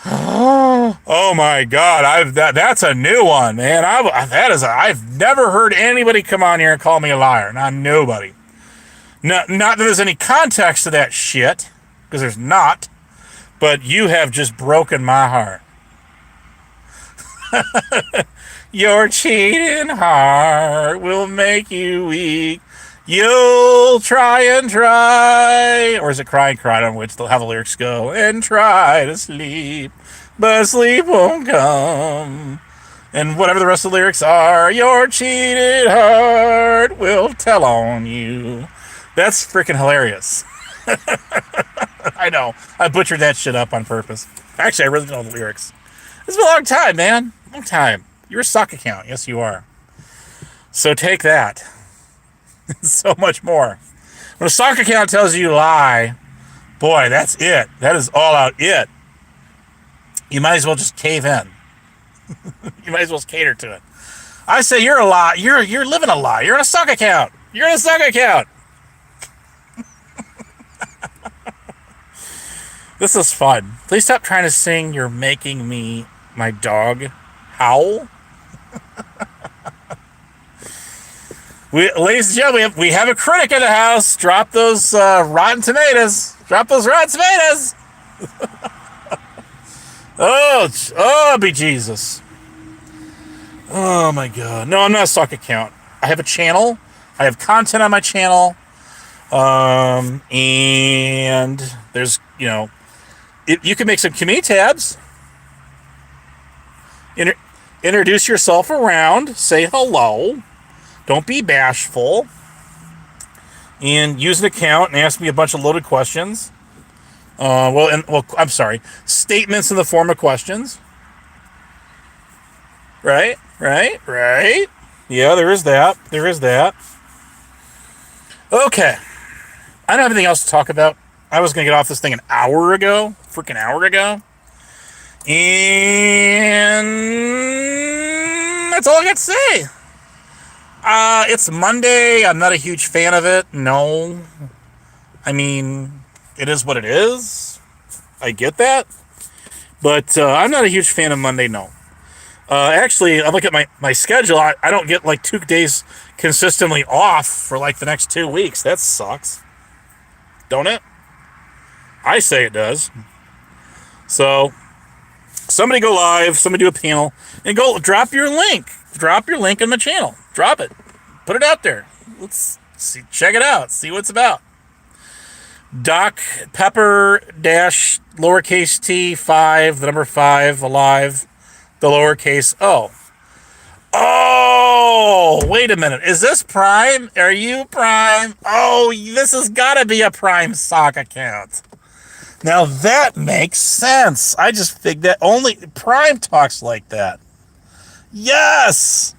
A: Oh my God, that's a new one, man. I've never heard anybody come on here and call me a liar. Not nobody. Not that there's any context to that shit, because there's not. But you have just broken my heart. Your cheating heart will make you weak. You'll try and try. Or is it cry and cry? I don't know which. How the lyrics go. And try to sleep, but sleep won't come. And whatever the rest of the lyrics are, your cheated heart will tell on you. That's freaking hilarious. I know. I butchered that shit up on purpose. Actually, I really don't know the lyrics. It's been a long time, man. Long time. You're a sock account. Yes, you are. So take that. So much more. When a sock account tells you lie, boy, that's it. That is all out it. You might as well just cave in. You might as well cater to it. I say you're a lie. You're living a lie. You're in a sock account. You're in a sock account. This is fun. Please stop trying to sing You're Making Me My Dog Howl. Ladies and gentlemen, we have a critic in the house. Drop those rotten tomatoes. Drop those rotten tomatoes. Oh, be Jesus. Oh my God. No, I'm not a sock account. I have a channel. I have content on my channel. And there's, you can make some community tabs. Introduce yourself around. Say hello. Don't be bashful. And use an account and ask me a bunch of loaded questions. I'm sorry. Statements in the form of questions. Right? Yeah, there is that. Okay. I don't have anything else to talk about. I was going to get off this thing an hour ago. Freaking hour ago. And that's all I got to say. It's Monday. I'm not a huge fan of it. No. I mean, it is what it is. I get that. But I'm not a huge fan of Monday, no. Actually, I look at my schedule. I don't get like 2 days consistently off for like the next 2 weeks. That sucks. Don't it? I say it does. So, somebody go live, somebody do a panel, and go drop your link. Drop your link on my channel. Drop it. Put it out there. Let's see, check it out. See what it's about. Doc Pepper dash lowercase t 5, the number 5, alive, the lowercase o. Oh, wait a minute. Is this Prime? Are you Prime? Oh, this has got to be a Prime sock account. Now that makes sense. I just figured that only Prime talks like that. Yes!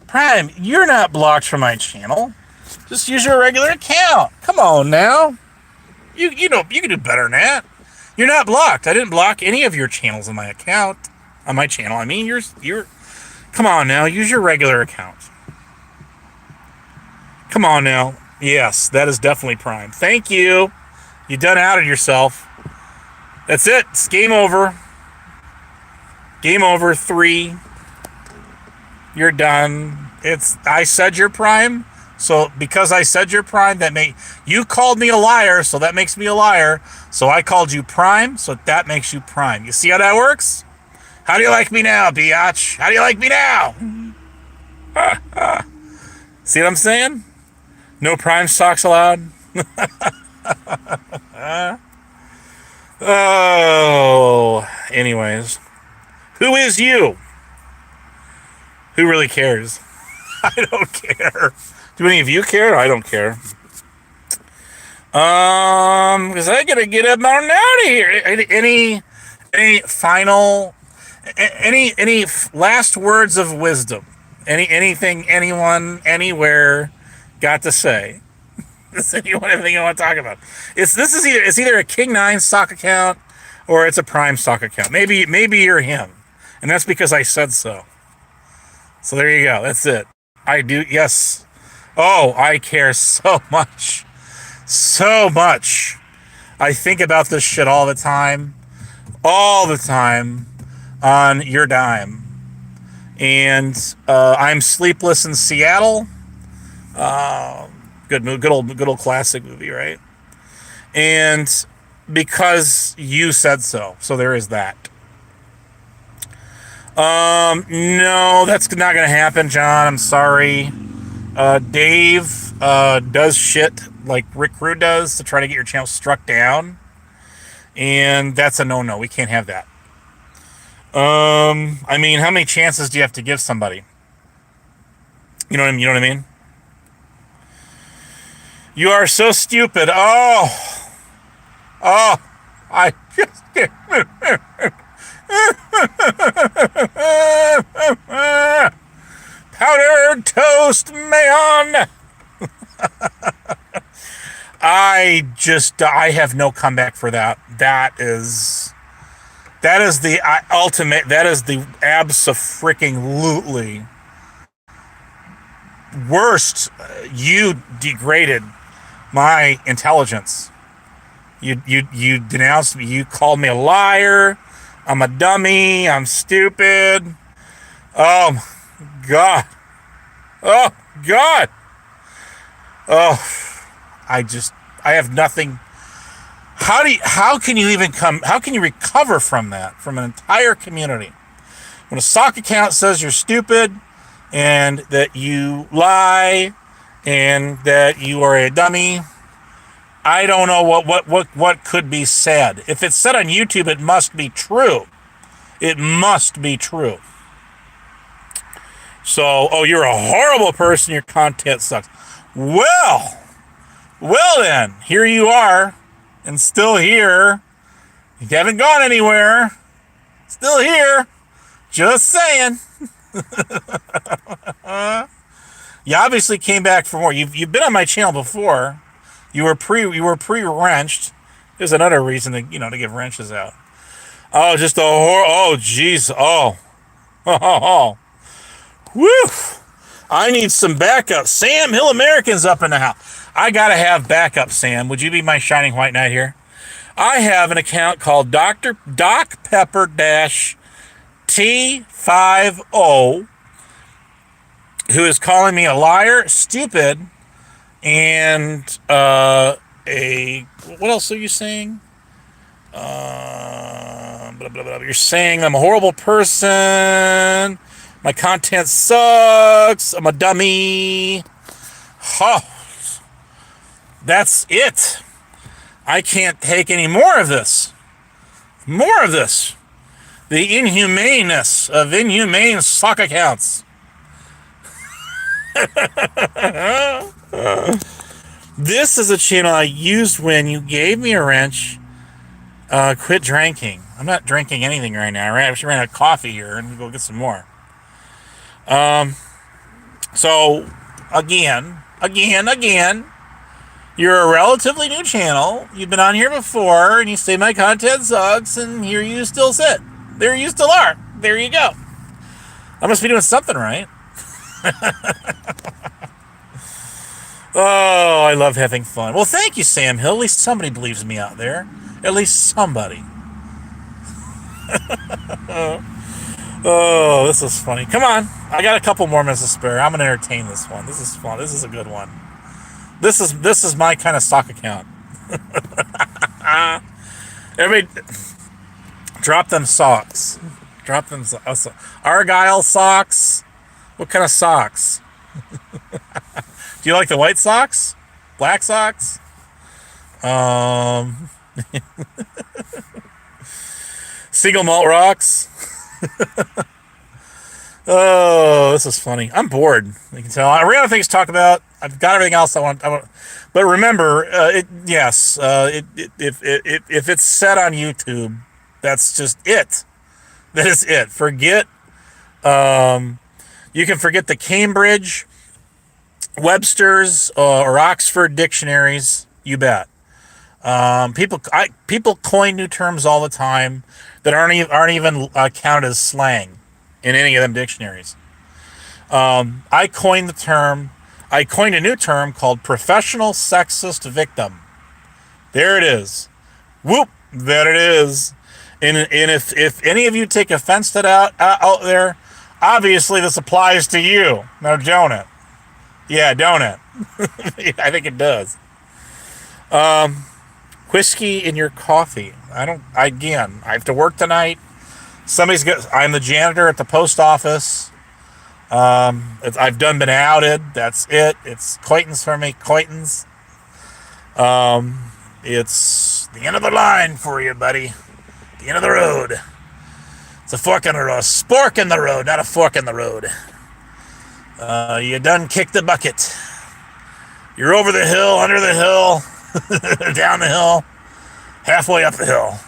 A: Prime, you're not blocked from my channel. Just use your regular account. Come on now. You know, you can do better than that. You're not blocked. I didn't block any of your channels on my account. On my channel. I mean, you're come on now, use your regular account. Come on now. Yes, that is definitely Prime. Thank you. You done outed yourself. That's it. It's game over. Game over. 3. You're done. I said you're Prime. So because I said you're Prime, you called me a liar, so that makes me a liar. So I called you Prime, so that makes you Prime. You see how that works? How do you like me now, biatch? How do you like me now? See what I'm saying? No Prime stocks allowed. Oh, anyways. Who is you? Who really cares? I don't care. Do any of you care? I don't care. Because I gotta get up on out of here. Any final, any last words of wisdom? Anything anyone anywhere got to say? Does anyone have anything you want to talk about? It's either a King 9 stock account or it's a Prime stock account. Maybe you're him, and that's because I said so. So there you go. That's it. I do. Yes. Oh, I care so much. So much. I think about this shit all the time. All the time. On your dime. And I'm Sleepless in Seattle. Good old classic movie, right? And because you said so. So there is that. No, that's not gonna happen, John. I'm sorry. Dave does shit like Rick Rude does to try to get your channel struck down, and that's a no-no. We can't have that. I mean, how many chances do you have to give somebody? You know what I mean? You are so stupid. Oh, I just can't. Powdered toast, man. I have no comeback for that. That is the ultimate. That is the abso-freaking-lutely worst. You degraded my intelligence. You denounced me. You called me a liar. I'm a dummy. I'm stupid. Oh, God. Oh, God. Oh, I have nothing. How can you recover from that, from an entire community? When a sock account says you're stupid and that you lie and that you are a dummy, I don't know what could be said. If it's said on YouTube, it must be true. It must be true. So, oh, you're a horrible person. Your content sucks. Well then, here you are, and still here. You haven't gone anywhere. Still here. Just saying. You obviously came back for more. You've been on my channel before. You were pre-wrenched. There's another reason to give wrenches out. Oh, just a oh, jeez. Oh. Oh. Woo. I need some backup. Sam Hill American's up in the house. I gotta have backup, Sam. Would you be my shining white knight here? I have an account called Doc Pepper T50, who is calling me a liar, stupid, and what else are you saying? Blah, blah, blah. You're saying I'm a horrible person. My content sucks. I'm a dummy. Oh, that's it. I can't take any more of this. More of this. The inhumaneness of inhumane sock accounts. This is a channel I used when you gave me a wrench. Quit drinking. I'm not drinking anything right now. I actually ran out of coffee here and we'll go get some more. So again, you're a relatively new channel. You've been on here before and you say my content sucks, and here you still sit. There you still are. There you go. I must be doing something right. Oh, I love having fun. Well, thank you, Sam Hill. At least somebody believes me out there. At least somebody. Oh, this is funny. Come on. I got a couple more minutes to spare. I'm going to entertain this one. This is fun. This is a good one. This is my kind of stock account. Everybody, drop them socks. Drop them socks. Argyle socks. What kind of socks? Do you like the white socks? Black socks? Single malt rocks. Oh, this is funny. I'm bored. You can tell. I ran out of things to talk about. I've got everything else I want. But remember, if it's set on YouTube, that's just it. That is it. Forget. You can forget the Cambridge, Webster's, or Oxford dictionaries. You bet. People coin new terms all the time that aren't even counted as slang in any of them dictionaries. I coined a new term called professional sexist victim. There it is. Whoop, there it is. And if any of you take offense to that out there, obviously this applies to you. Now, don't it? Yeah, don't it? I think it does. Whiskey in your coffee. I have to work tonight. I'm the janitor at the post office. I've been outed. That's it. It's quaintance for me. Quaintance. It's the end of the line for you, buddy. The end of the road. It's a fork in the road. Spork in the road, not a fork in the road. You done kicked the bucket. You're over the hill, under the hill, down the hill, halfway up the hill.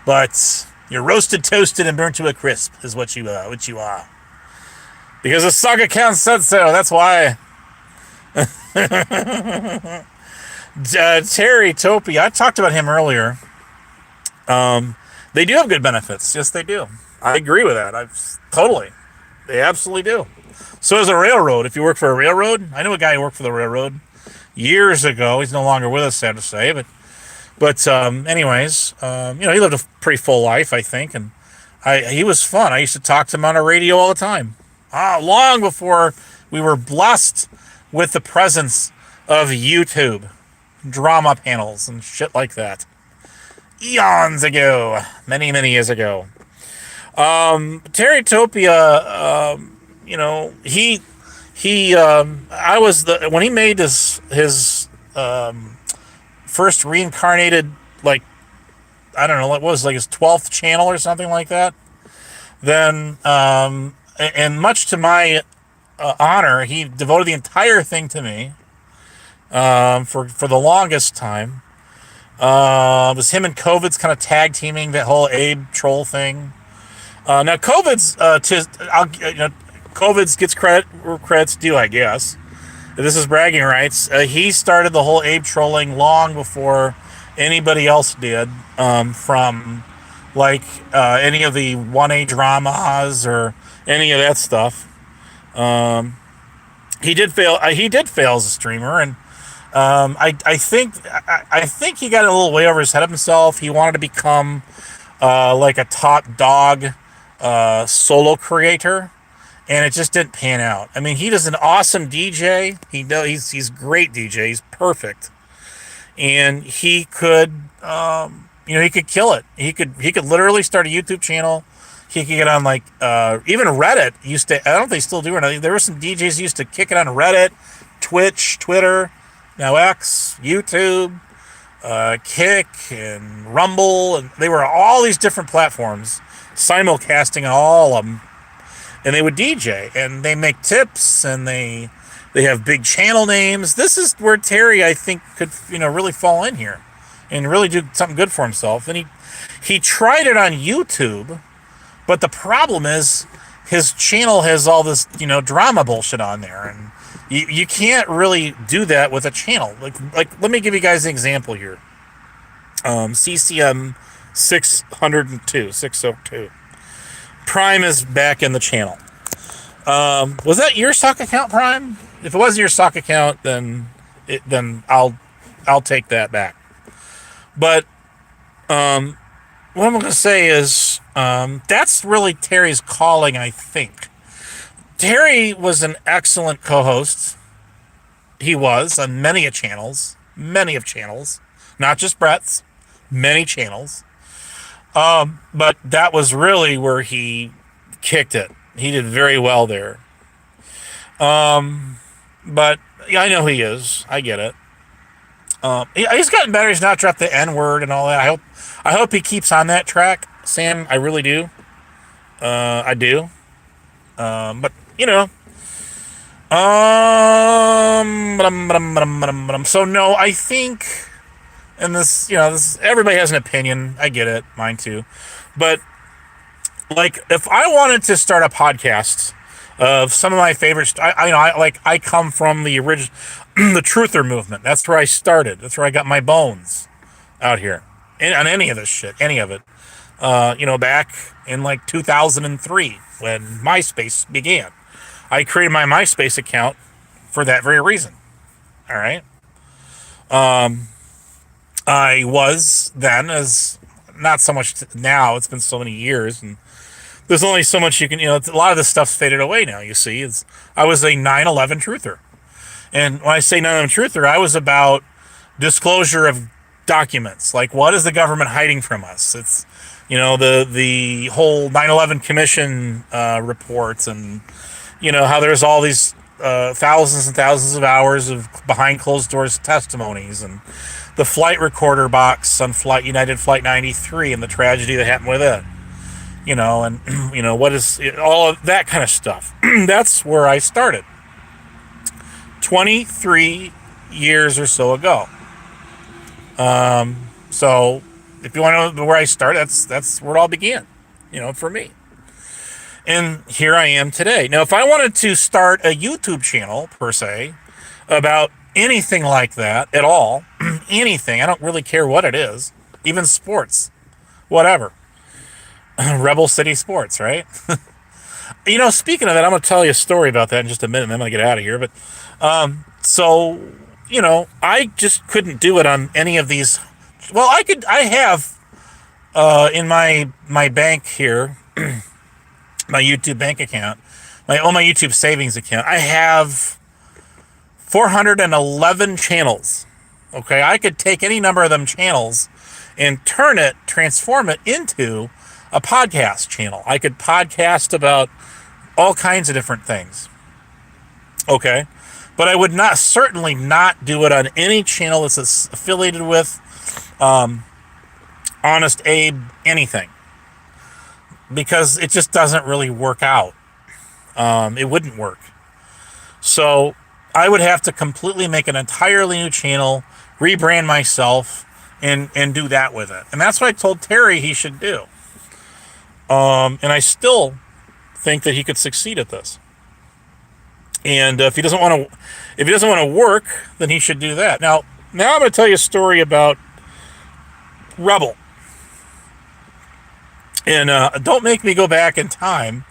A: But you're roasted, toasted, and burnt to a crisp is what you are. Because the stock account said so. That's why. Terry Topi, I talked about him earlier. They do have good benefits. Yes, they do. I agree with that. Totally. They absolutely do. So is a railroad. If you work for a railroad, I know a guy who worked for the railroad years ago. He's no longer with us, sad to say. But anyways, he lived a pretty full life, I think, and he was fun. I used to talk to him on the radio all the time. Long before we were blessed with the presence of YouTube, drama panels, and shit like that. Eons ago, many years ago. Terry Topia, I was when he made his first reincarnated, like, I don't know, what was like his 12th channel or something like that. Then, and much to my honor, he devoted the entire thing to me for the longest time. It was him and COVID's kind of tag teaming that whole Abe troll thing. Now, COVID's gets credit where credit's due, I guess. This is bragging rights. He started the whole Abe trolling long before anybody else did, from like any of the 1A dramas or any of that stuff. He did fail. He did fail as a streamer, and I think he got a little way over his head of himself. He wanted to become like a top dog solo creator, and it just didn't pan out. I mean, he is an awesome DJ. He's great DJ. He's perfect, and he could he could kill it. He could literally start a YouTube channel. He could get on like even Reddit used to. I don't know if they still do it. There were some DJs used to kick it on Reddit, Twitch, Twitter, now X, YouTube, Kick, and Rumble, and they were all these different platforms, simulcasting on all of them, and they would DJ and they make tips and they have big channel names. This is where Terry, I think, could really fall in here and really do something good for himself. And he tried it on YouTube. But the problem is his channel has all this, drama bullshit on there, and you can't really do that with a channel. Like let me give you guys an example here. CCM 602. Prime is back in the channel. Was that your stock account, Prime? If it wasn't your stock account, then I'll take that back. But what I'm going to say is, that's really Terry's calling, I think. Terry was an excellent co-host. He was on many of channels, not just Brett's, many channels. But that was really where he kicked it. He did very well there. But yeah, I know he is. I get it. He's gotten better. He's not dropped the N word and all that. I hope he keeps on that track, Sam. I really do. I do. But so no, I think, and this everybody has an opinion. I get it, mine too. But like, if I wanted to start a podcast of some of my favorites, I come from the original, the truther movement. That's where I started. That's where I got my bones out here. On any of this shit, any of it. Back in like 2003 when MySpace began. I created my MySpace account for that very reason. All right. I was then, as not so much now, it's been so many years, and there's only so much you can, a lot of this stuff's faded away now, you see. I was a 9/11 truther. And when I say 9/11 truther, I was about disclosure of documents. Like, what is the government hiding from us? It's, the whole 9/11 commission reports, and, how there's all these thousands and thousands of hours of behind closed doors testimonies, and the flight recorder box on United Flight 93 and the tragedy that happened with it. And, what is all of that kind of stuff. That's where I started 23 years or so ago. So if you want to know where I started, that's where it all began, for me. And here I am today. Now, if I wanted to start a YouTube channel, per se, about anything like that at all, anything, I don't really care what it is, even sports, whatever. Rebel City Sports, right? Speaking of that, I'm going to tell you a story about that in just a minute, and then I'm going to get out of here. But, I just couldn't do it on any of these. Well, I have, in my bank here, my YouTube bank account, my YouTube savings account, I have 411 channels. Okay, I could take any number of them channels and transform it into a podcast channel. I could podcast about all kinds of different things. Okay, but I would certainly not do it on any channel that's affiliated with Honest Abe anything, because it just doesn't really work out. It wouldn't work. So I would have to completely make an entirely new channel, rebrand myself, and do that with it. And that's what I told Terry he should do. And I still think that he could succeed at this. And if he doesn't want to work, then he should do that. Now I'm going to tell you a story about Rebel. And don't make me go back in time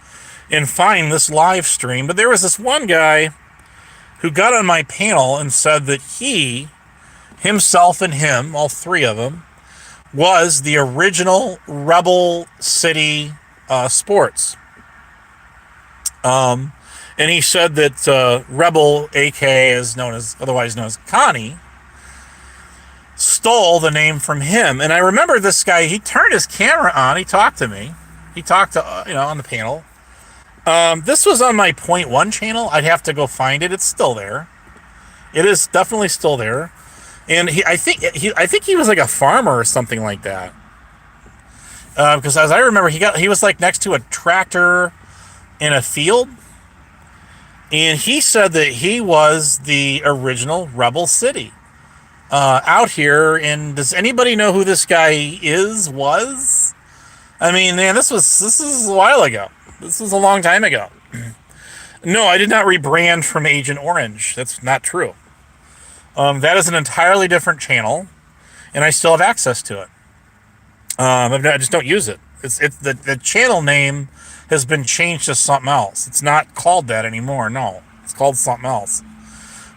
A: and find this live stream. But there was this one guy who got on my panel and said that he, himself and him, all three of them, was the original Rebel City sports. And he said that Rebel, aka otherwise known as Connie, stole the name from him. And I remember this guy, he turned his camera on, he talked to me. He talked to, on the panel. This was on my Point One channel. I'd have to go find it. It's still there. It is definitely still there. And I think he was like a farmer or something like that. Because as I remember, he was like next to a tractor in a field. And he said that he was the original Rebel City. Out here, and does anybody know who this guy was? I mean, man, this is a while ago. This was a long time ago. No, I did not rebrand from Agent Orange. That's not true. That is an entirely different channel, and I still have access to it. I just don't use it. The channel name has been changed to something else. It's not called that anymore. No, it's called something else.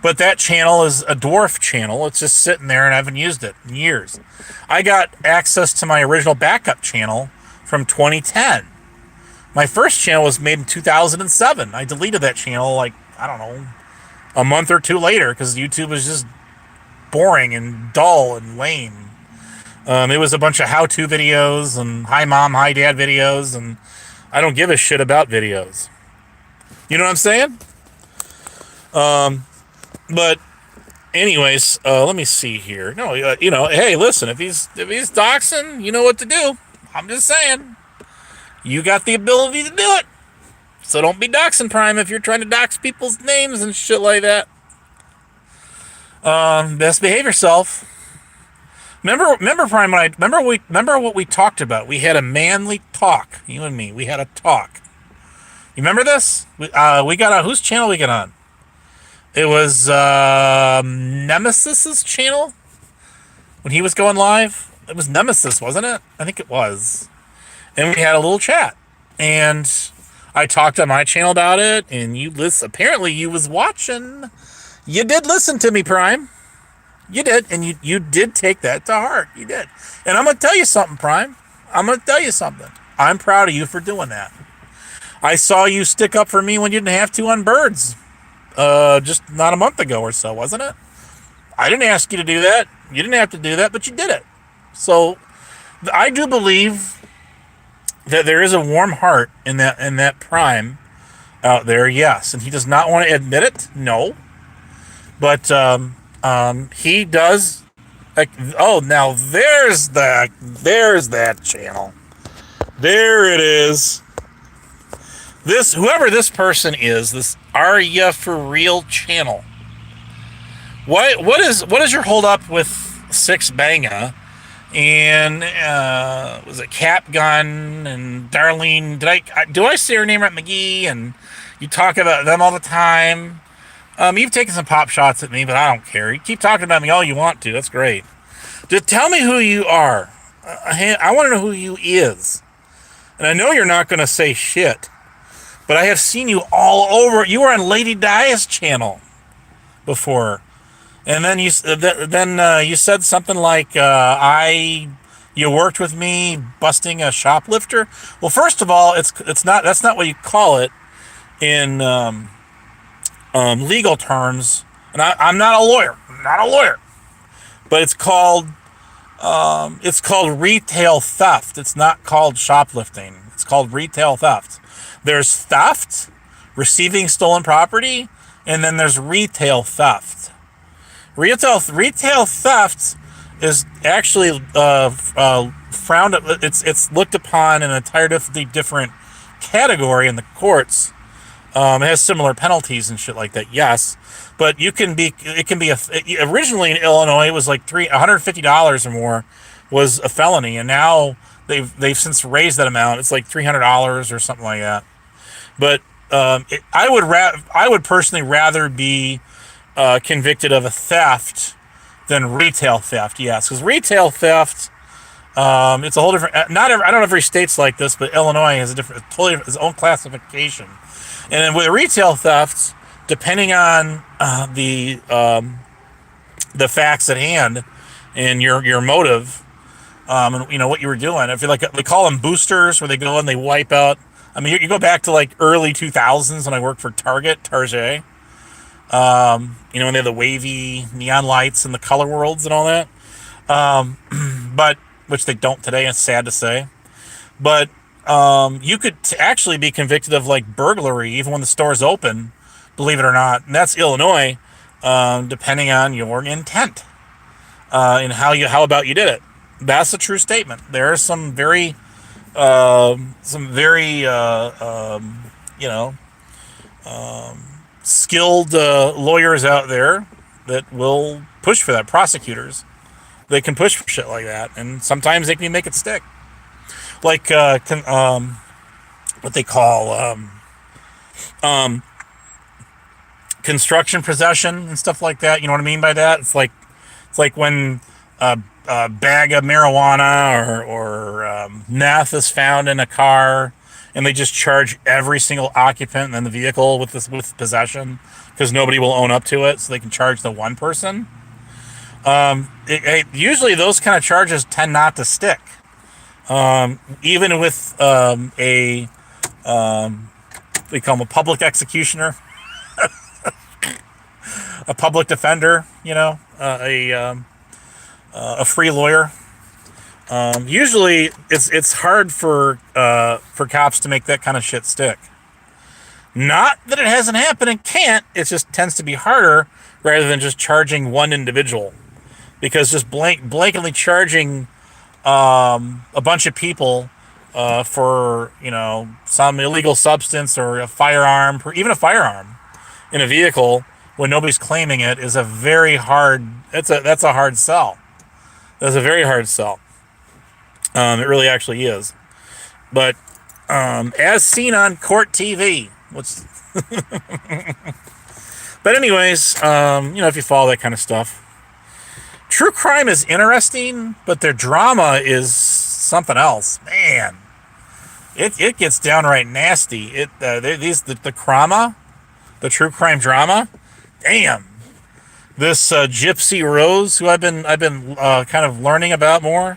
A: But that channel is a dwarf channel. It's just sitting there, and I haven't used it in years. I got access to my original backup channel from 2010. My first channel was made in 2007. I deleted that channel, a month or two later, because YouTube was just boring and dull and lame. It was a bunch of how-to videos and hi mom, hi dad videos, and I don't give a shit about videos. You know what I'm saying? But anyways, let me see here. No, hey, listen, if he's doxing, you know what to do. I'm just saying. You got the ability to do it. So don't be doxing, Prime, if you're trying to dox people's names and shit like that. Best behave yourself. Remember, Prime, remember what we talked about. We had a manly talk, you and me. We had a talk. You remember this? We got on, whose channel we got on? It was Nemesis's channel when he was going live. It was Nemesis, wasn't it? I think it was. And we had a little chat. And I talked on my channel about it, and apparently you was watching. You did listen to me, Prime. You did, and you did take that to heart. You did. And I'm going to tell you something, Prime. I'm going to tell you something. I'm proud of you for doing that. I saw you stick up for me when you didn't have to on birds. Just not a month ago or so, wasn't it? I didn't ask you to do that. You didn't have to do that, but you did it. So I do believe that there is a warm heart in that Prime out there, yes. And he does not want to admit it, no. But he does. Now there's that channel. There it is. Whoever this person is, this Are Ya For Real channel. What is your hold up with Six Banga and was it Cap Gun and Darlene? Do I say her name right, McGee? And you talk about them all the time. You've taken some pop shots at me, but I don't care. You keep talking about me all you want to. That's great. Just tell me who you are. I want to know who you is. And I know you're not going to say shit. But I have seen you all over. You were on Lady Dia's channel before, and then you said something like, you worked with me busting a shoplifter. Well, first of all, that's not what you call it in legal terms. And I'm not a lawyer. But it's called retail theft. It's not called shoplifting. It's called retail theft. There's theft, receiving stolen property, and then there's retail theft. Retail theft is actually frowned. It's looked upon in an entirely different category in the courts. It has similar penalties and shit like that. Yes, but it can be originally in Illinois it was like $150 or more was a felony, and now they've since raised that amount. It's like $300 or something like that. But I would personally rather be convicted of a theft than retail theft. Yes, because retail theft, it's a whole different. Not every, I don't know if every state's like this, but Illinois has a different, totally its own classification. And then with retail thefts, depending on the facts at hand and your motive, and what you were doing. If you like, they call them boosters, where they go and they wipe out. I mean, you go back to like early 2000s when I worked for Target. When they had the wavy neon lights and the color worlds and all that. But which they don't today. It's sad to say. But you could actually be convicted of like burglary even when the store's open, believe it or not. And that's Illinois, depending on your intent and how about you did it. That's a true statement. There are some very skilled lawyers out there that will push for that. Prosecutors, they can push for shit like that, and sometimes they can make it stick. Like what they call construction possession and stuff like that. You know what I mean by that? It's like when a bag of marijuana or meth is found in a car, and they just charge every single occupant in the vehicle with possession because nobody will own up to it, so they can charge the one person. Usually those kind of charges tend not to stick. Even with we call them a public executioner, a public defender, a free lawyer. Usually it's hard for cops to make that kind of shit stick. Not that it hasn't happened and can't, it just tends to be harder rather than just charging one individual. Because just blankly charging a bunch of people for some illegal substance or a firearm, or even a firearm in a vehicle when nobody's claiming it is a very hard. That's a hard sell. That's a very hard sell. It really actually is. But as seen on court TV, but anyways, if you follow that kind of stuff. True crime is interesting, but their drama is something else. Man, it gets downright nasty. The drama, the true crime drama. Damn, this Gypsy Rose, who I've been kind of learning about more.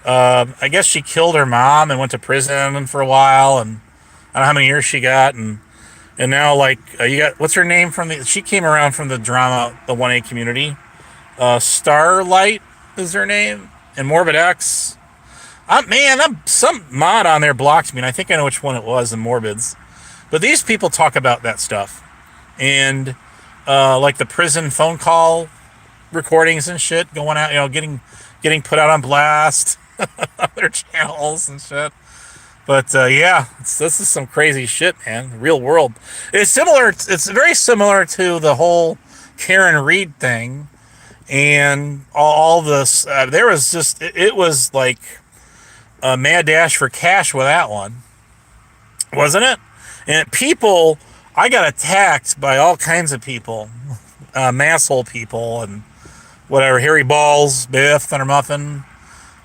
A: I guess she killed her mom and went to prison for a while, and I don't know how many years she got, and now you got, what's her name she came around from the drama, the 1A community. Starlight is her name, and Morbid X. Some mod on there blocked me, and I think I know which one it was, the Morbids. But these people talk about that stuff, and like the prison phone call recordings and shit going out, getting put out on blast, their channels and shit. But this is some crazy shit, man. The real world. It's very similar to the whole Karen Reed thing. And all this, there was just, it was like a mad dash for cash with that one, wasn't it? And I got attacked by all kinds of people, masshole people and whatever, Harry Balls, Biff, Thunder Muffin,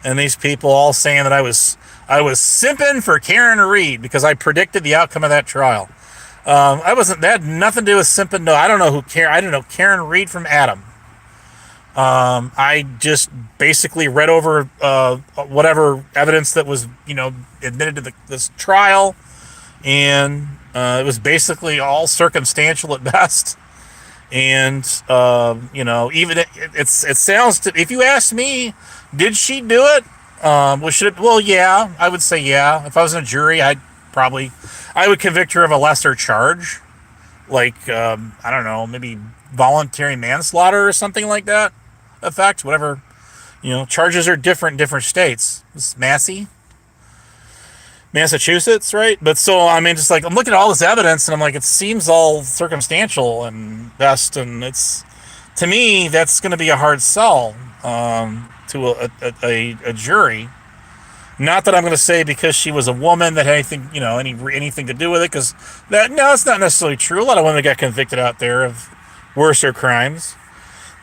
A: and these people all saying that I was simping for Karen Reed because I predicted the outcome of that trial. That had nothing to do with simping. No, I don't know I don't know Karen Reed from Adam. I just basically read over whatever evidence that was, admitted to this trial, and it was basically all circumstantial at best. And even it sounds to, if you ask me, did she do it? Yeah, I would say yeah. If I was in a jury, I would convict her of a lesser charge, like I don't know, maybe voluntary manslaughter or something like that. Effect, whatever, charges are different in different states. It's Massachusetts, right? But so I'm looking at all this evidence, and I'm like, it seems all circumstantial and best, and to me that's going to be a hard sell. to a jury. Not that I'm going to say because she was a woman that had anything, anything to do with it, because it's not necessarily true. A lot of women got convicted out there of worser crimes.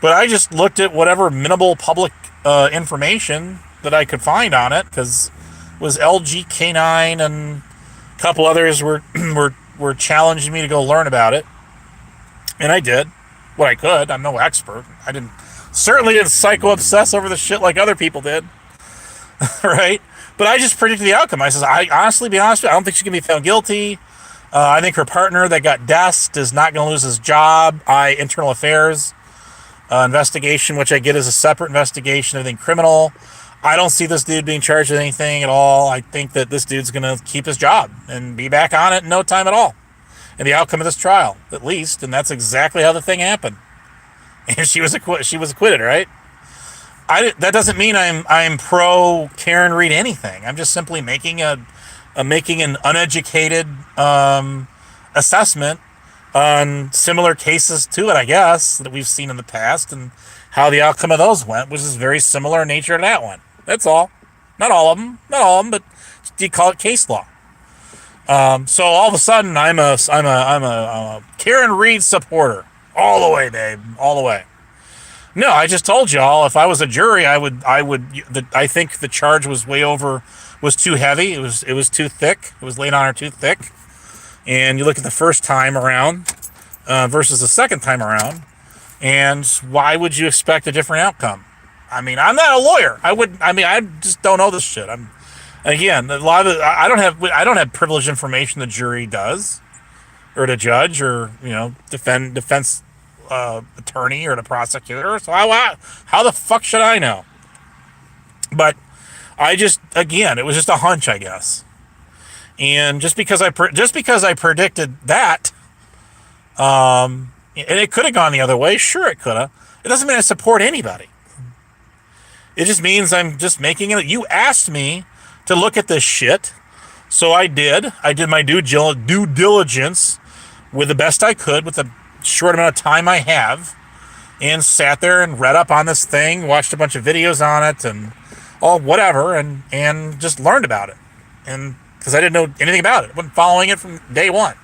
A: But I just looked at whatever minimal public information that I could find on it, because it was LG K9 and a couple others were challenging me to go learn about it. And I did what I could. I'm no expert. Certainly didn't psycho-obsess over the shit like other people did. Right? But I just predicted the outcome. I says, honestly, be honest with you, I don't think she's going to be found guilty. I think her partner that got deaths is not going to lose his job. Internal affairs investigation, which I get is a separate investigation, I think criminal. I don't see this dude being charged with anything at all. I think that this dude's going to keep his job and be back on it in no time at all. And the outcome of this trial, at least, and that's exactly how the thing happened. And she was acquitted, right? That doesn't mean I'm pro Karen Reed anything. I'm just simply making an uneducated assessment on similar cases to it, I guess, that we've seen in the past, and how the outcome of those went, which is very similar in nature to that one. That's all. Not all of them, but you call it case law. So all of a sudden, I'm a Karen Reed supporter, all the way, babe, all the way. No, I just told y'all, if I was a jury, I think the charge was was too heavy. It was too thick. It was laid on her too thick. And you look at the first time around versus the second time around, and why would you expect a different outcome? I mean, I'm not a lawyer. I just don't know this shit. Again, a lot of I don't have privileged information the jury does, or the judge, or defense attorney or the prosecutor. So how the fuck should I know? But it was just a hunch, I guess. And just because I predicted that, and it could have gone the other way. Sure, it could have. It doesn't mean I support anybody. It just means I'm just making it. You asked me to look at this shit, so I did. I did my due diligence with the best I could with the short amount of time I have, and sat there and read up on this thing, watched a bunch of videos on it, and whatever, and just learned about it. And because I didn't know anything about it, I wasn't following it from day one,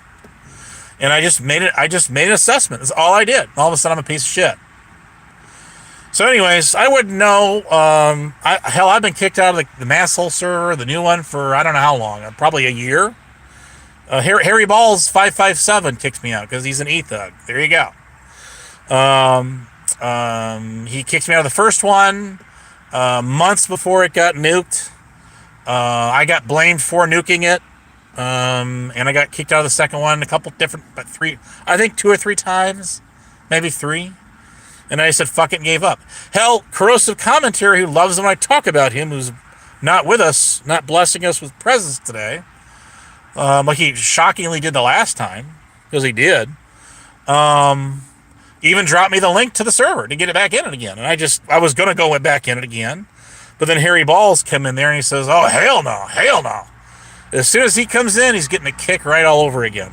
A: and I just made an assessment. That's all I did. All of a sudden, I'm a piece of shit. So, anyways, I wouldn't know. I've been kicked out of the Masshole server, the new one, for I don't know how long. Probably a year. Harry Balls 557 kicks me out because he's an e-thug. There you go. He kicked me out of the first one months before it got nuked. I got blamed for nuking it, and I got kicked out of the second one a couple different, I think 2 or 3 times, maybe 3. And I said, fuck it, and gave up. Hell, Corrosive Commentary, who loves when I talk about him, who's not with us, not blessing us with presence today, like he shockingly did the last time, because he did, even dropped me the link to the server to get it back in it again. And I was going to go back in it again, but then Harry Balls came in there and he says, oh, hell no. As soon as he comes in, he's getting a kick right all over again.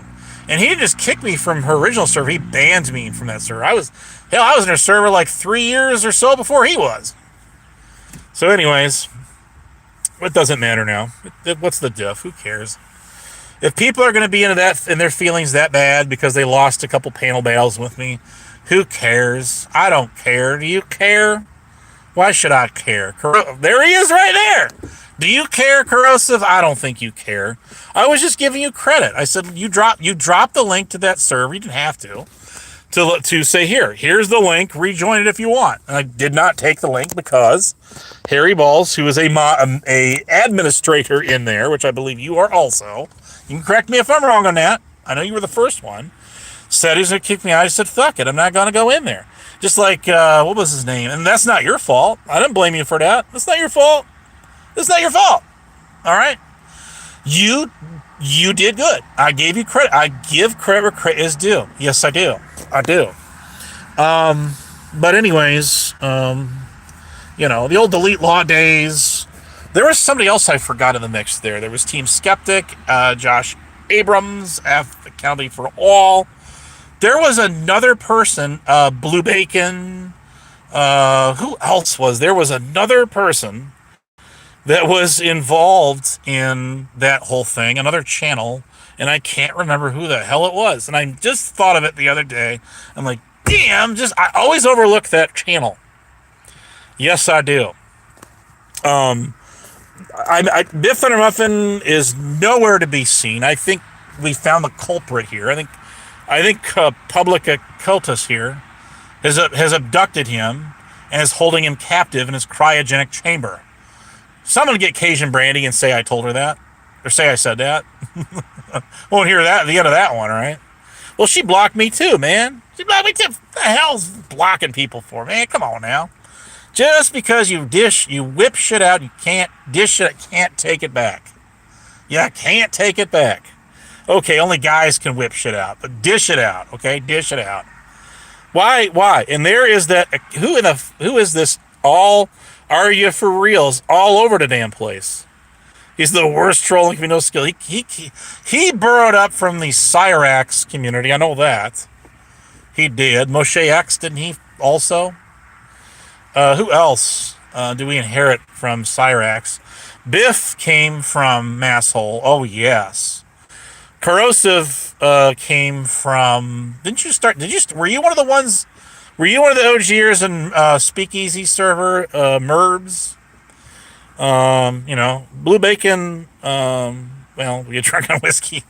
A: And he didn't just kick me from her original server, he banned me from that server. I was in her server like 3 years or so before he was. So anyways, it doesn't matter now. What's the diff? Who cares? If people are going to be into that and their feelings that bad because they lost a couple panel battles with me, who cares? I don't care. Do you care? Why should I care? There he is right there. Do you care, Corrosive? I don't think you care. I was just giving you credit. I said you dropped the link to that server. You didn't have to say, here's the link. Rejoin it if you want. And I did not take the link because Harry Balls, who is a administrator in there, which I believe you are also. You can correct me if I'm wrong on that. I know you were the first one. Said he was going to kick me out. I said, fuck it. I'm not going to go in there. Just like, what was his name? And that's not your fault. I didn't blame you for that. That's not your fault. It's not your fault. All right? You did good. I gave you credit. I give credit where credit is due. Yes, I do. But anyways, the old delete law days. There was somebody else I forgot in the mix there. There was Team Skeptic, Josh Abrams, Accountability for All. There was another person, Blue Bacon, Who else was there? Was another person that was involved in that whole thing, another channel, and I can't remember who the hell it was. And I just thought of it the other day. I'm like, damn, I always overlook that channel. Yes, I do. Biff Thunder Muffin is nowhere to be seen. I think we found the culprit here. I think public occultus here has abducted him and is holding him captive in his cryogenic chamber. Someone get Cajun Brandy and say I told her that, or say I said that. Won't hear that at the end of that one, right? Well, she blocked me too, man. She blocked me too. What the hell's blocking people for, man? Come on now. Just because you whip shit out, you can't dish it, can't take it back. Yeah, can't take it back. Okay, only guys can whip shit out, but dish it out, okay? Dish it out. Why? And there is that, who is this all, are you for reals, all over the damn place. He's the worst trolling with no skill. He burrowed up from the Cyrax community, I know that. He did. Moshe X, didn't he also? Who else do we inherit from Cyrax? Biff came from Masshole. Oh, yes. Corrosive came from... Were you one of the ones... Were you one of the OGers in Speakeasy server, Merbs? Blue Bacon, well, we had drunk on whiskey.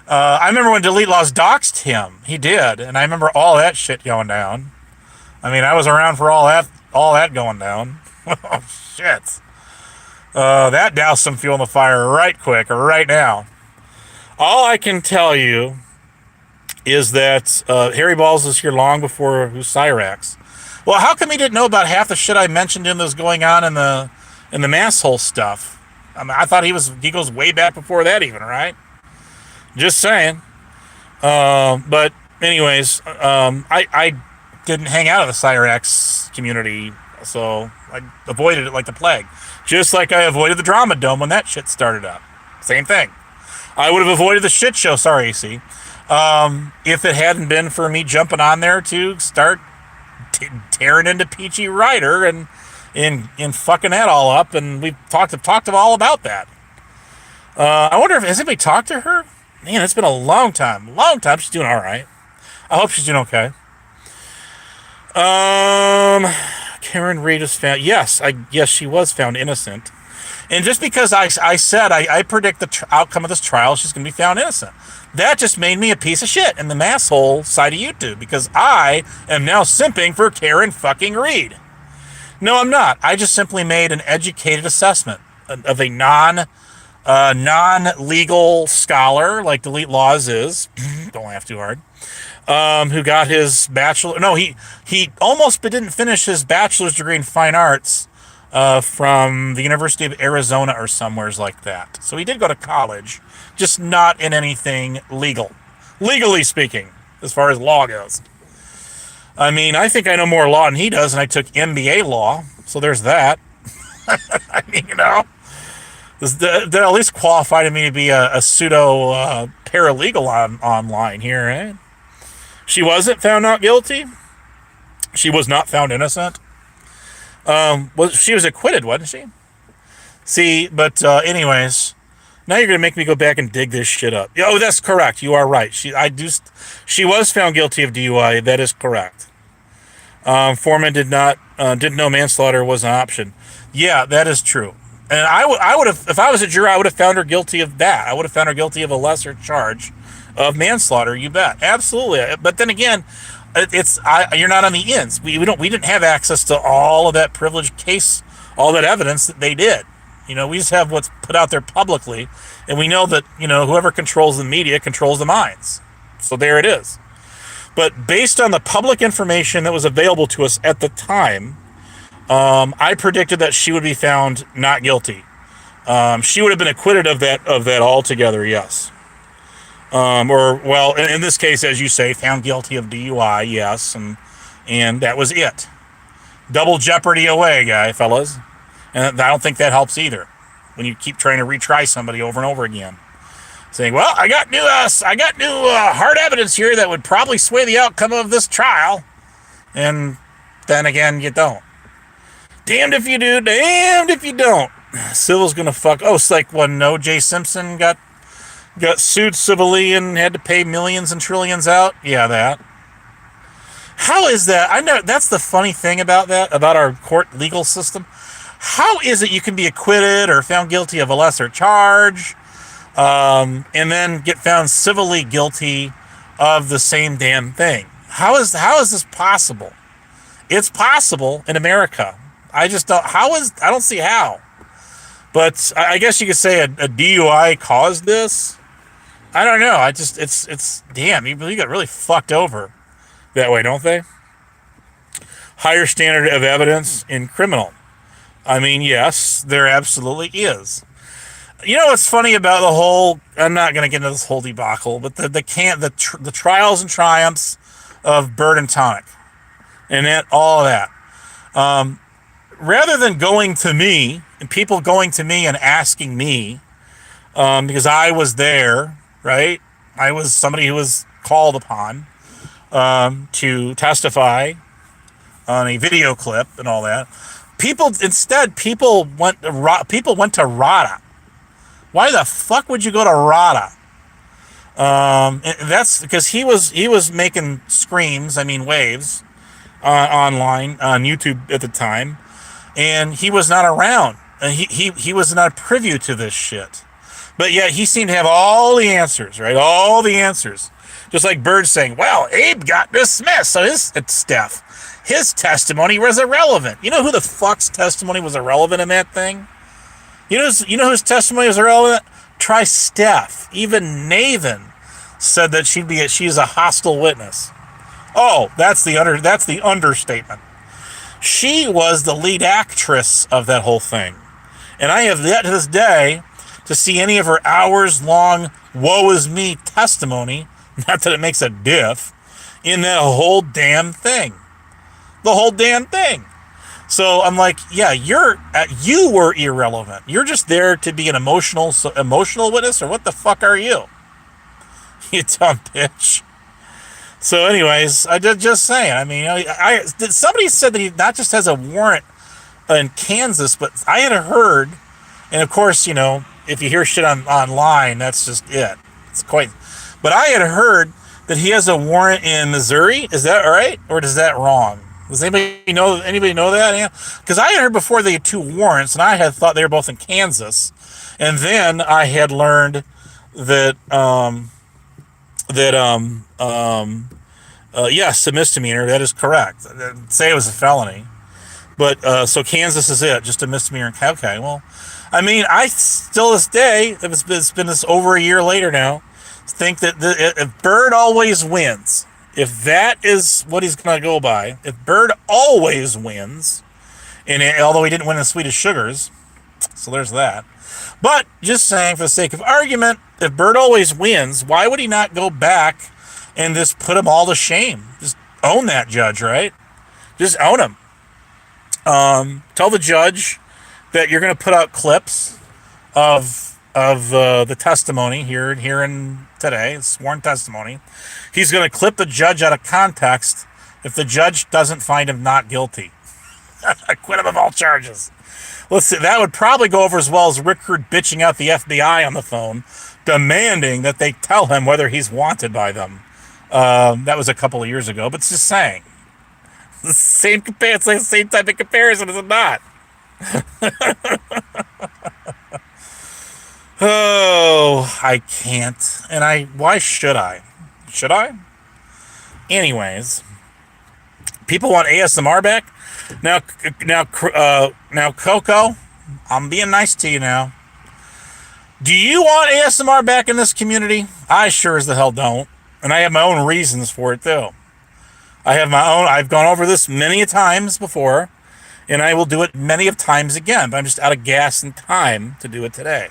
A: I remember when Delete Laws doxed him. He did, and I remember all that shit going down. I mean, I was around for all that going down. Oh, shit. That doused some fuel in the fire right quick, right now. All I can tell you is that Harry Balls was here long before Cyrax. Well, how come he didn't know about half the shit I mentioned in this going on in the Masshole stuff? I mean, I thought he goes way back before that even, right? Just saying. But anyways, I didn't hang out in the Cyrax community, so I avoided it like the plague. Just like I avoided the Drama Dome when that shit started up. Same thing. I would have avoided the shit show, sorry, AC, if it hadn't been for me jumping on there to start tearing into Peachy Rider and fucking that all up, and we've talked all about that. I wonder if has anybody talked to her? Man, it's been a long time. She's doing all right. I hope she's doing okay. Karen Reed is found. Yes, she was found innocent. And just because I said I predict the outcome of this trial, she's going to be found innocent. That just made me a piece of shit in the Masshole side of YouTube, because I am now simping for Karen fucking Reed. No, I'm not. I just simply made an educated assessment of a non-legal scholar like Delete Laws is. Don't laugh too hard. Who got his bachelor? No, he almost didn't finish his bachelor's degree in fine arts from the University of Arizona or somewheres like that. So he did go to college, just not in anything legal, legally speaking, as far as law goes. I mean, I think I know more law than he does, and I took MBA law, so there's that. I mean, that at least qualified me to be a pseudo paralegal online here, right? She wasn't found not guilty. She was not found innocent. She was acquitted, wasn't she? See, but anyways, now you're gonna make me go back and dig this shit up. Oh, that's correct. You are right. She was found guilty of DUI. That is correct. Foreman didn't know manslaughter was an option. Yeah, that is true. And I would have, if I was a juror, I would have found her guilty of that. I would have found her guilty of a lesser charge of manslaughter. You bet, absolutely. But then again, you're not on the ends. We didn't have access to all of that privileged case, all that evidence that they did. We just have what's put out there publicly, and we know that whoever controls the media controls the minds. So there it is. But based on the public information that was available to us at the time, I predicted that she would be found not guilty. She would have been acquitted of that altogether, yes. In this case, as you say, found guilty of DUI, yes, and that was it. Double jeopardy away, fellas. And I don't think that helps either, when you keep trying to retry somebody over and over again. Saying, well, I got new hard evidence here that would probably sway the outcome of this trial. And then again, you don't. Damned if you do, damned if you don't. Civil's gonna fuck. Oh, it's like when O.J. Simpson got sued civilly and had to pay millions and trillions out. Yeah, that. How is that? I know that's the funny thing about that, about our court legal system. How is it you can be acquitted or found guilty of a lesser charge, and then get found civilly guilty of the same damn thing? How is this possible? It's possible in America. I just don't. I don't see how. But I guess you could say a DUI caused this. I don't know. It's damn. You got really fucked over that way, don't they? Higher standard of evidence in criminal. I mean, yes, there absolutely is. You know what's funny about the whole? I'm not going to get into this whole debacle, but the trials and triumphs of Bird and Tonic, and all of that. Rather than going to me and people going to me and asking me, because I was there, right? I was somebody who was called upon to testify on a video clip and all that. People went to RADA. Why the fuck would you go to RADA? And that's because he was making screams, I mean waves, online on YouTube at the time, and he was not around, and he was not privy to this shit. But yet he seemed to have all the answers, right? All the answers. Just like Bird saying, well, Abe got dismissed, so his testimony was irrelevant. You know who the fuck's testimony was irrelevant in that thing? You know whose testimony was irrelevant? Try Steph. Even Nathan said that she's a hostile witness. Oh, that's the understatement. She was the lead actress of that whole thing. And I have yet to this day to see any of her hours-long woe is me testimony, not that it makes a diff, in that whole damn thing. The whole damn thing. So I'm like, yeah, you were irrelevant. You're just there to be an emotional witness, or what the fuck are you? You dumb bitch. So anyways, I did just saying, I mean, somebody said that he not just has a warrant in Kansas, but I had heard, and of course, if you hear shit online, that's just it. It's quite, but I had heard that he has a warrant in Missouri. Is that right? Or is that wrong? Does anybody know that? Yeah. Because I had heard before they had two warrants, and I had thought they were both in Kansas. And then I had learned that, yes, a misdemeanor. That is correct. I'd say it was a felony. But, so Kansas is it, just a misdemeanor. Okay, well, I mean, I still this day, it's been this over a year later now, think that if Bird always wins, if that is what he's going to go by, if Bird always wins, and although he didn't win the Sweetest Sugars, so there's that. But just saying, for the sake of argument, if Bird always wins, why would he not go back and just put them all to shame? Just own that judge, right? Just own him. Tell the judge that you're going to put out clips of the testimony here in today, sworn testimony. He's going to clip the judge out of context if the judge doesn't find him not guilty. Acquit him of all charges. Let's see, that would probably go over as well as Rickard bitching out the FBI on the phone, demanding that they tell him whether he's wanted by them. That was a couple of years ago, but it's just saying. It's the same type of comparison, is it not? Oh, I can't. And why should I? Should I? Anyways, people want ASMR back. Now, Coco, I'm being nice to you now. Do you want ASMR back in this community? I sure as the hell don't. And I have my own reasons for it, too. I've gone over this many a times before, and I will do it many of times again, but I'm just out of gas and time to do it today.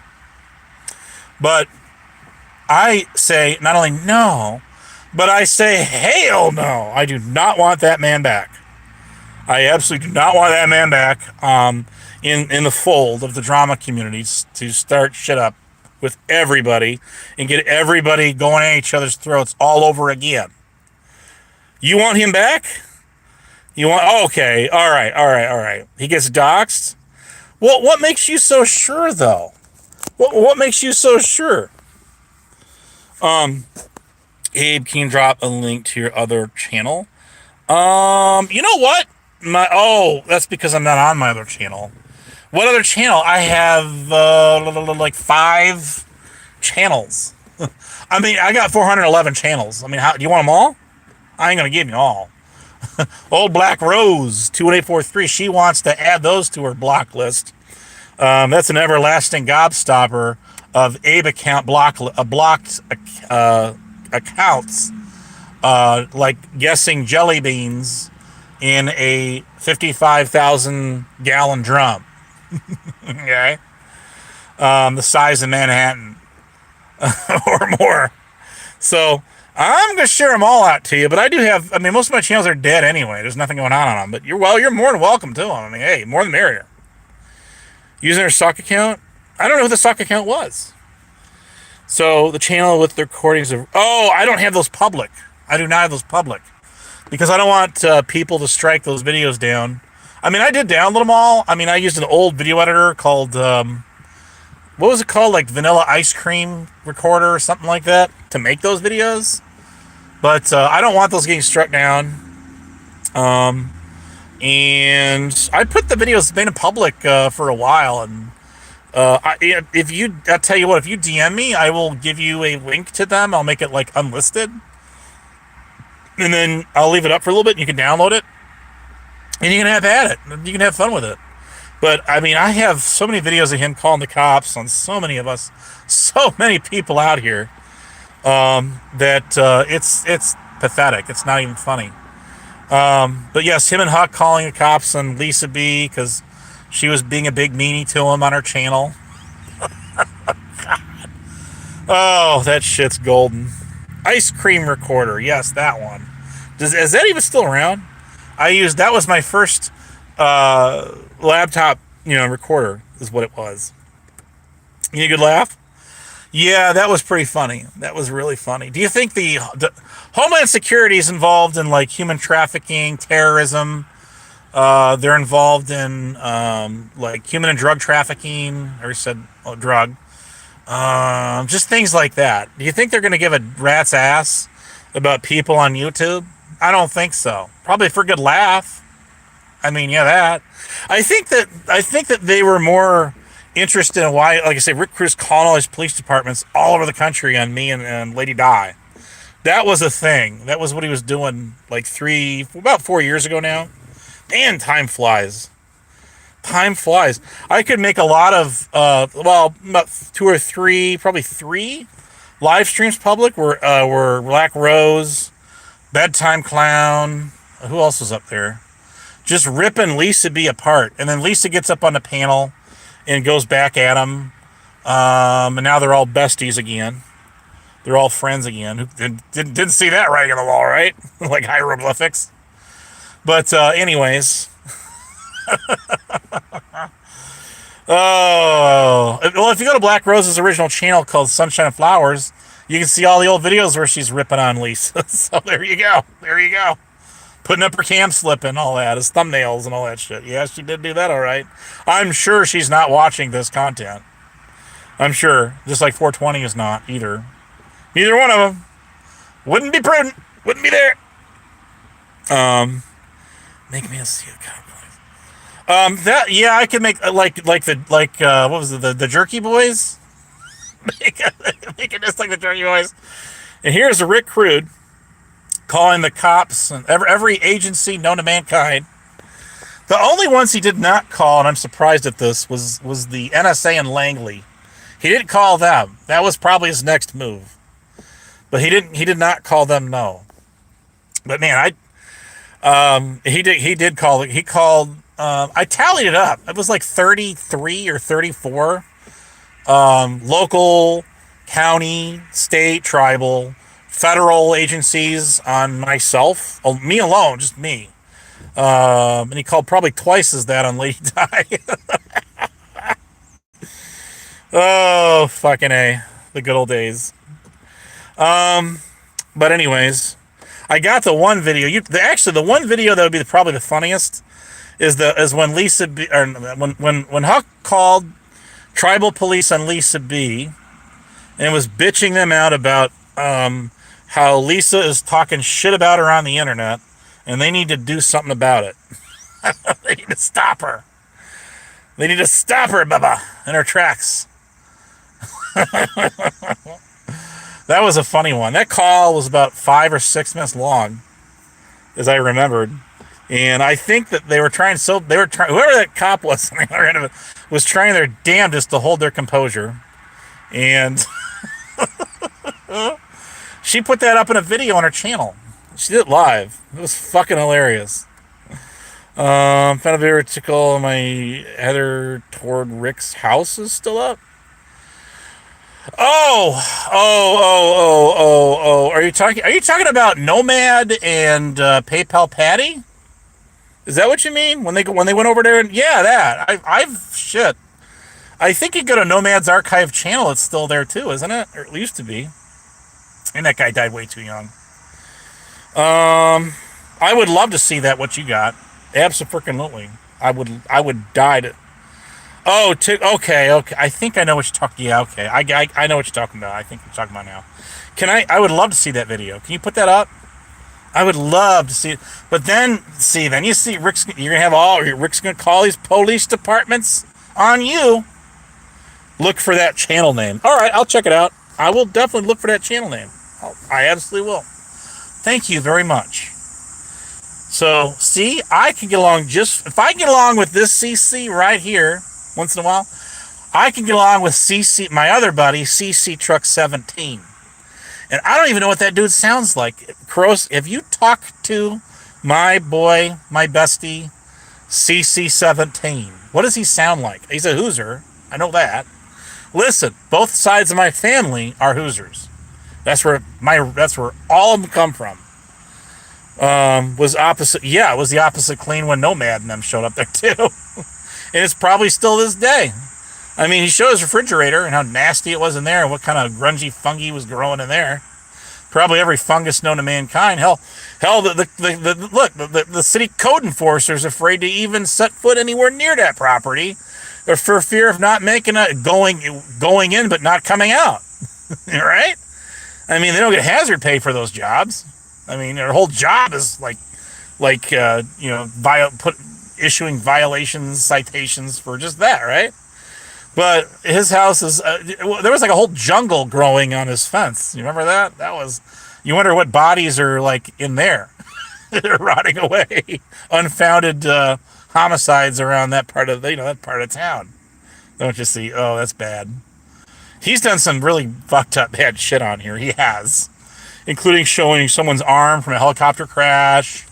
A: But I say not only no, but I say hell no. I do not want that man back. I absolutely do not want that man back in the fold of the drama communities to start shit up with everybody and get everybody going at each other's throats all over again. You want him back? You want? Oh, okay. All right. All right. All right. He gets doxxed. Well, what makes you so sure, though? What makes you so sure? Abe, can you drop a link to your other channel? You know what? That's because I'm not on my other channel. What other channel? I have like 5 channels. I mean, I got 411 channels. I mean, do you want them all? I ain't gonna give you all. Old Black Rose 21843. She wants to add those to her block list. That's an everlasting gobstopper of Abe account blocked accounts, like guessing jelly beans in a 55,000 gallon drum. Okay, the size of Manhattan or more. So I'm gonna share them all out to you. But I do have. I mean, most of my channels are dead anyway. There's nothing going on them. But you're more than welcome to them. I mean, hey, more than merrier. Using her stock account. I don't know who the stock account was. So the channel with the recordings of. Oh, I don't have those public. I do not have those public because I don't want people to strike those videos down. I mean, I did download them all. I mean, I used an old video editor called what was it called? Like Vanilla Ice Cream Recorder or something like that to make those videos. But I don't want those getting struck down. And I put the videos made in public for a while. And I'll tell you what, if you DM me, I will give you a link to them. I'll make it like unlisted. And then I'll leave it up for a little bit and you can download it. And you can have at it. You can have fun with it. But, I mean, I have so many videos of him calling the cops on so many of us, so many people out here, that it's pathetic. It's not even funny. But, yes, him and Huck calling the cops on Lisa B. because she was being a big meanie to him on her channel. Oh, that shit's golden. Ice Cream Recorder. Yes, that one. Is that even still around? That was my first laptop, recorder is what it was. You need a good laugh? Yeah, that was pretty funny. That was really funny. Do you think the Homeland Security is involved in like human trafficking, terrorism? They're involved in like human and drug trafficking. I already said drug. Just things like that. Do you think they're going to give a rat's ass about people on YouTube? I don't think so. Probably for a good laugh. I mean, yeah, that. I think that they were more interested in why, like I say, Rick Cruz calling all his police departments all over the country on me and Lady Di. That was a thing. That was what he was doing like about 4 years ago now. Man, time flies. Time flies. I could make a lot of, about 2 or 3, probably 3 live streams public were Black Rose, Bedtime Clown. Who else was up there? Just ripping Lisa B apart. And then Lisa gets up on the panel and goes back at him. And now they're all besties again. They're all friends again. Didn't see that writing on the wall, right? Like hieroglyphics. But anyways. Oh. Well, if you go to Black Rose's original channel called Sunshine and Flowers, you can see all the old videos where she's ripping on Lisa. So there you go. There you go. Putting up her cam slip and all that, as thumbnails and all that shit. Yeah, she did do that all right. I'm sure she's not watching this content. I'm sure. Just like 420 is not either. Neither one of them. Wouldn't be prudent. Wouldn't be there. Make me a see I could make what was it, the Jerky Boys? make it just like the Jerky Boys. And here's a Rick Crude calling the cops and every agency known to mankind. The only ones he did not call, and I'm surprised at this, was the NSA and Langley. He didn't call them. That was probably his next move. But he did not call them, no. But man, he did call it. He called, I tallied it up. It was like 33 or 34 local, county, state, tribal, federal agencies on myself. Oh, me alone, just me. And he called probably twice as that on Lady Di. Oh, fucking A. The good old days. But anyways, I got the one video. Actually, the one video that would be probably the funniest is when Lisa B, or when Huck called tribal police on Lisa B and was bitching them out about how Lisa is talking shit about her on the internet, and they need to do something about it. They need to stop her. They need to stop her, Bubba, in her tracks. That was a funny one. That call was about 5 or 6 minutes long, as I remembered. And I think that whoever that cop was, was trying their damnedest to hold their composure. And she put that up in a video on her channel. She did it live. It was fucking hilarious. Found a video article. My header toward Rick's house is still up. Oh. Are you talking about Nomad and PayPal Patty? Is that what you mean? When they went over there and yeah, that. I think you go to Nomad's archive channel, it's still there too, isn't it? Or it used to be. And that guy died way too young. I would love to see that, what you got. Absolutely. I would die to. Oh, okay. I think I know what you're talking. Yeah, okay. I know what you're talking about. I think you're talking about now. I would love to see that video. Can you put that up? I would love to see it. But then you see Rick's gonna call these police departments on you. Look for that channel name. All right, I'll check it out. I will definitely look for that channel name. I absolutely will. Thank you very much. So, see, I can get along if I get along with this CC right here, once in a while, I can get along with CC, my other buddy, CC Truck 17. And I don't even know what that dude sounds like. Cross, if you talk to my boy, my bestie, CC 17, what does he sound like? He's a Hoosier. I know that. Listen, both sides of my family are Hoosiers. That's where all of them come from. It was the opposite clean when Nomad and them showed up there too. And it's probably still this day. I mean, he showed his refrigerator and how nasty it was in there and what kind of grungy fungi was growing in there. Probably every fungus known to mankind. Hell, the city code enforcers are afraid to even set foot anywhere near that property, or for fear of not making going in but not coming out. Right? I mean, they don't get hazard pay for those jobs. I mean, their whole job is issuing violations, citations for just that, right? But his house is, there was like a whole jungle growing on his fence. You remember that? You wonder what bodies are like in there. They're rotting away. Unfounded homicides around that part of town. Don't you see? Oh, that's bad. He's done some really fucked up bad shit on here. He has. Including showing someone's arm from a helicopter crash.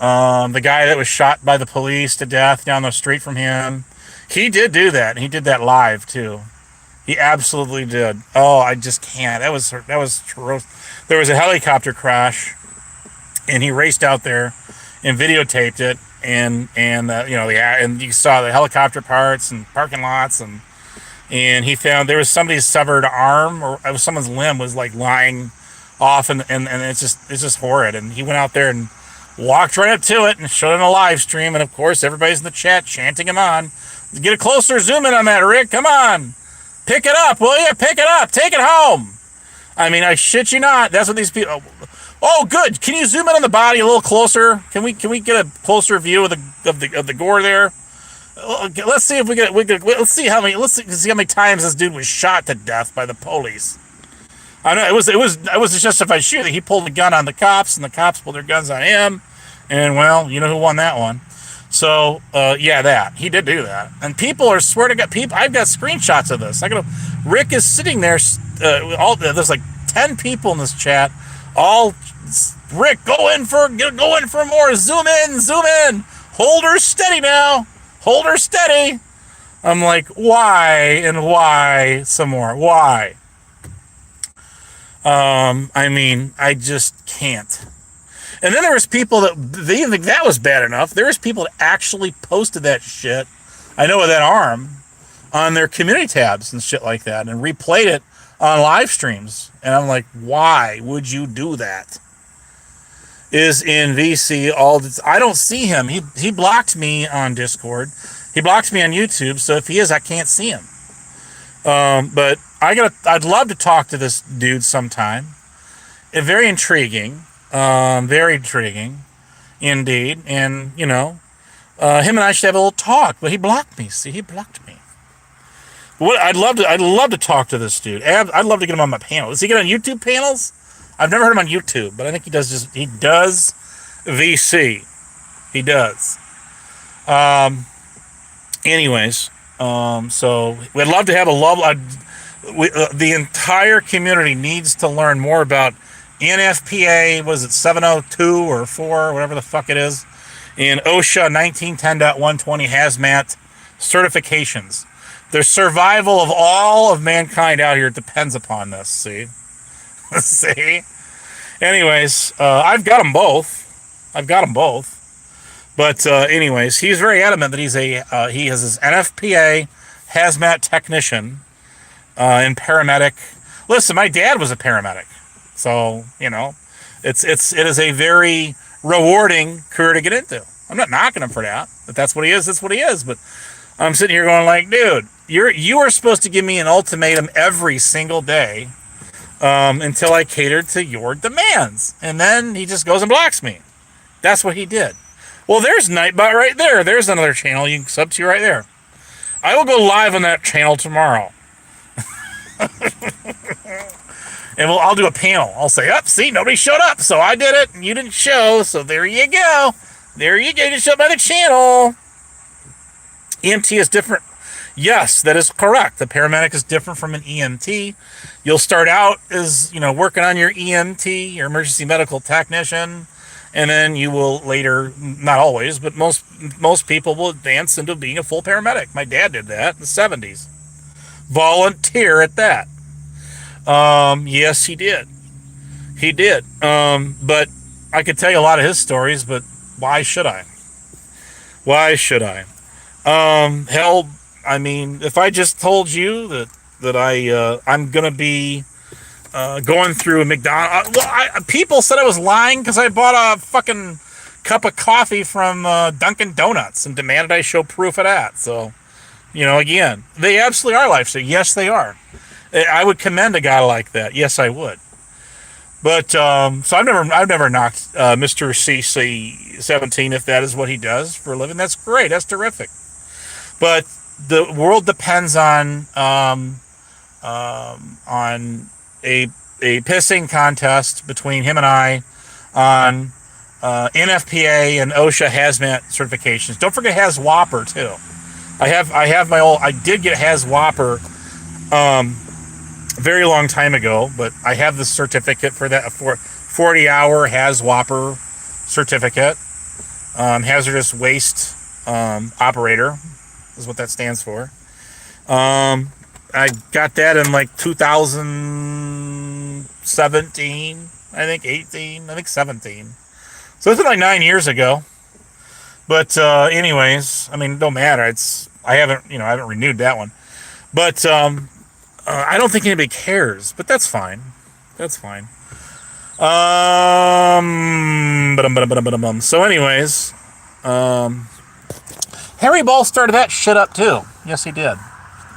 A: The guy that was shot by the police to death down the street from him. He did do that, and he did that live, too. He absolutely did. Oh, I just can't. That was true. There was a helicopter crash, and he raced out there and videotaped it, and you saw the helicopter parts and parking lots, and he found there was somebody's severed arm, or it was someone's limb was like lying off, and it's just horrid. And he went out there and walked right up to it and showed it on a live stream, and of course everybody's in the chat chanting him on. Get a closer zoom in on that, Rick. Come on, pick it up, will you? Pick it up, take it home. I mean, I shit you not. That's what these people. Oh, good. Can you zoom in on the body a little closer? Can we get a closer view of the gore there? Let's see if let's see how many times this dude was shot to death by the police. I know it was a justified shooting. He pulled a gun on the cops, and the cops pulled their guns on him. And well, you know who won that one. So that he did do that. And people are swear to God, I've got screenshots of this. Rick is sitting there. There's like 10 people in this chat. All Rick, go in for more. Zoom in. Hold her steady now. Hold her steady. I'm like, why some more? Why? I mean, I just can't. And then there was people that they didn't think that was bad enough. There was people that actually posted that shit, I know, with that arm, on their community tabs and shit like that, and replayed it on live streams. And I'm like, why would you do that? is in VC all the I don't see him. He blocked me on Discord. He blocked me on YouTube, so if he is, I can't see him. But I'd love to talk to this dude sometime. Very intriguing. Very intriguing indeed. And, him and I should have a little talk, but he blocked me. See, he blocked me. I'd love to talk to this dude. I'd love to get him on my panel. Does he get on YouTube panels? I've never heard him on YouTube, but I think he does VC. He does. Anyways, so we'd love to have the entire community needs to learn more about NFPA, was it 702 or 4, whatever the fuck it is, and OSHA 1910.120 hazmat certifications. The survival of all of mankind out here depends upon this, see? See? Anyways, I've got them both. But anyways, he's very adamant that he has his NFPA hazmat technician and paramedic. Listen, my dad was a paramedic. So, it is a very rewarding career to get into. I'm not knocking him for that. If that's what he is, that's what he is. But I'm sitting here going like, dude, you are supposed to give me an ultimatum every single day until I cater to your demands. And then he just goes and blocks me. That's what he did. Well, there's Nightbot right there. There's another channel you can sub to right there. I will go live on that channel tomorrow. And I'll do a panel. I'll say, see, nobody showed up, so I did it, and you didn't show, so there you go. There you go, you didn't show up by the channel. EMT is different. Yes, that is correct. The paramedic is different from an EMT. You'll start out as, working on your EMT, your emergency medical technician, and then you will later, not always, but most people will advance into being a full paramedic. My dad did that in the 70s. Volunteer at that. Yes, he did. He did. But I could tell you a lot of his stories, but why should I? Hell, I mean, if I just told you that I'm gonna be going through a McDonald's, people said I was lying because I bought a fucking cup of coffee from Dunkin' Donuts and demanded I show proof of that. So, again, they absolutely are lifesavers. Yes, they are. I would commend a guy like that. Yes, I would. But so I've never knocked Mr. CC17 if that is what he does for a living. That's great. That's terrific. But the world depends on a pissing contest between him and I on NFPA and OSHA hazmat certifications. Don't forget Haz Whopper too. I did get Haz Whopper very long time ago, but I have the certificate for that, 40-hour Haz Whopper certificate. Hazardous waste operator is what that stands for. I got that in like 2017, I think 18, I think 17. So it's been like 9 years ago. But anyways, I mean, it don't matter. I haven't renewed that one. But I don't think anybody cares, but that's fine. That's fine. So anyways, Harry Ball started that shit up too. Yes, he did.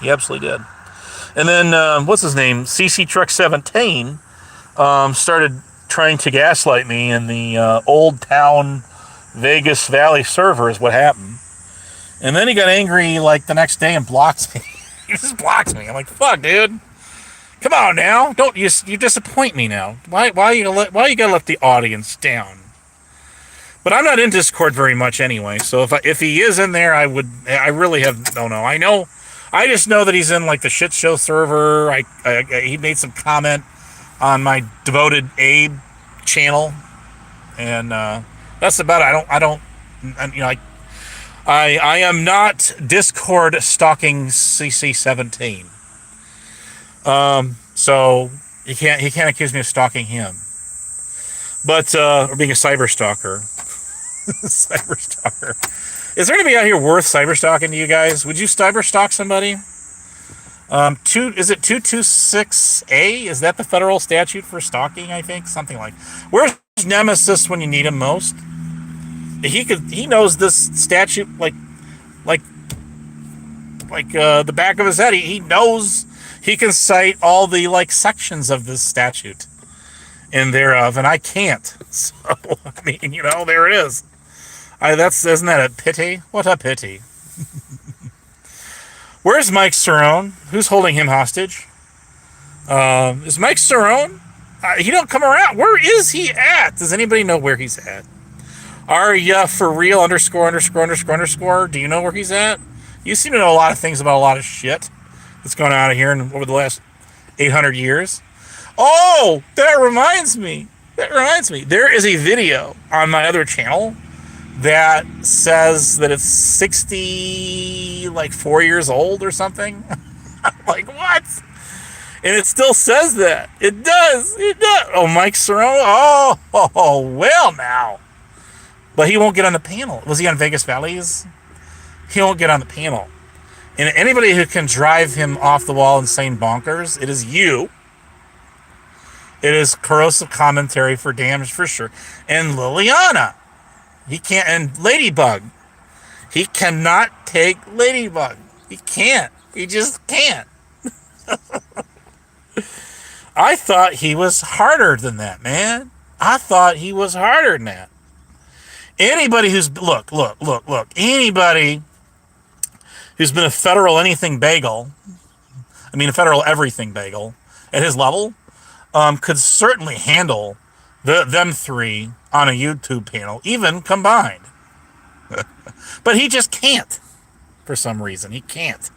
A: He absolutely did. And then, what's his name? CC Truck 17 started trying to gaslight me in the Old Town Vegas Valley server is what happened. And then he got angry like the next day and blocked me. He just blocked me. I'm like, fuck, dude. Come on now. Don't you disappoint me now. Why you gotta let the audience down? But I'm not in Discord very much anyway. So if he is in there, I really don't know. I just know that he's in like the shit show server. He made some comment on my devoted Abe channel, and that's about it. I am not Discord stalking CC17. So he can't accuse me of stalking him. But or being a cyber stalker. Cyber stalker. Is there anybody out here worth cyber stalking to you guys? Would you cyber stalk somebody? Is it 226A? Is that the federal statute for stalking, I think? Something like. Where's nemesis when you need him most. He knows this statute like the back of his head. He knows he can cite all the sections of this statute and thereof, and I can't. So I mean, there it is. Isn't that a pity? What a pity. Where's Mike Cerrone? Who's holding him hostage? Is Mike Cerrone? He don't come around. Where is he at? Does anybody know where he's at? Are ya for real _____? Do you know where he's at? You seem to know a lot of things about a lot of shit that's going on here over the last 800 years. Oh, that reminds me. There is a video on my other channel that says that it's 4 years old or something. I'm like, what? And it still says that. It does. Oh, Mike Cerrone. Oh, well now. But he won't get on the panel. Was he on Vegas Valleys? He won't get on the panel. And anybody who can drive him off the wall insane bonkers, it is you. It is corrosive commentary for damage for sure. And Liliana. He can't. And Ladybug. He cannot take Ladybug. He can't. He just can't. I thought he was harder than that, man. I thought he was harder than that. Anybody who's look. Anybody who's been a federal anything bagel, a federal everything bagel at his level, could certainly handle them three on a YouTube panel, even combined. But he just can't. For some reason, he can't.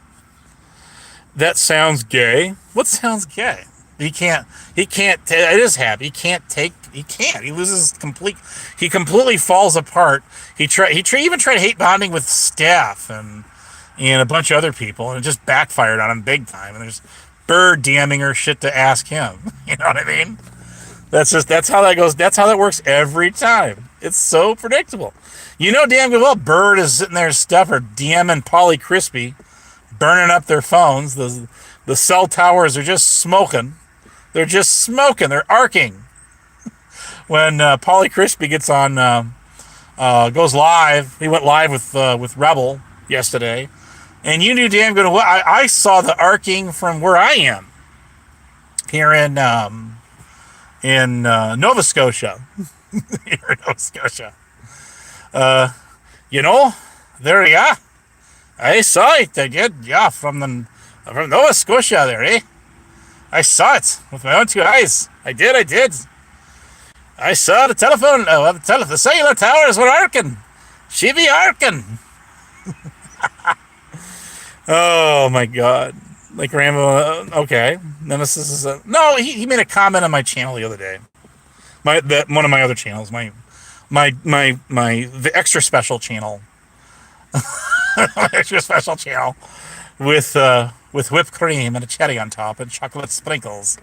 A: That sounds gay. What sounds gay? He can't. It is happy. He can't. He loses he completely falls apart. He even tried hate bonding with staff and a bunch of other people, and it just backfired on him big time. And there's bird DMing her shit to ask him. You know what I mean? That's how that goes. That's how that works every time. It's so predictable. You know damn good well Bird is sitting there stuff or DMing Polly Crispy, burning up their phones. The cell towers are just smoking. They're just smoking. They're arcing. When Polly Crispy gets on, goes live. He went live with Rebel yesterday, and you knew damn good well I saw the arcing from where I am here in Nova Scotia. Here in Nova Scotia. There you are. I saw it. I did. Yeah, from Nova Scotia there, eh? I saw it with my own two eyes. I did. I saw the telephone. The cellular towers were arcing. She be arcing. Oh my God! Like Rambo. Okay, Nemesis is no. He made a comment on my channel the other day. One of my other channels. The extra special channel. Extra special channel with whipped cream and a cherry on top and chocolate sprinkles,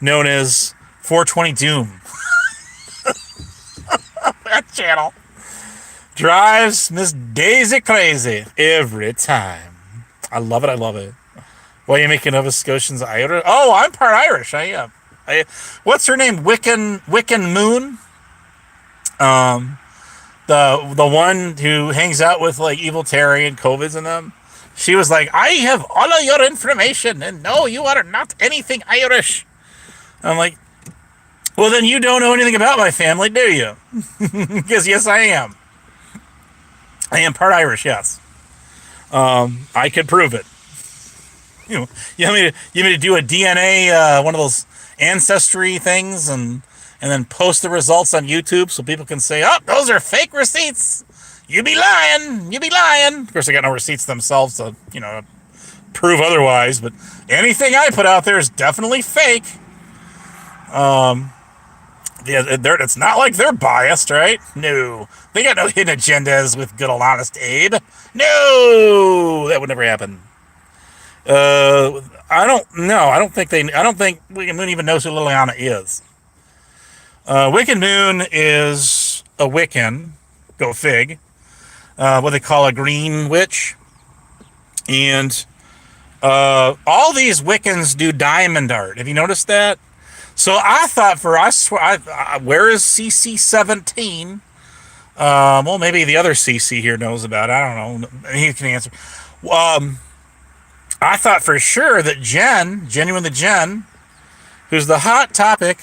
A: known as 420 Doom. That channel drives Miss Daisy crazy every time. I love it. Why are you making Nova Scotians Irish? Oh, I'm part Irish. I am. What's her name? Wiccan Moon. The one who hangs out with Evil Terry and COVIDs and them. She was like, I have all of your information, and no, you are not anything Irish. I'm like, well, then you don't know anything about my family, do you? Because yes, I am. I am part Irish, yes. I could prove it. You want me to do a DNA, one of those ancestry things, and then post the results on YouTube so people can say, oh, those are fake receipts. You be lying. Of course, they got no receipts themselves to, prove otherwise. But anything I put out there is definitely fake. It's not like they're biased, right? No. They got no hidden agendas with good old honest Abe. No! That would never happen. I don't know. I don't think Wicked Moon even knows who Liliana is. Wicked Moon is a Wiccan. Go fig. What they call a green witch. And all these Wiccans do diamond art. Have you noticed that? So I thought where is CC17? Well, maybe the other CC here knows about it. I don't know. He can answer. Um, I thought for sure that Genuine the Jen, who's the hot topic,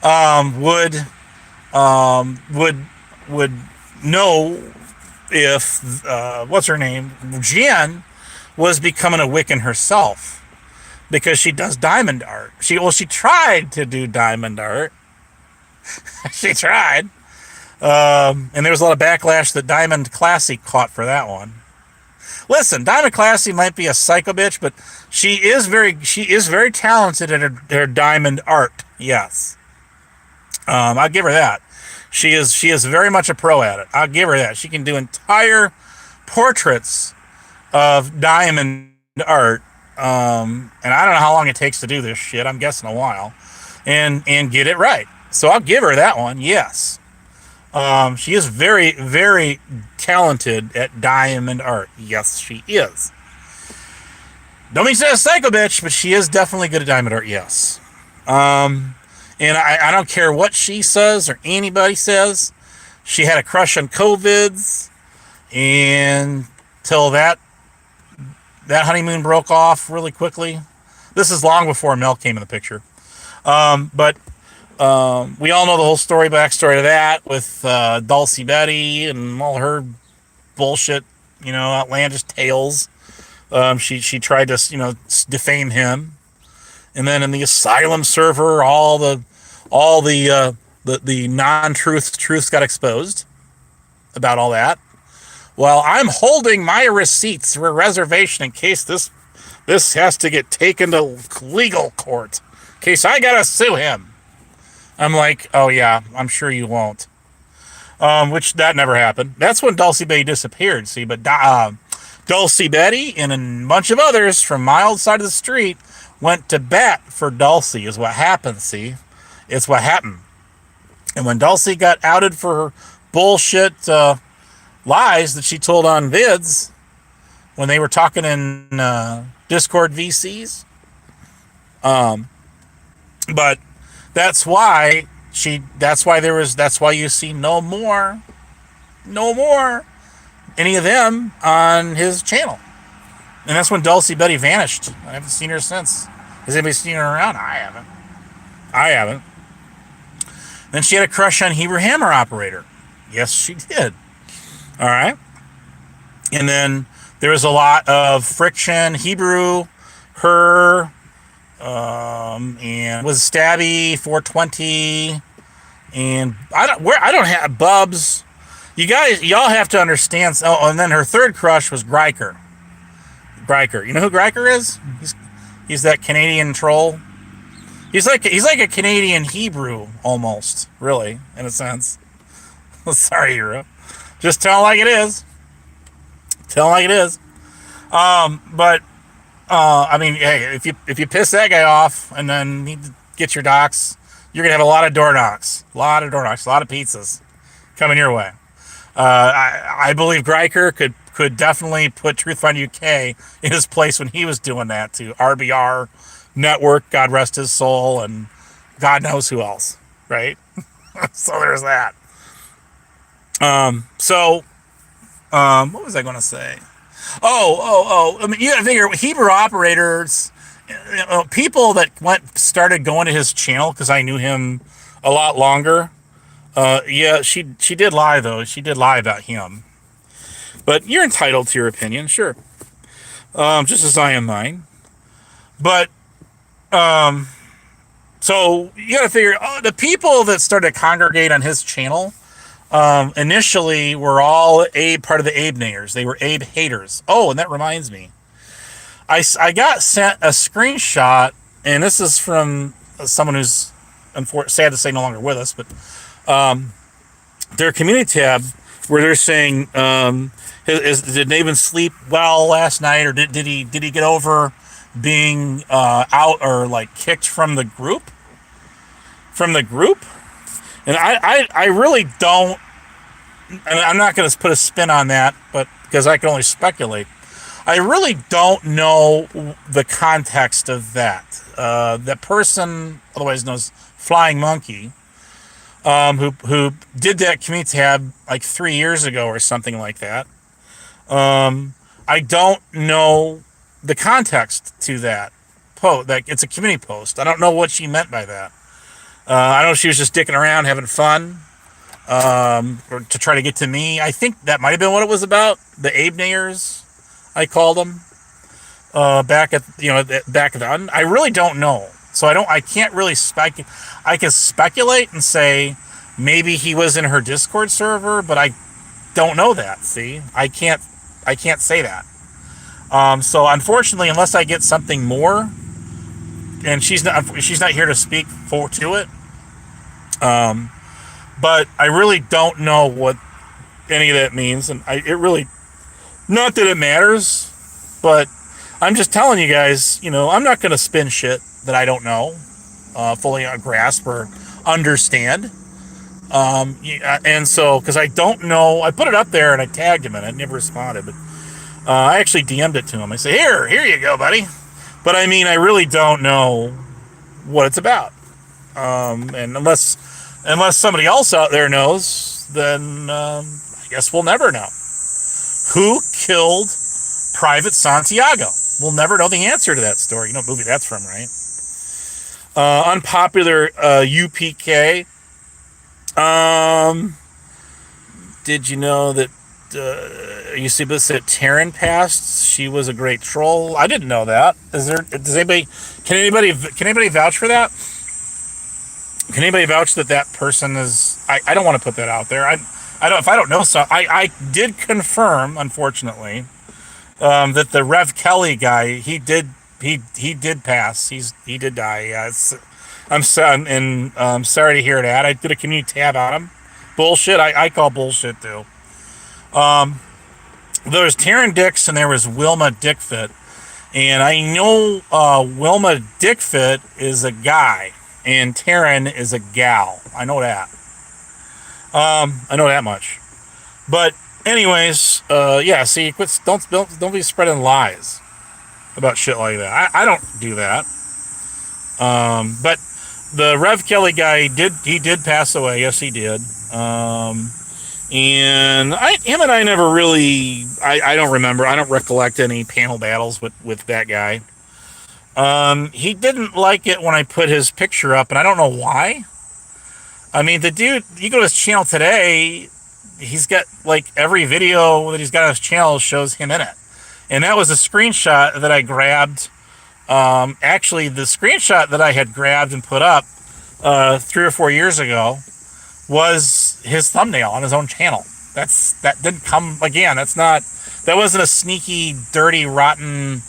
A: um, would um, would would know if what's her name, Jen, was becoming a Wiccan herself because she does diamond art. She tried to do diamond art. She tried, and there was a lot of backlash that Diamond Classy caught for that one. Listen, Diamond Classy might be a psycho bitch, but she is very talented at her diamond art. Yes, I'll give her that. She is very much a pro at it. I'll give her that. She can do entire portraits of diamond art. And I don't know how long it takes to do this shit. I'm guessing a while, and get it right. So I'll give her that one. Yes. She is very, very talented at diamond art. Yes, she is. Don't mean she's a psycho bitch, but she is definitely good at diamond art. Yes. And I don't care what she says or anybody says. She had a crush on COVIDs, and till that honeymoon broke off really quickly. This is long before Mel came in the picture. But we all know the whole backstory to that with Dulcie Betty and all her bullshit, outlandish tales. She tried to, defame him, and then in the asylum server, all the truths got exposed about all that. Well, I'm holding my receipts for reservation in case this has to get taken to legal court, in case I gotta sue him. I'm like, oh yeah, I'm sure you won't. Which that never happened. That's when Dulcie Betty disappeared. See, but Dulcie Betty and a bunch of others from my old side of the street went to bat for Dulcie. Is what happened. See, it's what happened. And when Dulcie got outed for her bullshit lies that she told on vids when they were talking in Discord VCs, but that's why you see no more any of them on his channel. And that's when Dulcie Betty vanished. I haven't seen her since. Has anybody seen her around? I haven't. Then she had a crush on Hebrew Hammer Operator. Yes, she did. All right. And then there was a lot of friction. Hebrew, her, and was Stabby 420, and I don't have Bubs. Y'all have to understand. Oh, and then her third crush was Greiker. You know who Greiker is? He's that Canadian troll. He's like a Canadian Hebrew almost, really, in a sense. Sorry, Hero. Just tell like it is. But I mean, hey, if you piss that guy off and then he gets your docs, you're gonna have a lot of door knocks, a lot of pizzas coming your way. I believe Greiker could definitely put Truthfinder UK in his place when he was doing that to RBR Network, God rest his soul, and God knows who else, right? So there's that. What was I going to say? I mean, you got to figure Hebrew operators, people that started going to his channel because I knew him a lot longer. Yeah, she did lie though. She did lie about him. But you're entitled to your opinion, sure. Just as I am mine. But so you got to figure the people that started to congregate on his channel. Initially were all part of the Abe Nayers. They were Abe haters. Oh, and that reminds me. I got sent a screenshot, and this is from someone who's sad to say no longer with us, but their community tab where they're saying, did Nathan sleep well last night, or did he get over being out or like kicked from the group? And I really don't, and I'm not going to put a spin on that, but because I can only speculate. I really don't know the context of that. That person, otherwise known as Flying Monkey, who did that community tab like 3 years ago or something like that. I don't know the context to that post. Like, it's a community post. I don't know what she meant by that. I know she was just dicking around, having fun, or to try to get to me. I think that might have been what it was about. The abAtsenohs, I called them, back at the. I really don't know. So I can't really I can speculate and say maybe he was in her Discord server, but I don't know that. See, I can't say that. So unfortunately, unless I get something more, and she's not here to speak to it. But I really don't know what any of that means, and it really, not that it matters, but I'm just telling you guys, I'm not going to spin shit that I don't know, fully grasp or understand. And so, because I don't know, I put it up there and I tagged him and it never responded, but I actually DM'd it to him. I say, here you go, buddy. But I mean, I really don't know what it's about. And unless somebody else out there knows, then I guess we'll never know. Who killed Private Santiago? We'll never know the answer to that story. You know what movie that's from, right? Unpopular UPK. Did you know that you see this that Taryn passed? She was a great troll. I didn't know that. Can anybody vouch for that? Can anybody vouch that person is? I don't want to put that out there. I don't. If I don't know, so I did confirm, unfortunately, that the Rev Kelly guy, he did pass. He did die. Yeah, I'm sorry to hear that. I did a community tab on him. Bullshit. I call bullshit too. There was Taryn Dix and there was Wilma Dickfit, and I know Wilma Dickfit is a guy and Taryn is a gal. I know that. I know that much. But anyways, yeah. See, don't be spreading lies about shit like that. I don't do that. But the Rev Kelly guy did pass away. Yes, he did. And him and I never really. I don't remember. I don't recollect any panel battles with that guy. He didn't like it when I put his picture up, and I don't know why. I mean, the dude, you go to his channel today, he's got, like, every video that he's got on his channel shows him in it. And that was a screenshot that I grabbed. Actually, the screenshot that I had grabbed and put up 3 or 4 years ago was his thumbnail on his own channel. That didn't come, again, that wasn't a sneaky, dirty, rotten,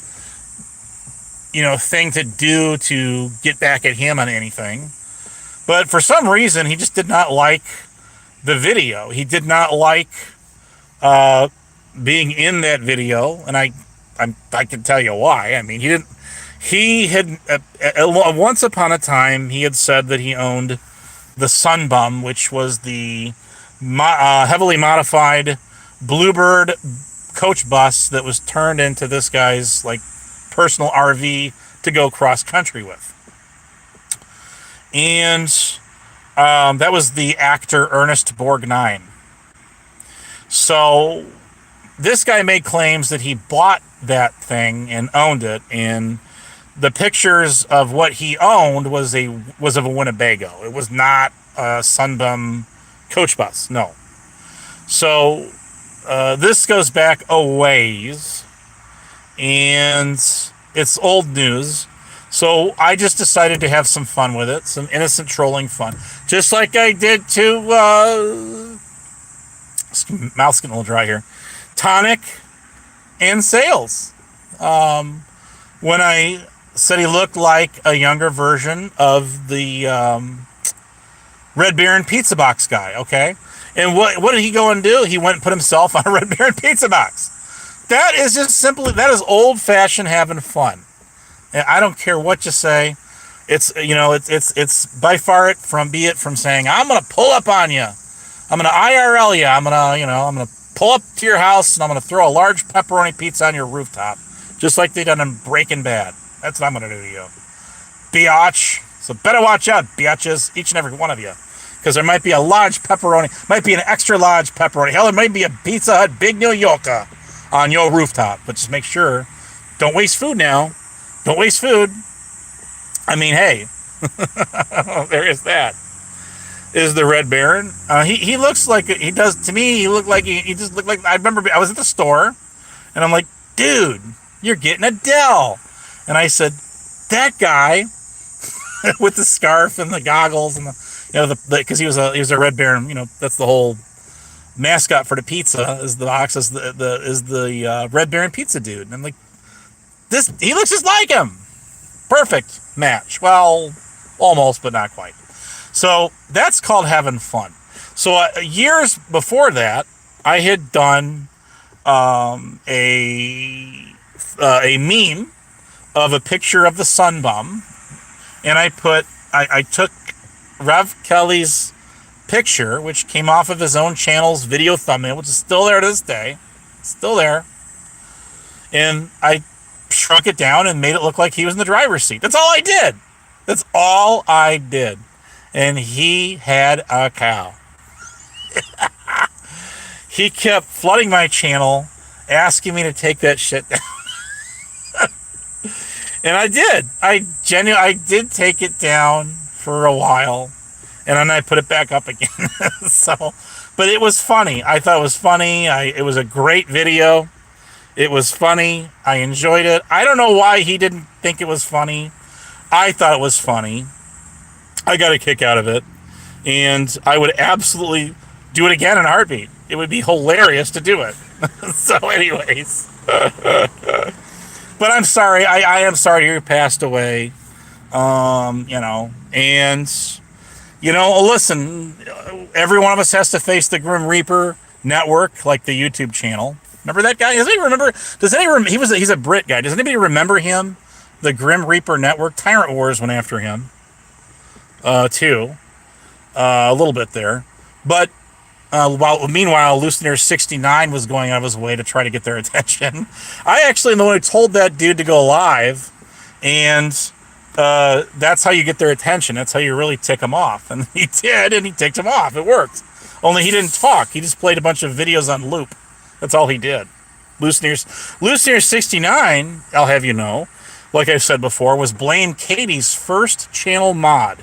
A: thing to do to get back at him on anything. But for some reason, he just did not like the video. He did not like being in that video, and I can tell you why. I mean, he had once upon a time he had said that he owned the Sunbum, which was the heavily modified Bluebird coach bus that was turned into this guy's like personal RV to go cross country with. And that was the actor Ernest Borgnine. So this guy made claims that he bought that thing and owned it, and the pictures of what he owned was of a Winnebago. It was not a Sunbum coach bus, no. So this goes back a ways, and it's old news. So I just decided to have some fun with it, some innocent trolling fun, just like I did to mouth's getting a little dry here, Tonic and Sales. When I said he looked like a younger version of the Red Baron pizza box guy, okay? And what did he go and do? He went and put himself on a Red Baron pizza box. That is just simply, that is old-fashioned having fun. And I don't care what you say. It's, it's by far from saying, I'm going to pull up on you. I'm going to IRL you. I'm going to pull up to your house, and I'm going to throw a large pepperoni pizza on your rooftop, just like they done in Breaking Bad. That's what I'm going to do to you. Biatch. So better watch out, biatches, each and every one of you. Because there might be a large pepperoni, might be an extra large pepperoni. Hell, there might be a Pizza Hut Big New Yorker on your rooftop. But just make sure, don't waste food now. Don't waste food. I mean, hey, there is that. Is the Red Baron. He looks like, he does, to me, he just looked like, I remember I was at the store, and I'm like, dude, you're getting Adele. And I said, that guy with the scarf and the goggles and because he was a Red Baron, that's the whole mascot for the pizza is the box is the Red Baron pizza dude. And I'm like, he looks just like him. Perfect match. Well, almost, but not quite. So that's called having fun. So years before that, I had done a meme of a picture of the sun bum, and I took Rev Kelly's picture, which came off of his own channel's video thumbnail, which is still there to this day, still there, and I shrunk it down and made it look like he was in the driver's seat. That's all I did. That's all I did. And he had a cow. He kept flooding my channel, asking me to take that shit down. And I did. I did take it down for a while, and then I put it back up again. But it was funny. I thought it was funny. It was a great video. It was funny. I enjoyed it. I don't know why he didn't think it was funny. I thought it was funny. I got a kick out of it, and I would absolutely do it again in a heartbeat. It would be hilarious to do it. So anyways, but I'm sorry. I am sorry you passed away. And listen, every one of us has to face the Grim Reaper network, like the YouTube channel. Remember that guy? Does anybody remember? He's a Brit guy. Does anybody remember him? The Grim Reaper network. Tyrant Wars went after him. Too. A little bit there. But meanwhile, Lucineer 69 was going out of his way to try to get their attention. I actually am the one who told that dude to go live, and that's how you get their attention. That's how you really tick them off. And he did, and he ticked him off. It worked. Only he didn't talk. He just played a bunch of videos on loop. That's all he did. Lucineer 69, I'll have you know, like I said before, was Blaine Katie's first channel mod.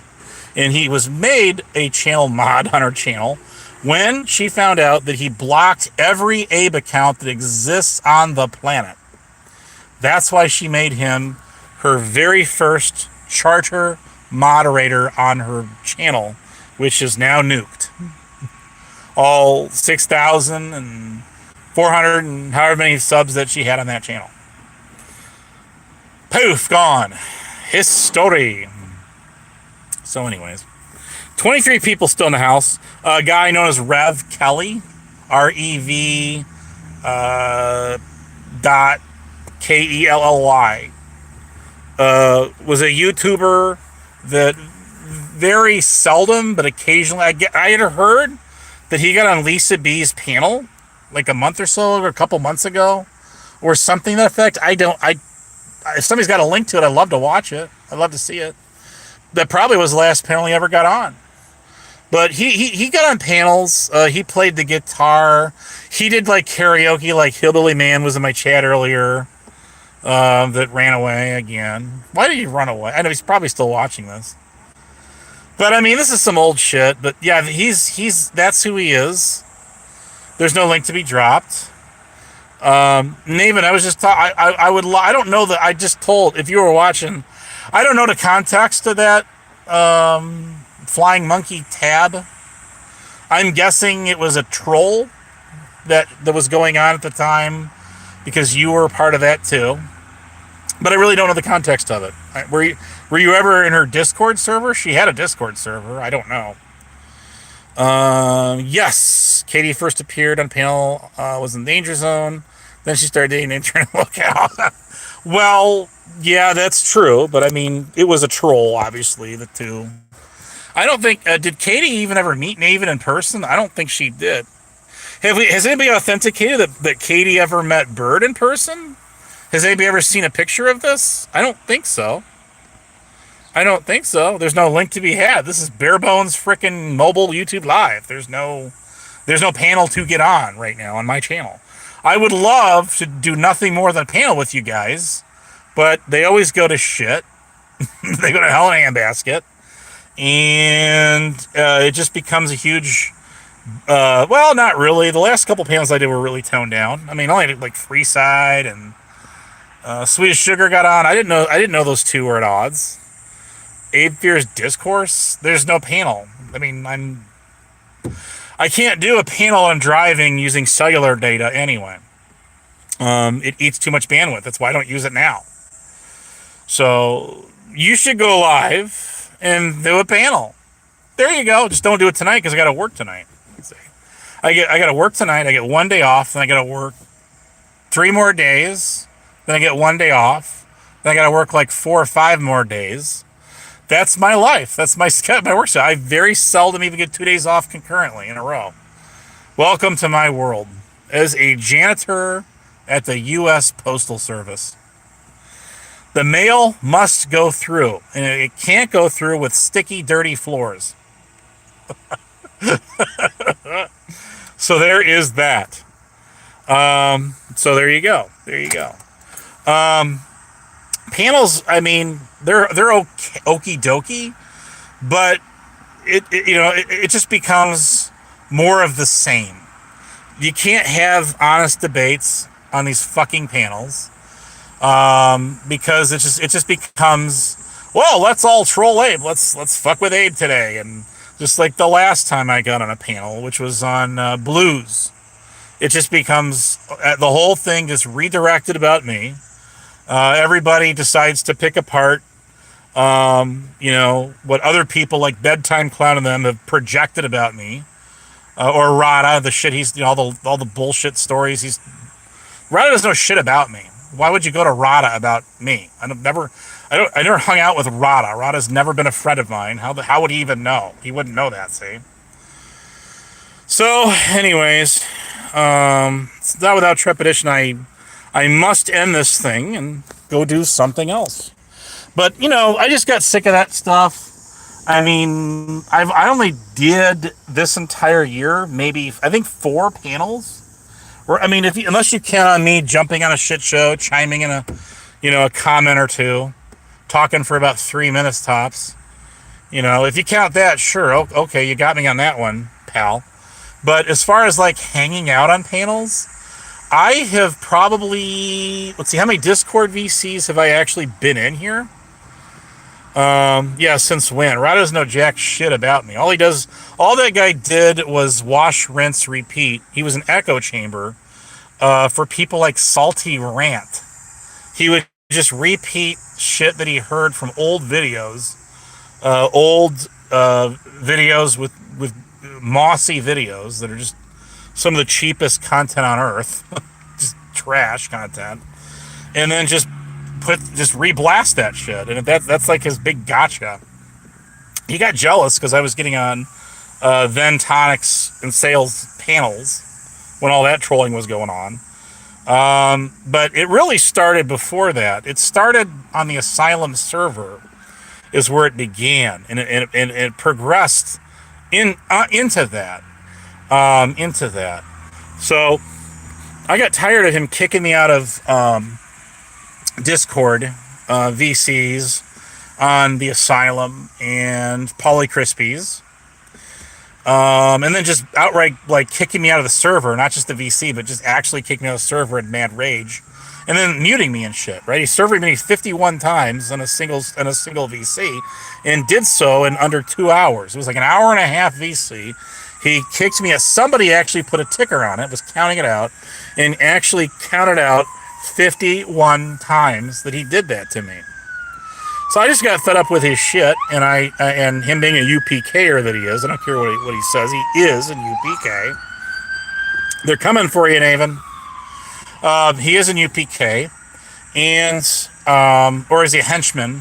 A: And he was made a channel mod on her channel when she found out that he blocked every Abe account that exists on the planet. That's why she made him her very first charter moderator on her channel, which is now nuked. All 6,400 and however many subs that she had on that channel. Poof, gone. History. So anyways, 23 people still in the house. A guy known as Rev Kelly, REV dot KELLY, was a YouTuber that very seldom, but occasionally, I had heard that he got on Lisa B's panel like a month or so, or a couple months ago, or something to that effect. If somebody's got a link to it, I'd love to watch it. I'd love to see it. That probably was the last panel he ever got on. But he got on panels. He played the guitar. He did like karaoke, like Hillbilly Man was in my chat earlier. That ran away again. Why did he run away? I know he's probably still watching this. But I mean, this is some old shit. But yeah, that's who he is. There's no link to be dropped. Navin, I was just I don't know that I just told if you were watching. I don't know the context of that flying monkey tab. I'm guessing it was a troll that was going on at the time because you were a part of that too. But I really don't know the context of it. Were you ever in her Discord server? She had a Discord server. I don't know. Yes, Katie first appeared on panel, was in Danger Zone. Then she started dating Internet Lookout. Well, yeah, that's true. But I mean, it was a troll, obviously, the two. I don't think, did Katie even ever meet Naven in person? I don't think she did. Has anybody authenticated that Katie ever met Bird in person? Has anybody ever seen a picture of this? I don't think so. There's no link to be had. This is bare bones frickin' mobile YouTube live. There's no panel to get on right now on my channel. I would love to do nothing more than a panel with you guys, but they always go to shit. They go to hell in a handbasket, and it just becomes a huge. Well, not really. The last couple panels I did were really toned down. I mean, I only did like Freeside and Swedish Sugar got on. I didn't know those two were at odds. Abe Fear's Discourse. There's no panel. I mean, I can't do a panel on driving using cellular data anyway. It eats too much bandwidth. That's why I don't use it now. So you should go live and do a panel. There you go. Just don't do it tonight because I got to work tonight. I got to work tonight. I get 1 day off. Then I got to work 3 more days. Then I get 1 day off. Then I got to work like 4 or 5 more days. That's my life. That's my work schedule. I very seldom even get 2 days off concurrently in a row. Welcome to my world as a janitor at the U.S. Postal Service. The mail must go through, and it can't go through with sticky, dirty floors. So there is that. So there you go. Panels, I mean, they're okie dokie, but it just becomes more of the same. You can't have honest debates on these fucking panels, because it just becomes, well, let's all troll Abe. Let's fuck with Abe today. And just like the last time I got on a panel, which was on blues, it just becomes the whole thing just redirected about me. Everybody decides to pick apart, what other people like Bedtime Clown and them have projected about me, or Rada, the shit he's, all the bullshit stories Rada doesn't know shit about me. Why would you go to Rada about me? I never hung out with Rada. Rada's never been a friend of mine. How would he even know? He wouldn't know that, see? So, anyways, it's not without trepidation I must end this thing and go do something else. But, I just got sick of that stuff. I mean, I only did this entire year, maybe, I think 4 panels. Or, I mean, unless you count on me jumping on a shit show, chiming in a comment or two, talking for about 3 minutes tops. If you count that, sure, okay, you got me on that one, pal. But as far as like hanging out on panels, I have probably, let's see, how many Discord VCs have I actually been in here? Yeah, since when? Rod doesn't know jack shit about me. All that guy did was wash, rinse, repeat. He was an echo chamber for people like Salty Rant. He would just repeat shit that he heard from old videos, videos with mossy videos that are just some of the cheapest content on earth, just trash content, and then just reblast that shit. And that's like his big gotcha. He got jealous because I was getting on then Tonics and Sales panels when all that trolling was going on. But it really started before that. It started on the Asylum server is where it began, and it progressed into that. So I got tired of him kicking me out of Discord VCs on the Asylum and Polly Crispies, and then just outright like kicking me out of the server, not just the VC, but just actually kicking me out of the server in mad rage, and then muting me and shit. Right? He servered me 51 times on a single VC, and did so in under 2 hours. It was like an hour and a half VC. He kicked me. Somebody actually put a ticker on it, was counting it out, and actually counted out 51 times that he did that to me. So I just got fed up with his shit, and and him being a UPKer that he is. I don't care what he says. He is a UPK. They're coming for you, Naven. He is an UPK, and or is he a henchman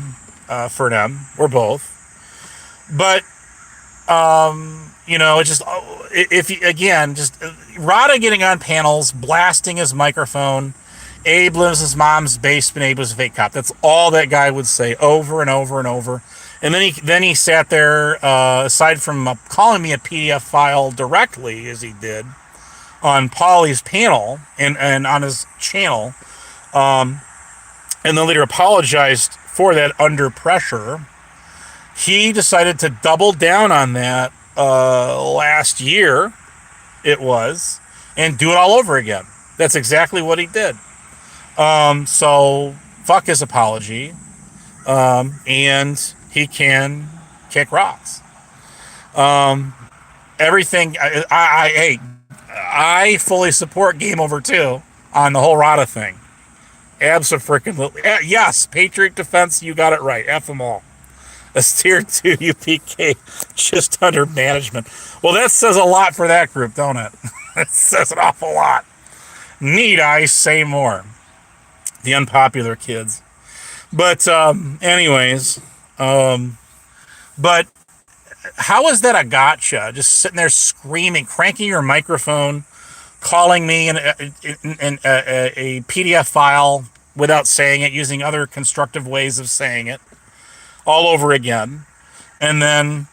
A: for them, or both. But It's just, if you, again, just Rada getting on panels, blasting his microphone. Abe lives in his mom's basement. Abe was a fake cop. That's all that guy would say over and over and over. And then he sat there, aside from calling me a PDF file directly, as he did on Paulie's panel and on his channel, and then later apologized for that under pressure. He decided to double down on that last year, it was, and do it all over again. That's exactly what he did. So fuck his apology, and he can kick rocks. Everything. I fully support Game Over 2 on the whole Rada thing. Abso-freaking-lutely. Yes, Patriot Defense, you got it right. F them all. That's tier 2 UPK just under management. Well, that says a lot for that group, don't it? It says an awful lot. Need I say more? The unpopular kids. But anyways, but how is that a gotcha? Just sitting there screaming, cranking your microphone, calling me in a PDF file without saying it, using other constructive ways of saying it, all over again, and then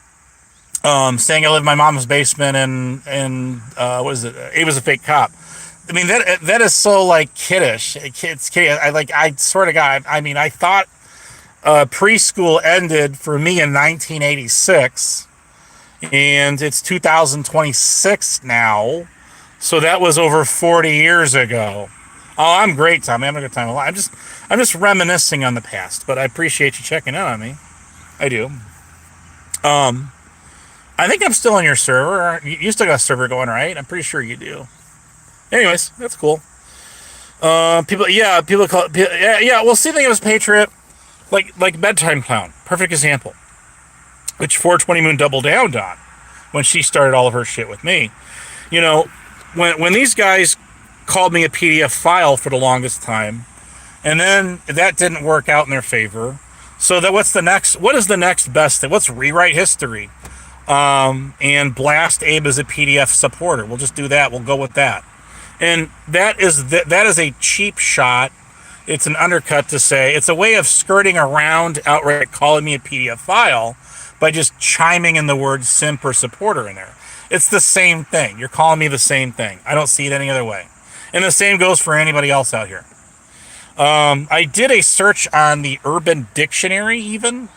A: saying I live in my mom's basement and what is it? It was a fake cop. I mean that is so like kiddish. It's kid. I swear to God. I mean I thought preschool ended for me in 1986, and it's 2026 now. So that was over 40 years ago. Oh, I'm great, Tom. I'm having a good time. I'm just reminiscing on the past, but I appreciate you checking in on me. I do. I think I'm still on your server. You still got a server going, right? I'm pretty sure you do. Anyways, that's cool. People call it, yeah. Well, see, the thing was Patriot, like Bedtime Clown, perfect example, which 420 Moon doubled down on when she started all of her shit with me. You know, when these guys called me a PDF file for the longest time, and then that didn't work out in their favor. So that what is the next best thing? Let's rewrite history, and blast Abe as a PDF supporter. We'll just do that. We'll go with that. And that is a cheap shot. It's an undercut to say it's a way of skirting around outright calling me a PDF file by just chiming in the word simp or supporter in there. It's the same thing. You're calling me the same thing. I don't see it any other way. And the same goes for anybody else out here. I did a search on the Urban Dictionary even,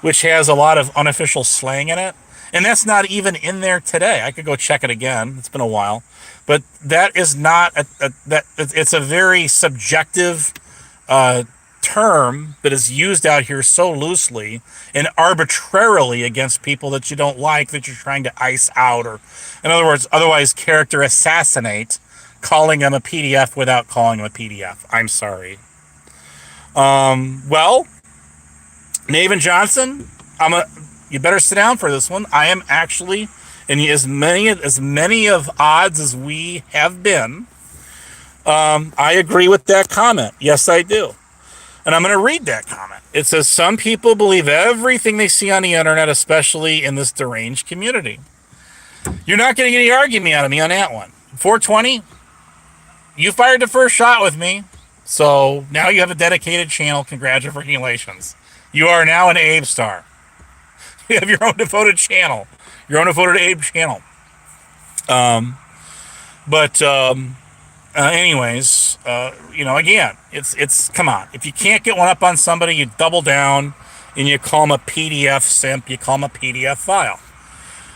A: which has a lot of unofficial slang in it. And that's not even in there today. I could go check it again. It's been a while. But that is not, it's a very subjective term that is used out here so loosely and arbitrarily against people that you don't like, that you're trying to ice out, or in other words, otherwise character assassinate, calling them a PDF without calling them a PDF. I'm sorry. Well, Navin Johnson, you better sit down for this one. I am actually, and as many of odds as we have been, I agree with that comment. Yes, I do. And I'm going to read that comment. It says, some people believe everything they see on the internet, especially in this deranged community. You're not going to get any argument out of me on that one. 420, you fired the first shot with me. So now you have a dedicated channel. Congratulations. You are now an Abe star. You have your own devoted channel. Your own devoted Abe channel. Anyways, again, it's come on. If you can't get one up on somebody, you double down and you call them a PDF simp. You call them a PDF file.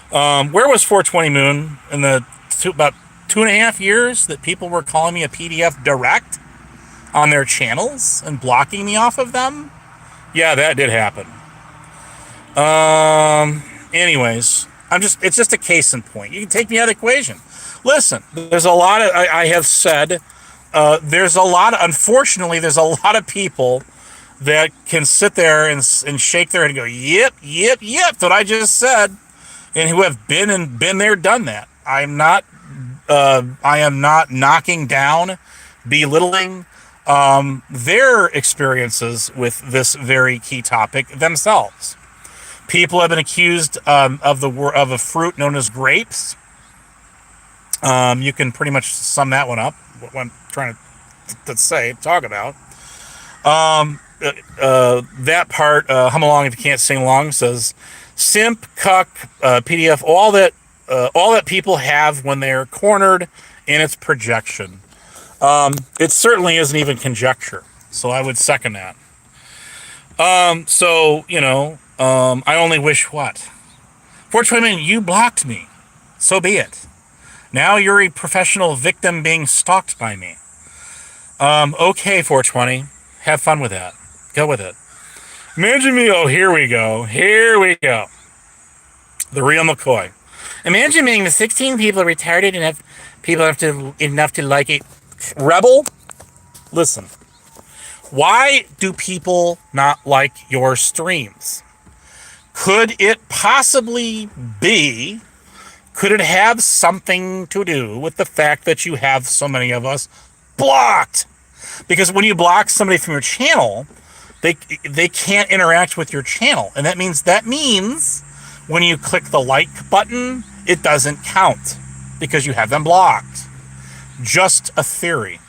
A: Where was 420 Moon in the about 2.5 years that people were calling me a PDF direct on their channels and blocking me off of them? Yeah, that did happen. Anyways, it's just a case in point. You can take me out of the equation. Listen, there's a lot of, I have said, unfortunately, there's a lot of people that can sit there and shake their head and go, yep, that's what I just said, and who have been there, done that. I am not knocking down, belittling their experiences with this very key topic themselves. People have been accused of a fruit known as grapes. You can pretty much sum that one up. What I'm trying to talk about. That part, hum along if you can't sing along, says simp, cuck, PDF, all that people have when they're cornered in its projection. It certainly isn't even conjecture. So I would second that. I only wish what? Fortunately, you blocked me. So be it. Now you're a professional victim being stalked by me. Okay, 420. Have fun with that. Go with it. Imagine me. Oh, here we go. Here we go. The real McCoy. Imagine being the 16 people retarded enough enough to like it. Rebel. Listen. Why do people not like your streams? Could it possibly be? Could it have something to do with the fact that you have so many of us blocked? Because when you block somebody from your channel, they can't interact with your channel. And that means when you click the like button, it doesn't count because you have them blocked. Just a theory.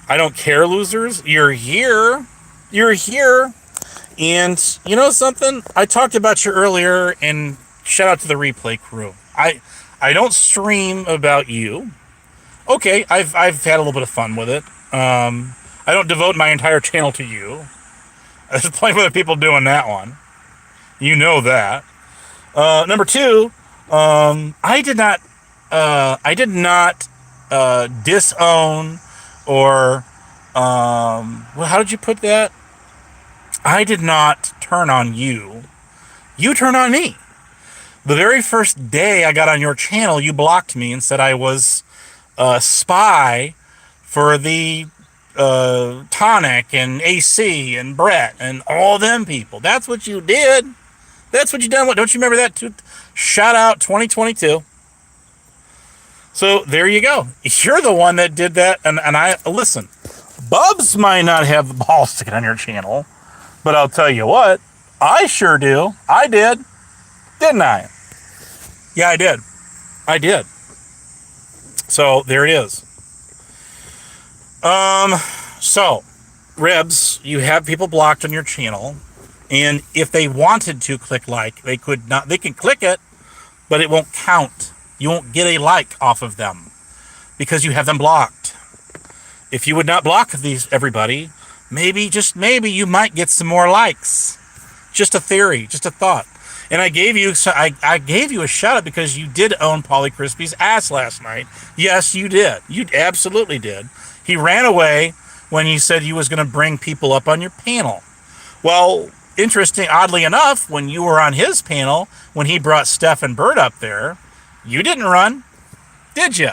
A: I don't care, losers. You're here. You're here. And you know something? I talked about you earlier, and shout out to the replay crew. I don't stream about you. Okay, I've had a little bit of fun with it. I don't devote my entire channel to you. There's plenty of other people doing that one. You know that. Number two, I did not disown or well, how did you put that? I did not turn on you. You turned on me. The very first day I got on your channel, you blocked me and said I was a spy for the Tonic and AC and Brett and all them people. That's what you did. That's what you done. Don't you remember that? Shout out 2022. So there you go. You're the one that did that. And I listen. Bubs might not have the balls to get on your channel, but I'll tell you what, I sure do. I did. Didn't I? Yeah, I did. I did. So there it is. So Ribs, you have people blocked on your channel, and if they wanted to click like, they could not. They can click it, but it won't count. You won't get a like off of them because you have them blocked. If you would not block everybody, maybe, just maybe, you might get some more likes. Just a theory, just a thought. And I gave you a shout out because you did own Pauly Crispy's ass last night. Yes, you did. You absolutely did. He ran away when you said you was going to bring people up on your panel. Well, interesting, oddly enough, when you were on his panel, when he brought Steph and Bird up there, you didn't run, did you?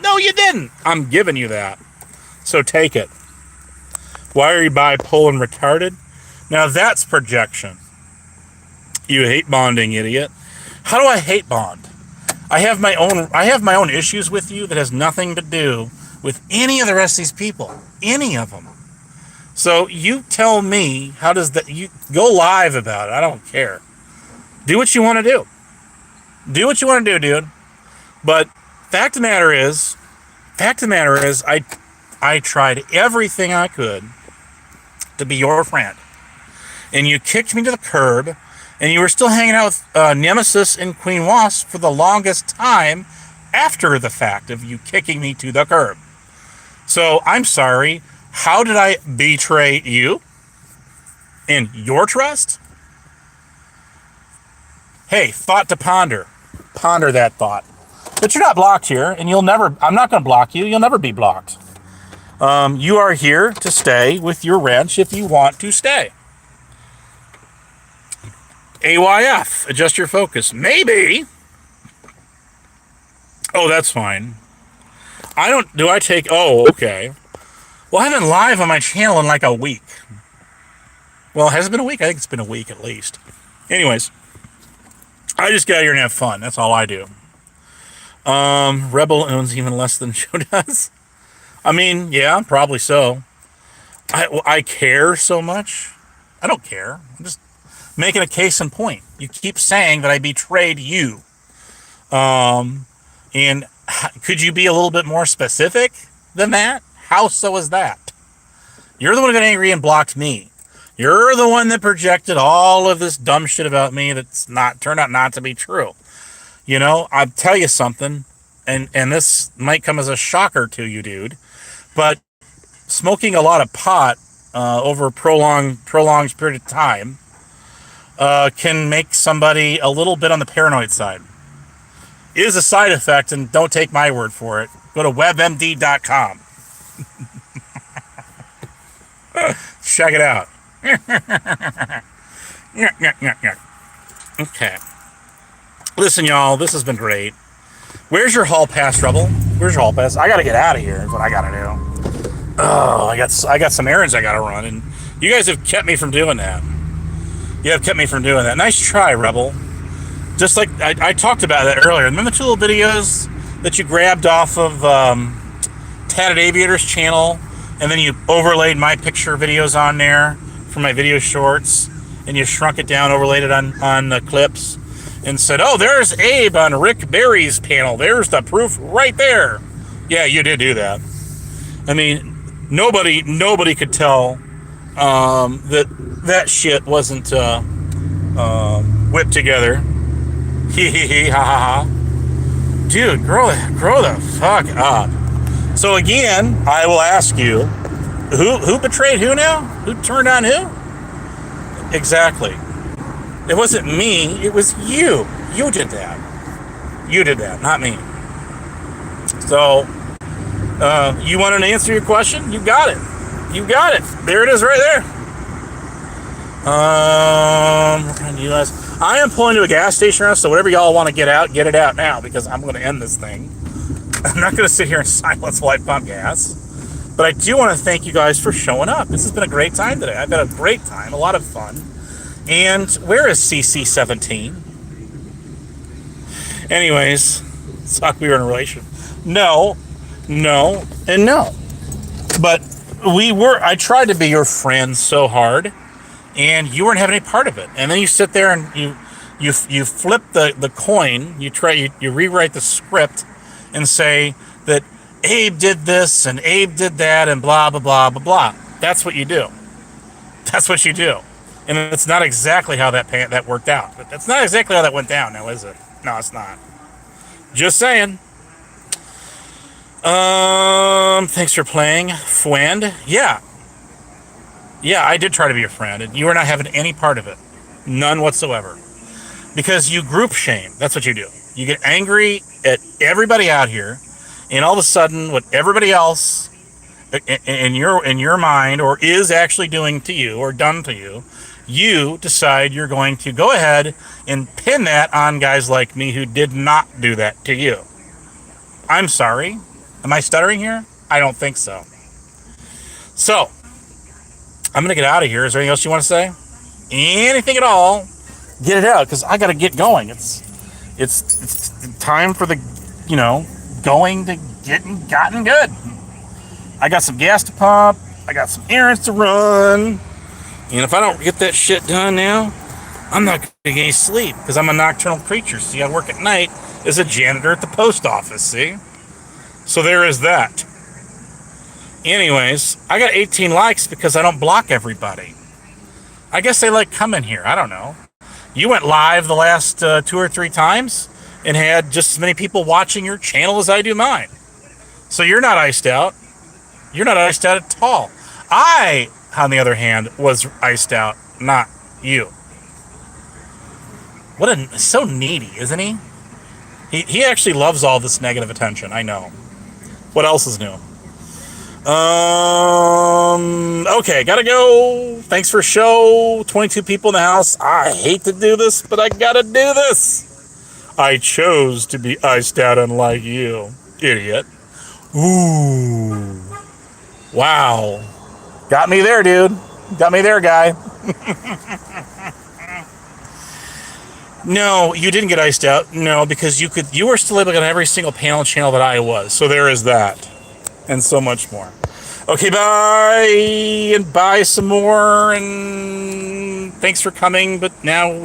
A: No, you didn't. I'm giving you that. So take it. Why are you bipolar and retarded? Now that's projection. You hate bonding, idiot. How do I hate bond? I have my own issues with you that has nothing to do with any of the rest of these people. Any of them. So you tell me, how does that, you go live about it. I don't care. Do what you want to do. Do what you want to do, dude. But fact of the matter is, I tried everything I could to be your friend. And you kicked me to the curb, and you were still hanging out with Nemesis and Queen Wasp for the longest time after the fact of you kicking me to the curb. So I'm sorry. How did I betray you and your trust? Hey, thought to ponder. Ponder that thought. But you're not blocked here, and I'm not going to block you. You'll never be blocked. You are here to stay with your wrench if you want to stay. AYF, adjust your focus. Maybe. Oh, that's fine. Oh, okay. Well, I've been live on my channel in like a week. Well, has it been a week? I think it's been a week at least. Anyways, I just get out here and have fun. That's all I do. Rebel owns even less than Joe does. I mean, yeah, probably so. I care so much. I don't care. making a case in point. You keep saying that I betrayed you. And could you be a little bit more specific than that? How so is that? You're the one who got angry and blocked me. You're the one that projected all of this dumb shit about me that's not turned out not to be true. You know, I'll tell you something, and this might come as a shocker to you, dude, but smoking a lot of pot over a prolonged period of time can make somebody a little bit on the paranoid side. It is a side effect, and don't take my word for it. Go to webmd.com. Check it out. Okay. Listen, y'all, this has been great. Where's your hall pass, Rebel? Where's your hall pass? I gotta get out of here is what I gotta do. Oh, I got some errands I gotta run, and you guys have kept me from doing that. You have kept me from doing that. Nice try, Rebel. Just like I talked about that earlier. Remember the two little videos that you grabbed off of Tatted Aviator's channel, and then you overlaid my picture videos on there for my video shorts, and you shrunk it down, overlaid it on the clips, and said, "Oh, there's Abe on Rick Barry's panel. There's the proof right there." Yeah, you did do that. I mean, nobody could tell that shit wasn't whipped together. Hee hee hee, ha ha ha. Dude, grow the fuck up. So again, I will ask you, who betrayed who now? Who turned on who? Exactly. It wasn't me, it was you. You did that. You did that, not me. So, you want to answer your question? You got it. You got it. There it is right there. What can I do guys? I am pulling to a gas station now, so whatever y'all want to get out, get it out now, because I'm going to end this thing. I'm not going to sit here in silence while I pump gas. But I do want to thank you guys for showing up. This has been a great time today. I've had a great time, a lot of fun. And where is CC17? Anyways, thought we were in a relationship. No, and no. But I tried to be your friend so hard, and you weren't having any part of it. And then you sit there and you flip the coin, you rewrite the script and say that Abe did this and Abe did that and blah, blah, blah, blah, blah. That's what you do. That's what you do. And it's not exactly how that worked out. But that's not exactly how that went down now, is it? No, it's not. Just saying. Thanks for playing, friend. Yeah, I did try to be your friend, and you were not having any part of it. None whatsoever. Because you group shame. That's what you do. You get angry at everybody out here, and all of a sudden, what everybody else in your mind or is actually doing to you or done to you, you decide you're going to go ahead and pin that on guys like me who did not do that to you. I'm sorry. Am I stuttering here? I don't think so. So, I'm going to get out of here. Is there anything else you want to say? Anything at all? Get it out, because I got to get going. It's time for the, going to getting gotten good. I got some gas to pump. I got some errands to run. And if I don't get that shit done now, I'm not going to get any sleep, because I'm a nocturnal creature. See, I work at night as a janitor at the post office, see? So there is that. Anyways, I got 18 likes because I don't block everybody. I guess they like coming here. I don't know. You went live the last 2 or 3 times and had just as many people watching your channel as I do mine. So you're not iced out. You're not iced out at all. I, on the other hand, was iced out, not you. So needy, isn't he? He actually loves all this negative attention. I know. What else is new? Okay, gotta go. Thanks for show. 22 people in the house. I hate to do this, but I gotta do this. I chose to be iced out unlike you, idiot. Ooh. Wow. Got me there, dude. Got me there, guy. No, you didn't get iced out. No, because you were still able to get on every single panel channel that I was. So there is that. And so much more. Okay, bye, and buy some more, and thanks for coming, but now we